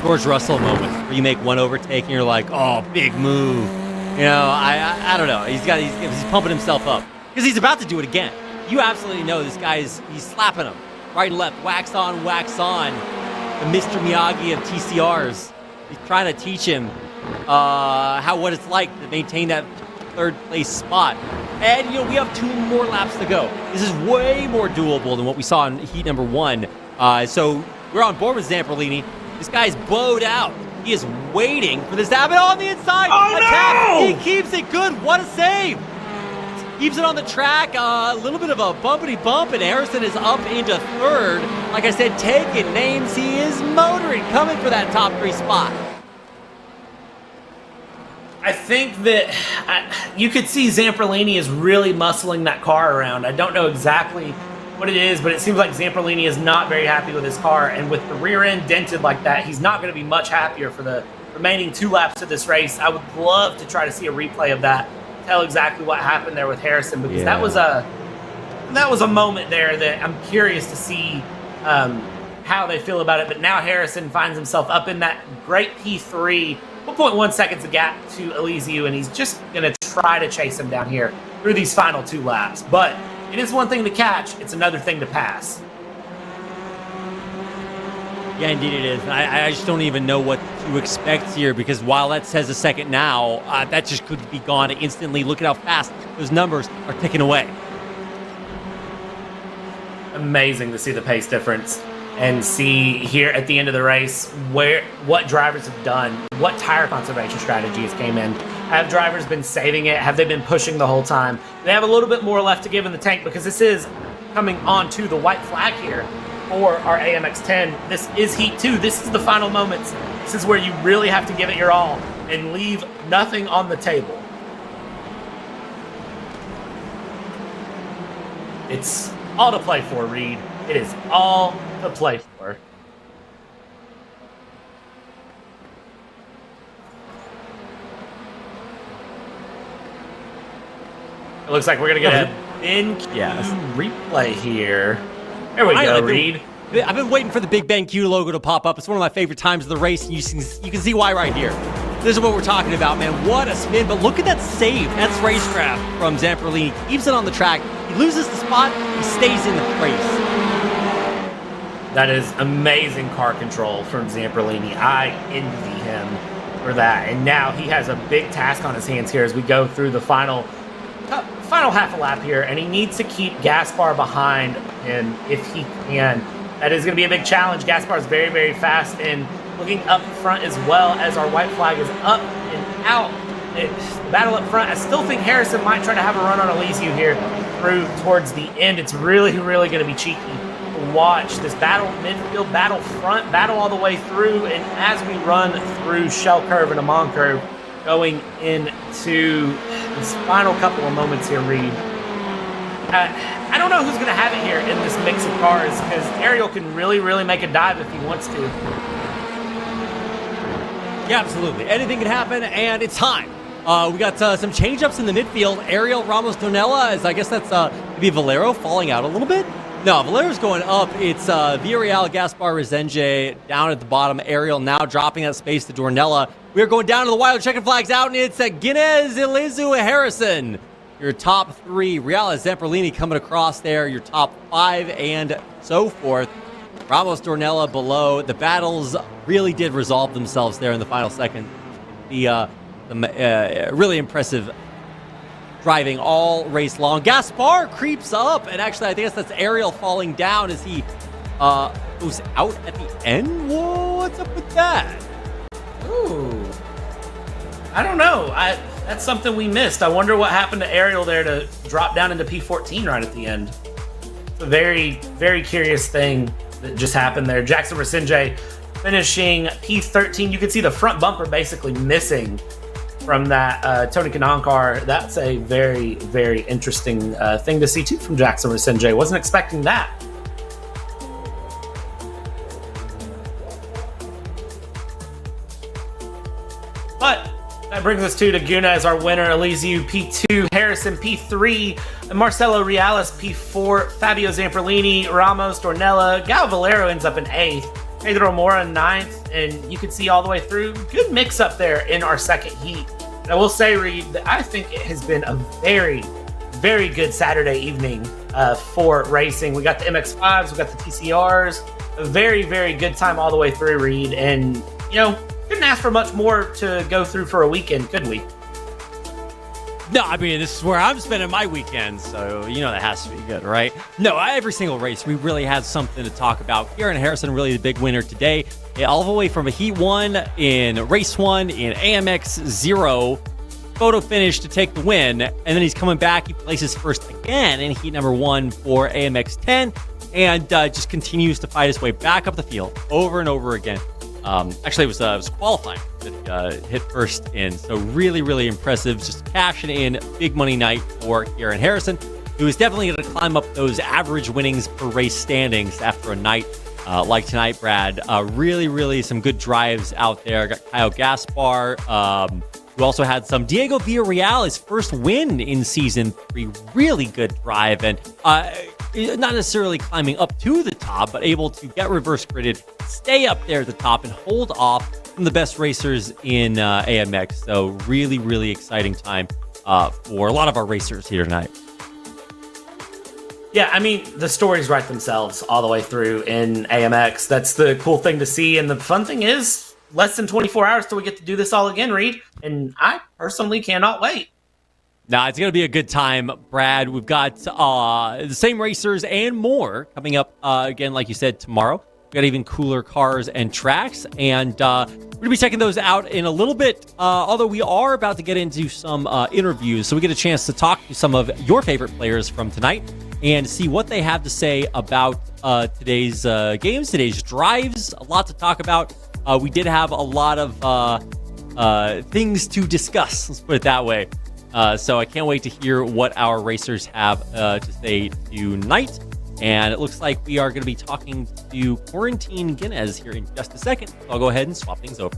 [SPEAKER 2] George Russell moments where you make one overtake and you're like, oh, big move. You know, I don't know. He's pumping himself up because he's about to do it again. You absolutely know this guy he's slapping him right and left, wax on, wax on. The Mr. Miyagi of TCRs. He's trying to teach him what it's like to maintain that third place spot. And, we have 2 more laps to go. This is way more doable than what we saw in heat number 1. So we're on board with Zamperlini. This guy's bowed out. He is waiting for this to happen on the inside.
[SPEAKER 3] Oh, no!
[SPEAKER 2] He keeps it good. What a save. Keeps it on the track. A little bit of a bumpity bump, and Harrison is up into third. Like I said, taking names. He is motoring, coming for that top 3 spot.
[SPEAKER 3] I think that you could see Zamperlini is really muscling that car around. I don't know exactly what it is, but it seems like Zamperlini is not very happy with his car, and with the rear end dented like that, he's not going to be much happier for the remaining 2 laps of this race. I would love to try to see a replay of that, tell exactly what happened there with Harrison, because that was a moment there that I'm curious to see how they feel about it. But now Harrison finds himself up in that great P3, 1.1 seconds of gap to Elysiu, and he's just going to try to chase him down here through these final 2 laps. But it is one thing to catch, it's another thing to pass.
[SPEAKER 2] Yeah, indeed it is. I just don't even know what to expect here, because while that says a second now, that just could be gone instantly. Look at how fast those numbers are ticking away.
[SPEAKER 3] Amazing to see the pace difference and see here at the end of the race what drivers have done, what tire conservation strategies came in. Have drivers been saving it? Have they been pushing the whole time? They have a little bit more left to give in the tank, because this is coming on to the white flag here for our AMX 10. This is Heat 2. This is the final moments. This is where you really have to give it your all and leave nothing on the table. It's all to play for, Reed. It is all to play for. It looks like we're going to get a BenQ replay here. There we go, Reed.
[SPEAKER 2] I've been waiting for the Big BenQ logo to pop up. It's one of my favorite times of the race. You can see why right here. This is what we're talking about, man. What a spin. But look at that save. That's racecraft from Zamperlini. Keeps it on the track. He loses the spot. He stays in the race.
[SPEAKER 3] That is amazing car control from Zamperlini. I envy him for that. And now he has a big task on his hands here as we go through the final half a lap here, and he needs to keep Gaspar behind him if he can. That is going to be a big challenge. Gaspar is very, very fast, and looking up front as well as our white flag is up and out. The battle up front, I still think Harrison might try to have a run on Elysiu here through towards the end. It's really, really going to be cheeky to watch this battle midfield, battle front, battle all the way through, and as we run through Shell Curve and Amon Curve, going into this final couple of moments here, Reed. I don't know who's going to have it here in this mix of cars, because Ariel can really, really make a dive if he wants to.
[SPEAKER 2] Yeah, absolutely. Anything can happen, and it's time. We got some change-ups in the midfield. Ariel Ramos Donella, I guess that's maybe Valero falling out a little bit. No, Valero's going up. It's Villarreal, Gaspar Resenge down at the bottom. Ariel now dropping that space to Dornella. We're going down to the wild, checking flags out, and it's Guinness, Elysiu, Harrison. Your top 3, Real Zamperlini coming across there. Your top 5, and so forth. Ramos Dornella below. The battles really did resolve themselves there in the final second. The really impressive driving all race long. Gaspar creeps up, and actually I think that's Ariel falling down as he goes out at the end. Whoa, what's up with that?
[SPEAKER 3] Ooh, I don't know. That's something we missed. I wonder what happened to Ariel there to drop down into P14 right at the end. It's a very, very curious thing that just happened there. Jackson Resenge finishing P13. You can see the front bumper basically missing from that Tony Kanaan car. That's a very, very interesting thing to see too from Jackson Resenge. Wasn't expecting that. But that brings us to Laguna as our winner. Elysiu P2, Harrison P3, and Marcelo Reales P4, Fabio Zamperlini, Ramos, Dornella, Gal Valero ends up in 8th, Pedro Mora in 9th, and you can see all the way through. Good mix up there in our second heat. And I will say, Reed, that I think it has been a very, very good Saturday evening for racing. We got the MX-5s, we got the TCRs, a very, very good time all the way through, Reed. And, you know, couldn't ask for much more to go through for a weekend, could we?
[SPEAKER 2] No, I mean, this is where I'm spending my weekends, so that has to be good, right? No, every single race, we really had something to talk about. Kieran Harrison, really the big winner today. All the way from a Heat 1 in Race 1 in AMX 0. Photo finish to take the win, and then he's coming back. He places first again in Heat number 1 for AMX 10, and just continues to fight his way back up the field over and over again. Actually, it was qualifying that he hit first in. So really, really impressive. Just cashing in big money night for Kieran Harrison, who is definitely going to climb up those average winnings per race standings after a night like tonight, Brad. Really, really some good drives out there. Got Kyle Gaspar, who also had some. Diego Villarreal, his first win in Season 3. Really good drive. And not necessarily climbing up to the top, but able to get reverse gridded, stay up there at the top, and hold off from the best racers in AMX. So really, really exciting time for a lot of our racers here tonight.
[SPEAKER 3] Yeah, I mean, the stories write themselves all the way through in AMX. That's the cool thing to see. And the fun thing is, less than 24 hours till we get to do this all again, Reed. And I personally cannot wait.
[SPEAKER 2] Now, it's going to be a good time, Brad. We've got the same racers and more coming up again, like you said, tomorrow. We've got even cooler cars and tracks, and we're going to be checking those out in a little bit, although we are about to get into some interviews, so we get a chance to talk to some of your favorite players from tonight and see what they have to say about today's games, today's drives. A lot to talk about. We did have a lot of things to discuss, let's put it that way. So I can't wait to hear what our racers have to say tonight. And it looks like we are going to be talking to Quarantine Guinness here in just a second. I'll go ahead and swap things over.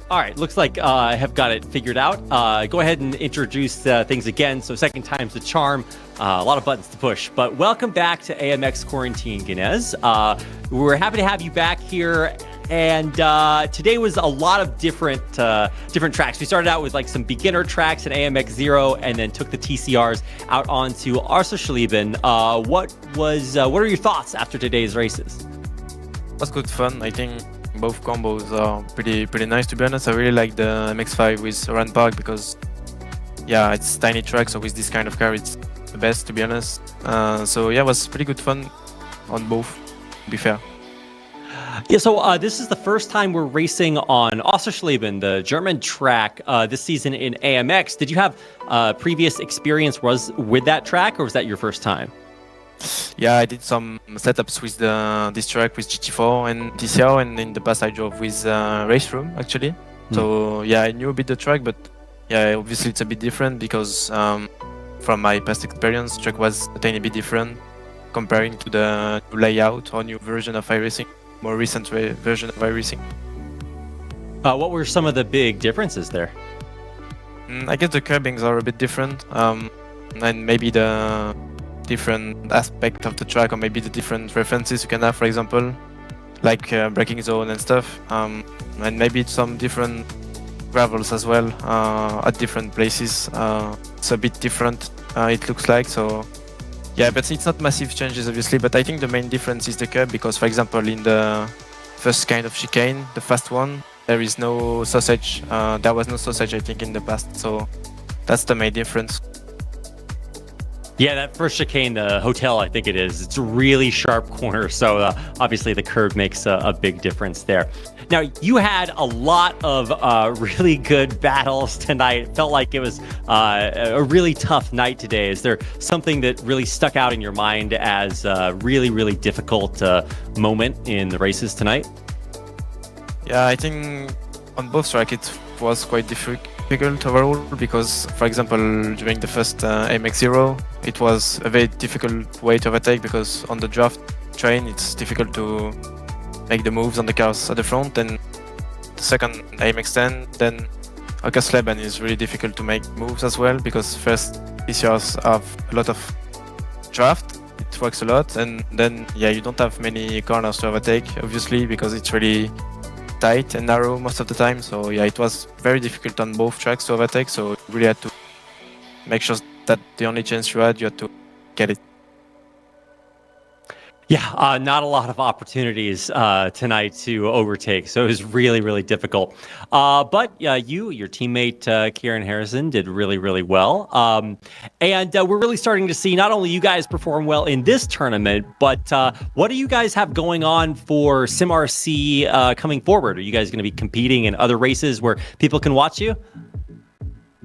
[SPEAKER 2] All right, looks like I have got it figured out. Go ahead and introduce things again. So second time's the charm. A lot of buttons to push. But welcome back to AMX Quarantine, Guinness. We're happy to have you back here. And today was a lot of different tracks. We started out with like some beginner tracks in AMX 0 and then took the TCRs out onto Oschersleben. What are your thoughts after today's races?
[SPEAKER 4] It was good fun. I think both combos are pretty nice, to be honest. I really like the MX-5 with Oran Park because, yeah, it's tiny track, so with this kind of car, it's the best, to be honest. So yeah, it was pretty good fun on both, to be fair.
[SPEAKER 2] Yeah, so this is the first time we're racing on Oschersleben, the German track, this season in AMX. Did you have previous experience with that track, or was that your first time?
[SPEAKER 4] Yeah, I did some setups with this track with GT4 and TCR, and in the past I drove with Race Room, actually. So yeah, I knew a bit the track, but yeah, obviously it's a bit different because from my past experience, the track was a tiny bit different comparing to the new layout or new version of iRacing, more recent version of iRacing.
[SPEAKER 2] What were some of the big differences there?
[SPEAKER 4] I guess the curbings are a bit different, and maybe the different aspect of the track, or maybe the different references you can have, for example, like braking zone and stuff, and maybe some different gravels as well at different places. It's a bit different, it looks like. So yeah, but it's not massive changes obviously, but I think the main difference is the curb, because for example in the first kind of chicane, the fast one, there is no sausage. There was no sausage, I think, in the past, so that's the main difference.
[SPEAKER 2] Yeah, that first chicane, the hotel, I think it is. It's a really sharp corner, so obviously the curve makes a big difference there. Now, you had a lot of really good battles tonight. It felt like it was a really tough night today. Is there something that really stuck out in your mind as a really, really difficult moment in the races tonight?
[SPEAKER 4] Yeah, I think on both tracks it was quite difficult overall, because for example during the first AMX 0 it was a very difficult way to overtake, because on the draft train it's difficult to make the moves on the cars at the front, and second AMX 10. Then Oschersleben is really difficult to make moves as well because first PCRs have a lot of draft. It works a lot, and then you don't have many corners to overtake, obviously, because it's really tight and narrow most of the time. So it was very difficult on both tracks to overtake. So you really had to make sure that the only chance you had to get it.
[SPEAKER 2] Yeah, not a lot of opportunities tonight to overtake, so it was really, really difficult. But your teammate Kieran Harrison did really, really well. And we're really starting to see not only you guys perform well in this tournament, but what do you guys have going on for SimRC coming forward? Are you guys going to be competing in other races where people can watch you?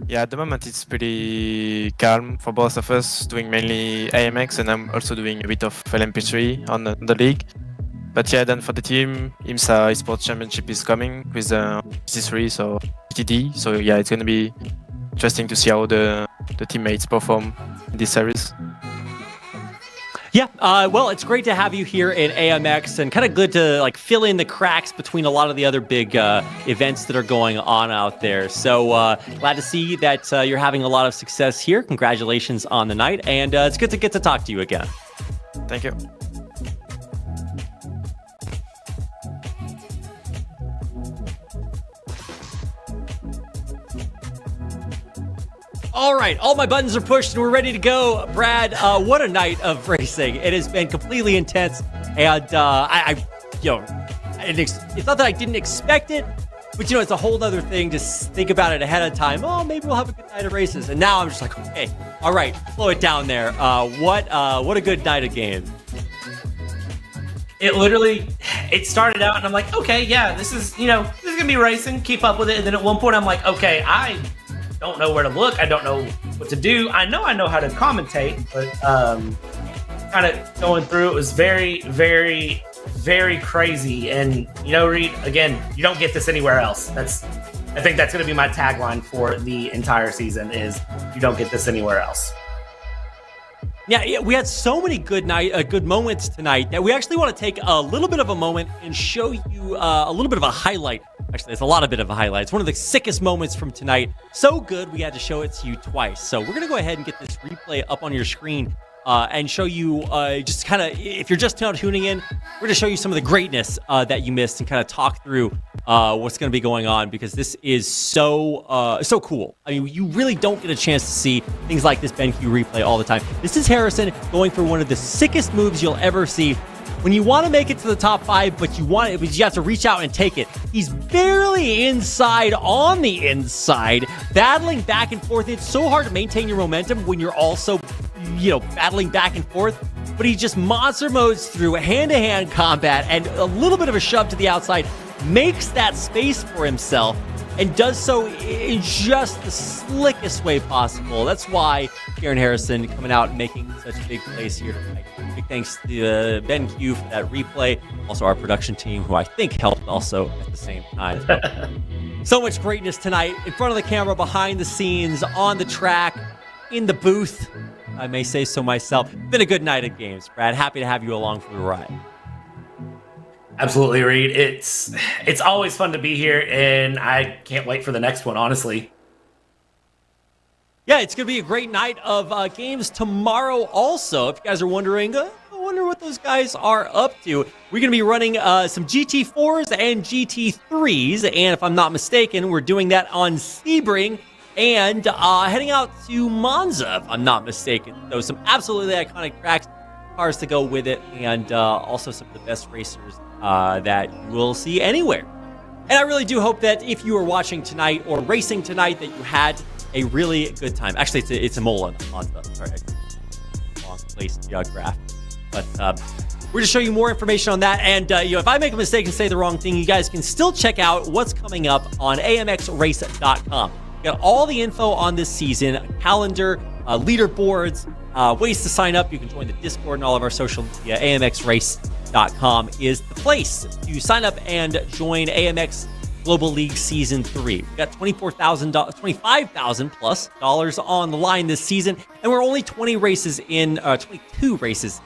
[SPEAKER 4] Yeah, at the moment it's pretty calm for both of us, doing mainly AMX, and I'm also doing a bit of LMP3 on the league. But then for the team, IMSA Esports Championship is coming with C3, so GTD. So it's going to be interesting to see how the teammates perform in this series.
[SPEAKER 2] Yeah, well, it's great to have you here in AMX, and kind of good to fill in the cracks between a lot of the other big events that are going on out there. So glad to see that you're having a lot of success here. Congratulations on the night, and it's good to get to talk to you again.
[SPEAKER 4] Thank you.
[SPEAKER 2] All right, all my buttons are pushed and we're ready to go. Brad, what a night of racing. It has been completely intense, and it's not that I didn't expect it, but it's a whole other thing to think about it ahead of time. Oh, maybe we'll have a good night of races. And now I'm just like, okay, all right, slow it down there. What a good night of games.
[SPEAKER 3] It started out and I'm like, okay, yeah, this is gonna be racing, keep up with it. And then at one point I'm like, okay, I don't know where to look. I don't know what to do. I know how to commentate, but kind of going through it was very, very, very crazy. And Reed, again, you don't get this anywhere else. I think that's going to be my tagline for the entire season: is you don't get this anywhere else.
[SPEAKER 2] Yeah, we had so many good moments tonight that we actually want to take a little bit of a moment and show you a little bit of a highlight. Actually, it's a lot of bit of a highlight. It's one of the sickest moments from tonight. So good, we had to show it to you twice. So we're going to go ahead and get this replay up on your screen and show you just kind of, if you're just now tuning in, we're going to show you some of the greatness that you missed and kind of talk through what's going to be going on, because this is so cool. I mean, you really don't get a chance to see things like this BenQ replay all the time. This is Harrison going for one of the sickest moves you'll ever see. When you want to make it to the top 5, but you have to reach out and take it. He's barely inside on the inside, battling back and forth. It's so hard to maintain your momentum when you're also, battling back and forth. But he just monster modes through hand-to-hand combat and a little bit of a shove to the outside, makes that space for himself, and does so in just the slickest way possible. That's why Kieran Harrison coming out and making such a big plays here tonight. Big thanks to BenQ for that replay. Also our production team, who I think helped also at the same time. So much greatness tonight, in front of the camera, behind the scenes, on the track, in the booth. I may say so myself. Been a good night of games, Brad. Happy to have you along for the ride.
[SPEAKER 3] Absolutely, Reed. It's always fun to be here, and I can't wait for the next one, honestly.
[SPEAKER 2] Yeah, it's going to be a great night of games tomorrow also. If you guys are wondering, I wonder what those guys are up to. We're going to be running some GT4s and GT3s, and if I'm not mistaken, we're doing that on Sebring and heading out to Monza, if I'm not mistaken. So some absolutely iconic tracks, cars to go with it, and also some of the best racers that you will see anywhere. And I really do hope that if you are watching tonight or racing tonight, that you had a really good time. Actually, it's a Mola, not Monza. Sorry, wrong place graph. But we're going to show you more information on that. And if I make a mistake and say the wrong thing, you guys can still check out what's coming up on amxrace.com. You got all the info on this season, calendar, leaderboards, ways to sign up. You can join the Discord and all of our social media. amxrace.com is the place to sign up and join AMX Global League Season 3. We've got $25,000 plus on the line this season, and we're only 22 races,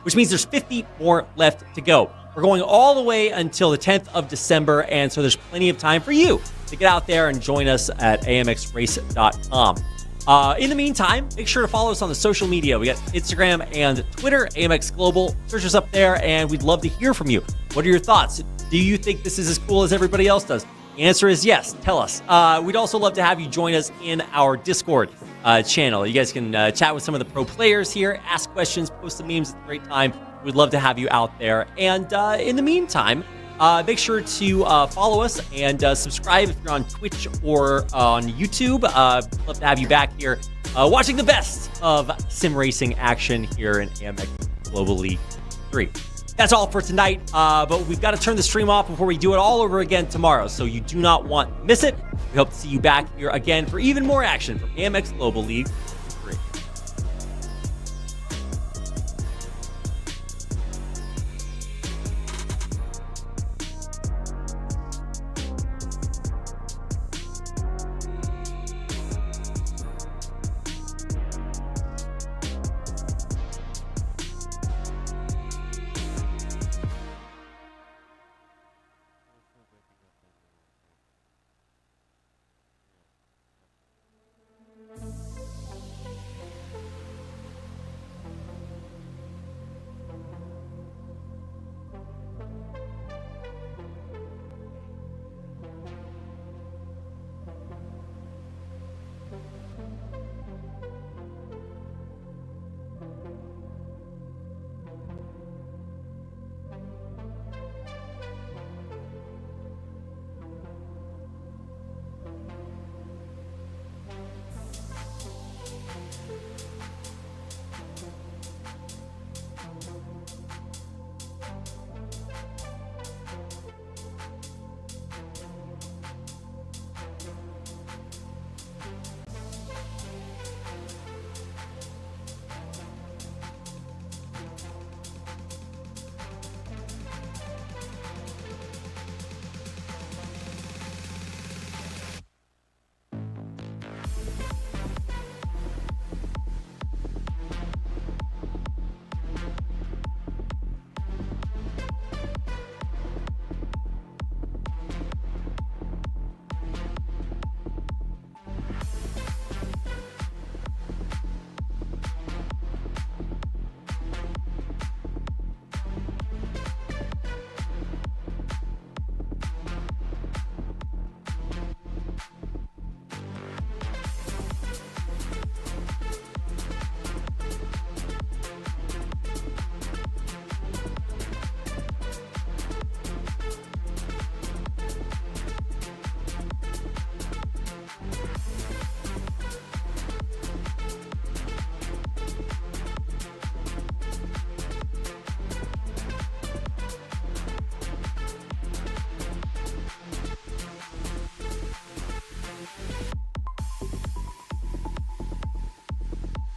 [SPEAKER 2] which means there's 50 more left to go. We're going all the way until the 10th of December, and so there's plenty of time for you to get out there and join us at amxrace.com. In the meantime, make sure to follow us on the social media. We got Instagram and Twitter, AMX Global. Search us up there, and we'd love to hear from you. What are your thoughts? Do you think this is as cool as everybody else does? The answer is yes. Tell us. We'd also love to have you join us in our Discord channel. You guys can chat with some of the pro players here, ask questions, post some memes. It's a great time. We'd love to have you out there. And in the meantime, make sure to follow us and subscribe if you're on Twitch or on YouTube. Love to have you back here watching the best of sim racing action here in AMX Global League 3. That's all for tonight, but we've got to turn the stream off before we do it all over again tomorrow, so you do not want to miss it. We hope to see you back here again for even more action from AMX Global League